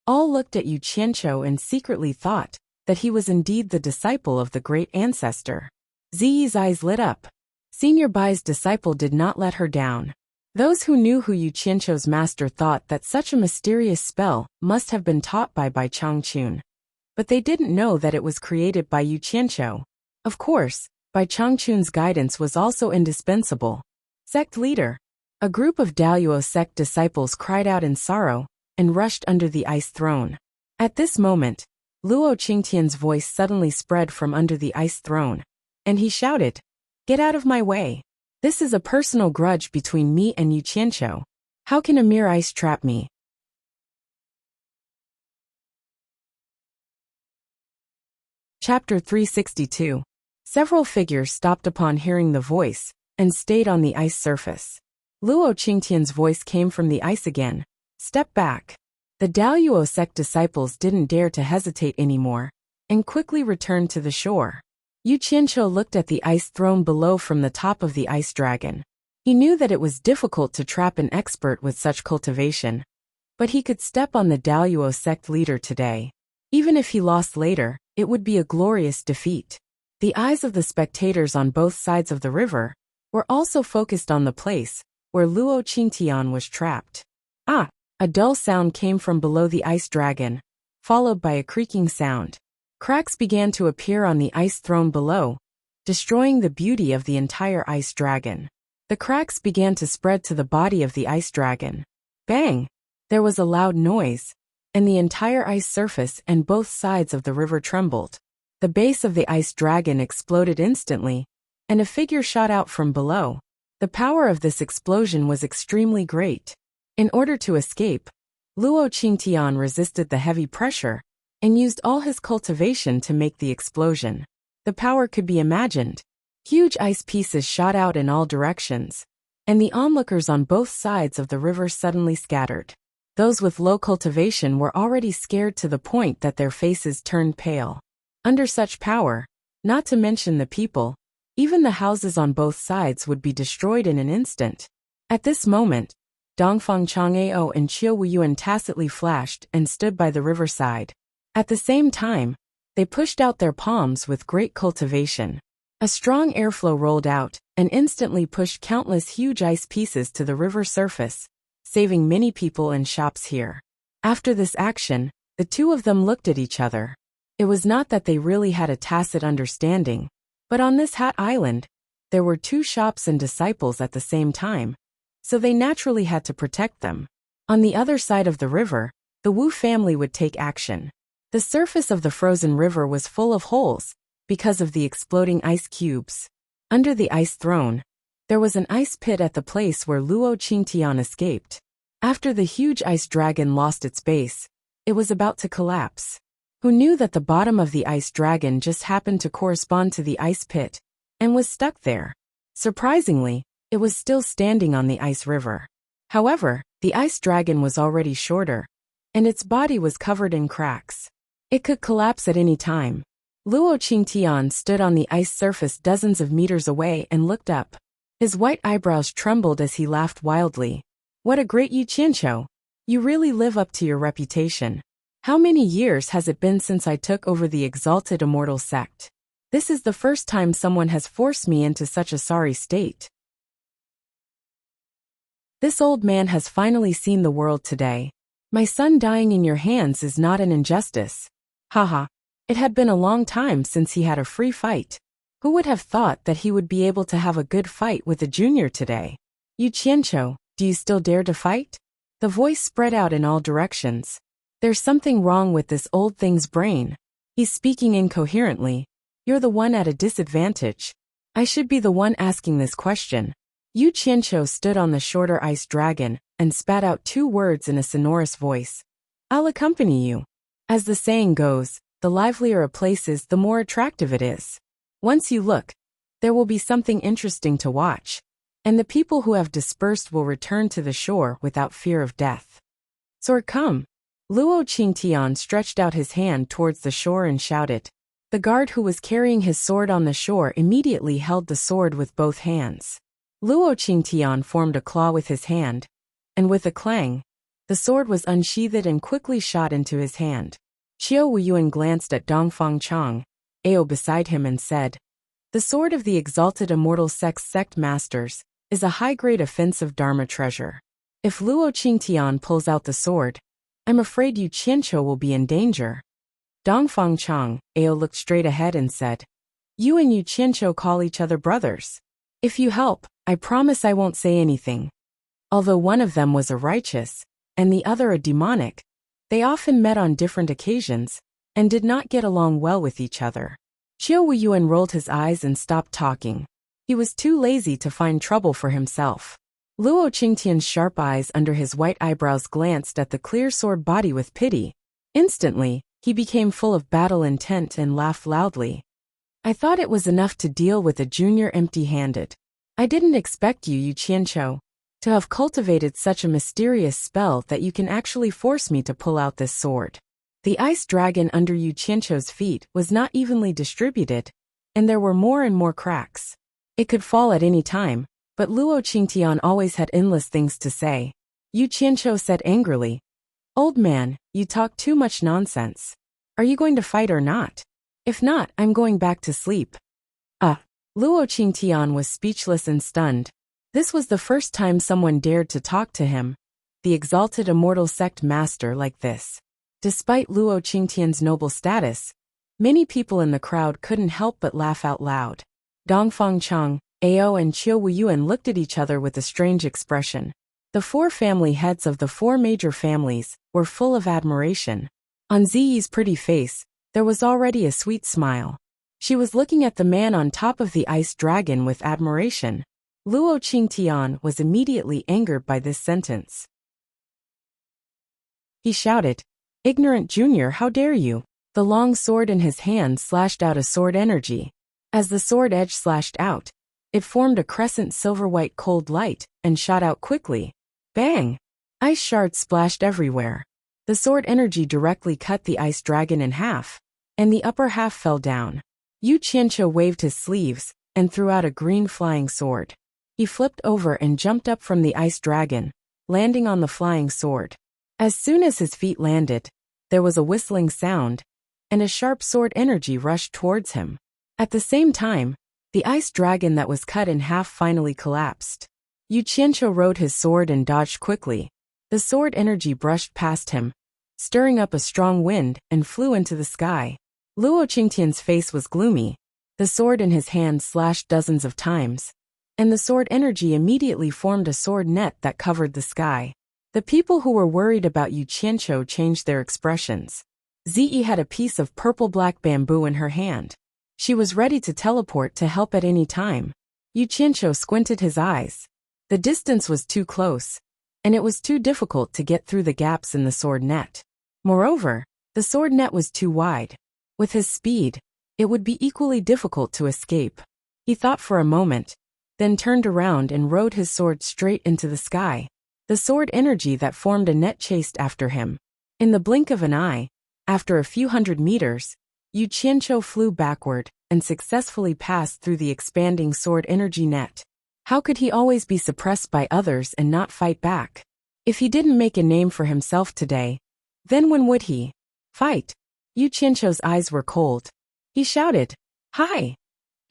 all looked at Yu Qianqiu and secretly thought that he was indeed the disciple of the great ancestor. Ziyi's eyes lit up. Senior Bai's disciple did not let her down. Those who knew who Yu Qianqiu's master thought that such a mysterious spell must have been taught by Bai Changchun. But they didn't know that it was created by Yu Qianqiu. Of course, Bai Changchun's guidance was also indispensable. Sect leader. A group of Daluo sect disciples cried out in sorrow and rushed under the ice throne. At this moment, Luo Qingtian's voice suddenly spread from under the ice throne, and he shouted, "Get out of my way! This is a personal grudge between me and Yu Qianqiu. How can a mere ice trap me?" Chapter 362. Several figures stopped upon hearing the voice and stayed on the ice surface. Luo Qingtian's voice came from the ice again. "Step back." The Daluo sect disciples didn't dare to hesitate anymore and quickly returned to the shore. Yu Qianqiu looked at the ice throne below from the top of the ice dragon. He knew that it was difficult to trap an expert with such cultivation, but he could step on the Daluo sect leader today. Even if he lost later, it would be a glorious defeat. The eyes of the spectators on both sides of the river were also focused on the place where Luo Qingtian was trapped. Ah! A dull sound came from below the ice dragon, followed by a creaking sound. Cracks began to appear on the ice throne below, destroying the beauty of the entire ice dragon. The cracks began to spread to the body of the ice dragon. Bang! There was a loud noise, and the entire ice surface and both sides of the river trembled. The base of the ice dragon exploded instantly, and a figure shot out from below. The power of this explosion was extremely great. In order to escape, Luo Qingtian resisted the heavy pressure and used all his cultivation to make the explosion. The power could be imagined. Huge ice pieces shot out in all directions, and the onlookers on both sides of the river suddenly scattered. Those with low cultivation were already scared to the point that their faces turned pale. Under such power, not to mention the people, even the houses on both sides would be destroyed in an instant. At this moment, Dongfang Chang'ao and Qiu Wuyuan tacitly flashed and stood by the riverside. At the same time, they pushed out their palms with great cultivation. A strong airflow rolled out and instantly pushed countless huge ice pieces to the river surface, saving many people and shops here. After this action, the two of them looked at each other. It was not that they really had a tacit understanding, but on this Hat Island, there were 2 shops and disciples at the same time, so they naturally had to protect them. On the other side of the river, the Wu family would take action. The surface of the frozen river was full of holes because of the exploding ice cubes. Under the ice throne, there was an ice pit at the place where Luo Qingtian escaped. After the huge ice dragon lost its base, it was about to collapse. Who knew that the bottom of the ice dragon just happened to correspond to the ice pit and was stuck there? Surprisingly, it was still standing on the ice river. However, the ice dragon was already shorter, and its body was covered in cracks. It could collapse at any time. Luo Qingtian stood on the ice surface dozens of meters away and looked up. His white eyebrows trembled as he laughed wildly. "What a great Yu Qianqiu! You really live up to your reputation. How many years has it been since I took over the exalted immortal sect? This is the first time someone has forced me into such a sorry state. This old man has finally seen the world today. My son dying in your hands is not an injustice. Haha. It had been a long time since he had a free fight. Who would have thought that he would be able to have a good fight with a junior today? Yu Qianqiu, do you still dare to fight?" The voice spread out in all directions. There's something wrong with this old thing's brain. He's speaking incoherently. You're the one at a disadvantage. I should be the one asking this question. Yu Qianqiu stood on the shorter ice dragon and spat out 2 words in a sonorous voice. "I'll accompany you." As the saying goes, the livelier a place is, the more attractive it is. Once you look, there will be something interesting to watch, and the people who have dispersed will return to the shore without fear of death. Sword, come! Luo Qingtian stretched out his hand towards the shore and shouted. The guard who was carrying his sword on the shore immediately held the sword with both hands. Luo Qingtian formed a claw with his hand, and with a clang, the sword was unsheathed and quickly shot into his hand. Qiu Wuyuan glanced at Dongfang Chang, Ao beside him, and said, "The sword of the exalted immortal sect masters is a high-grade offensive Dharma treasure. If Luo Qingtian pulls out the sword, I'm afraid Yu Qianqiu will be in danger." Dongfang Chang, Ao looked straight ahead and said, "You and Yu Qianqiu call each other brothers. If you help, I promise I won't say anything." Although one of them was a righteous, and the other a demonic, they often met on different occasions, and did not get along well with each other. Qiu Wuyuan rolled his eyes and stopped talking. He was too lazy to find trouble for himself. Luo Qingtian's sharp eyes under his white eyebrows glanced at the clear sword body with pity. Instantly, he became full of battle intent and laughed loudly. "I thought it was enough to deal with a junior empty-handed. I didn't expect you, Yu Qianqiu, to have cultivated such a mysterious spell that you can actually force me to pull out this sword." The ice dragon under Yu Qianqiu's feet was not evenly distributed, and there were more and more cracks. It could fall at any time, but Luo Qingtian always had endless things to say. Yu Qianqiu said angrily, "Old man, you talk too much nonsense. Are you going to fight or not? If not, I'm going back to sleep." Luo Qingtian was speechless and stunned. This was the first time someone dared to talk to him, the exalted immortal sect master, like this. Despite Luo Qingtian's noble status, many people in the crowd couldn't help but laugh out loud. Dongfang Chang, Ao and Qiu Wuyuan looked at each other with a strange expression. The four family heads of the four major families were full of admiration. On Ziyi's pretty face, there was already a sweet smile. She was looking at the man on top of the ice dragon with admiration. Luo Qingtian was immediately angered by this sentence. He shouted, "Ignorant junior, how dare you!" The long sword in his hand slashed out a sword energy. As the sword edge slashed out, it formed a crescent silver-white cold light and shot out quickly. Bang! Ice shards splashed everywhere. The sword energy directly cut the ice dragon in half, and the upper half fell down. Yu Qianqiu waved his sleeves and threw out a green flying sword. He flipped over and jumped up from the ice dragon, landing on the flying sword. As soon as his feet landed, there was a whistling sound, and a sharp sword energy rushed towards him. At the same time, the ice dragon that was cut in half finally collapsed. Yu Qianqiu rode his sword and dodged quickly. The sword energy brushed past him, stirring up a strong wind, and flew into the sky. Luo Qingtian's face was gloomy. The sword in his hand slashed dozens of times, and the sword energy immediately formed a sword net that covered the sky. The people who were worried about Yu Qianqiu changed their expressions. Ziyi had a piece of purple-black bamboo in her hand. She was ready to teleport to help at any time. Yu Qianqiu squinted his eyes. The distance was too close, and it was too difficult to get through the gaps in the sword net. Moreover, the sword net was too wide. With his speed, it would be equally difficult to escape. He thought for a moment, then turned around and rode his sword straight into the sky. The sword energy that formed a net chased after him. In the blink of an eye, after a few hundred meters, Yu Qianqiu flew backward and successfully passed through the expanding sword energy net. How could he always be suppressed by others and not fight back? If he didn't make a name for himself today, then when would he? Fight! Yu Qianqiu's eyes were cold. He shouted, "Hi!"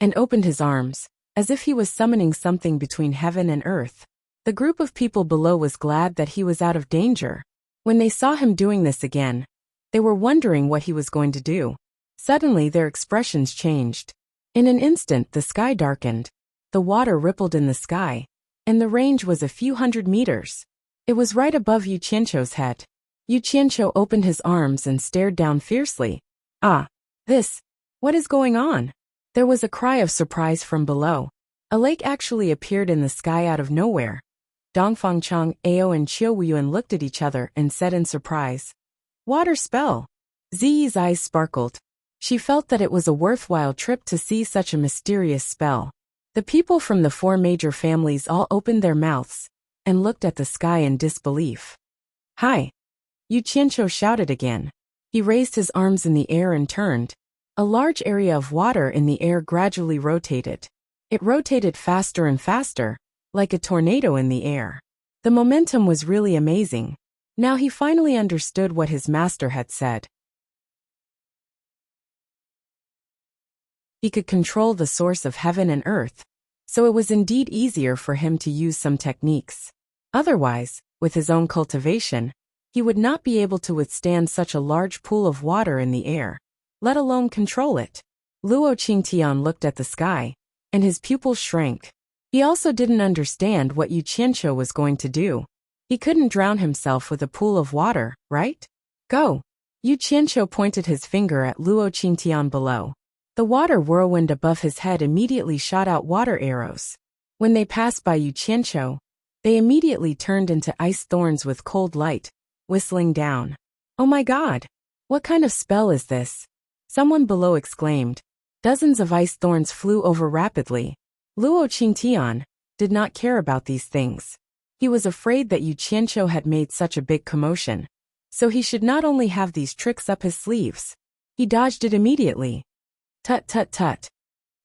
and opened his arms, as if he was summoning something between heaven and earth. The group of people below was glad that he was out of danger. When they saw him doing this again, they were wondering what he was going to do. Suddenly their expressions changed. In an instant the sky darkened. The water rippled in the sky, and the range was a few hundred meters. It was right above Yu Qianqiu's head. Yu Qianqiu opened his arms and stared down fiercely. What is going on? There was a cry of surprise from below. A lake actually appeared in the sky out of nowhere. Dongfang Chang, Ao and Qiu Wuyuan looked at each other and said in surprise, "Water spell! Ziyi's eyes sparkled. She felt that it was a worthwhile trip to see such a mysterious spell. The people from the 4 major families all opened their mouths and looked at the sky in disbelief. Hi! Yu Qianqiu shouted again. He raised his arms in the air and turned. A large area of water in the air gradually rotated. It rotated faster and faster, like a tornado in the air. The momentum was really amazing. Now he finally understood what his master had said. He could control the source of heaven and earth, so it was indeed easier for him to use some techniques. Otherwise, with his own cultivation, he would not be able to withstand such a large pool of water in the air, let alone control it. Luo Qingtian looked at the sky, and his pupils shrank. He also didn't understand what Yu Qianqiu was going to do. He couldn't drown himself with a pool of water, right? Go! Yu Qianqiu pointed his finger at Luo Qingtian below. The water whirlwind above his head immediately shot out water arrows. When they passed by Yu Qianqiu, they immediately turned into ice thorns with cold light, whistling down. Oh my God! What kind of spell is this? Someone below exclaimed. Dozens of ice thorns flew over rapidly. Luo Qingtian did not care about these things. He was afraid that Yu Qianqiu had made such a big commotion, so he should not only have these tricks up his sleeves. He dodged it immediately. Tut tut tut.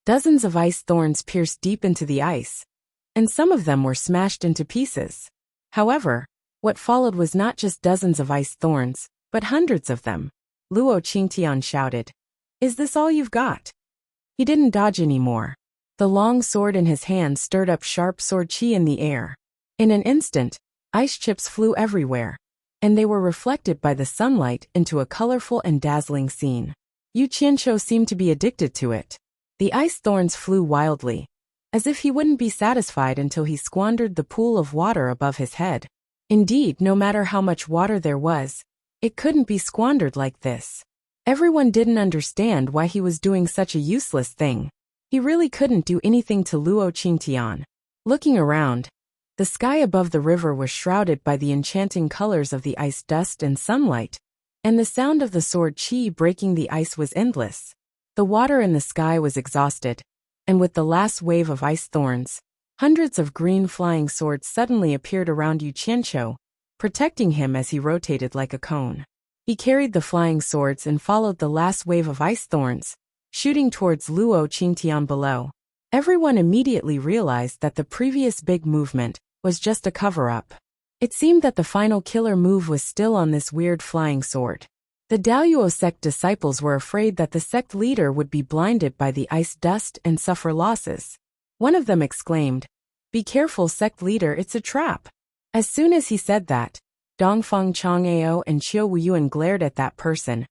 Dozens of ice thorns pierced deep into the ice, and some of them were smashed into pieces. However, what followed was not just dozens of ice thorns, but hundreds of them. Luo Qingtian shouted. Is this all you've got? He didn't dodge anymore. The long sword in his hand stirred up sharp sword qi in the air. In an instant, ice chips flew everywhere, and they were reflected by the sunlight into a colorful and dazzling scene. Yu Qianqiu seemed to be addicted to it. The ice thorns flew wildly, as if he wouldn't be satisfied until he squandered the pool of water above his head. Indeed, no matter how much water there was, it couldn't be squandered like this. Everyone didn't understand why he was doing such a useless thing. He really couldn't do anything to Luo Qingtian. Looking around, the sky above the river was shrouded by the enchanting colors of the ice dust and sunlight, and the sound of the sword qi breaking the ice was endless. The water in the sky was exhausted, and with the last wave of ice thorns, hundreds of green flying swords suddenly appeared around Yu Qianqiu, protecting him as he rotated like a cone. He carried the flying swords and followed the last wave of ice thorns, shooting towards Luo Qingtian below. Everyone immediately realized that the previous big movement was just a cover-up. It seemed that the final killer move was still on this weird flying sword. The Daoyuo sect disciples were afraid that the sect leader would be blinded by the ice dust and suffer losses. One of them exclaimed, "Be careful, sect leader, it's a trap." As soon as he said that, Dongfeng Chang'ao and Qiu Wuyuan glared at that person,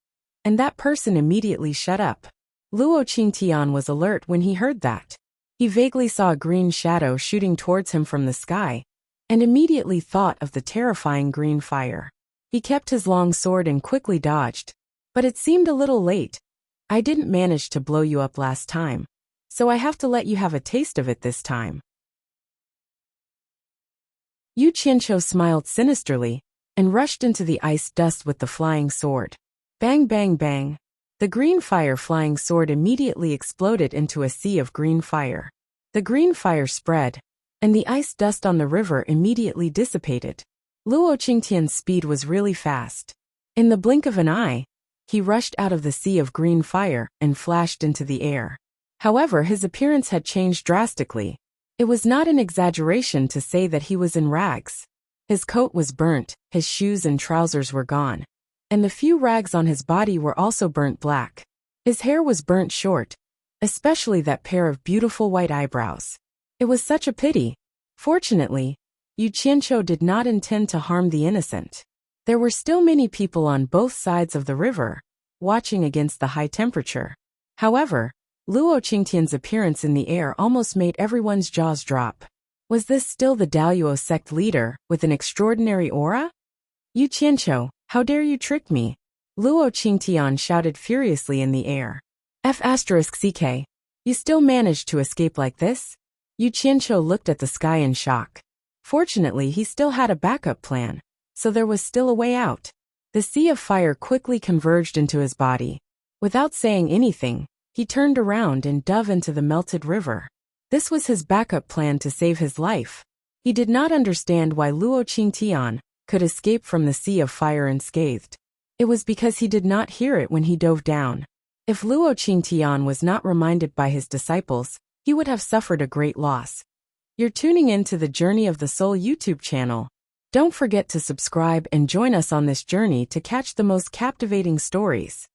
and that person immediately shut up. Luo Qingtian was alert when he heard that. He vaguely saw a green shadow shooting towards him from the sky, and immediately thought of the terrifying green fire. He kept his long sword and quickly dodged, but it seemed a little late. I didn't manage to blow you up last time, so I have to let you have a taste of it this time. Yu Qianqiu smiled sinisterly and rushed into the ice dust with the flying sword. Bang bang bang. The green fire flying sword immediately exploded into a sea of green fire. The green fire spread, and the ice dust on the river immediately dissipated. Luo Qingtian's speed was really fast. In the blink of an eye, he rushed out of the sea of green fire and flashed into the air. However, his appearance had changed drastically. It was not an exaggeration to say that he was in rags. His coat was burnt, his shoes and trousers were gone, and the few rags on his body were also burnt black. His hair was burnt short, especially that pair of beautiful white eyebrows. It was such a pity. Fortunately, Yu Qianqiu did not intend to harm the innocent. There were still many people on both sides of the river, watching against the high temperature. However, Luo Qingtian's appearance in the air almost made everyone's jaws drop. Was this still the Daoyuo sect leader, with an extraordinary aura? Yu Qianqiu, how dare you trick me? Luo Qingtian shouted furiously in the air. F***ck. You still managed to escape like this? Yu Qianqiu looked at the sky in shock. Fortunately, he still had a backup plan, so there was still a way out. The sea of fire quickly converged into his body. Without saying anything, he turned around and dove into the melted river. This was his backup plan to save his life. He did not understand why Luo Qingtian could escape from the sea of fire unscathed. It was because he did not hear it when he dove down. If Luo Qingtian was not reminded by his disciples, he would have suffered a great loss. You're tuning in to the Journey of the Soul YouTube channel. Don't forget to subscribe and join us on this journey to catch the most captivating stories.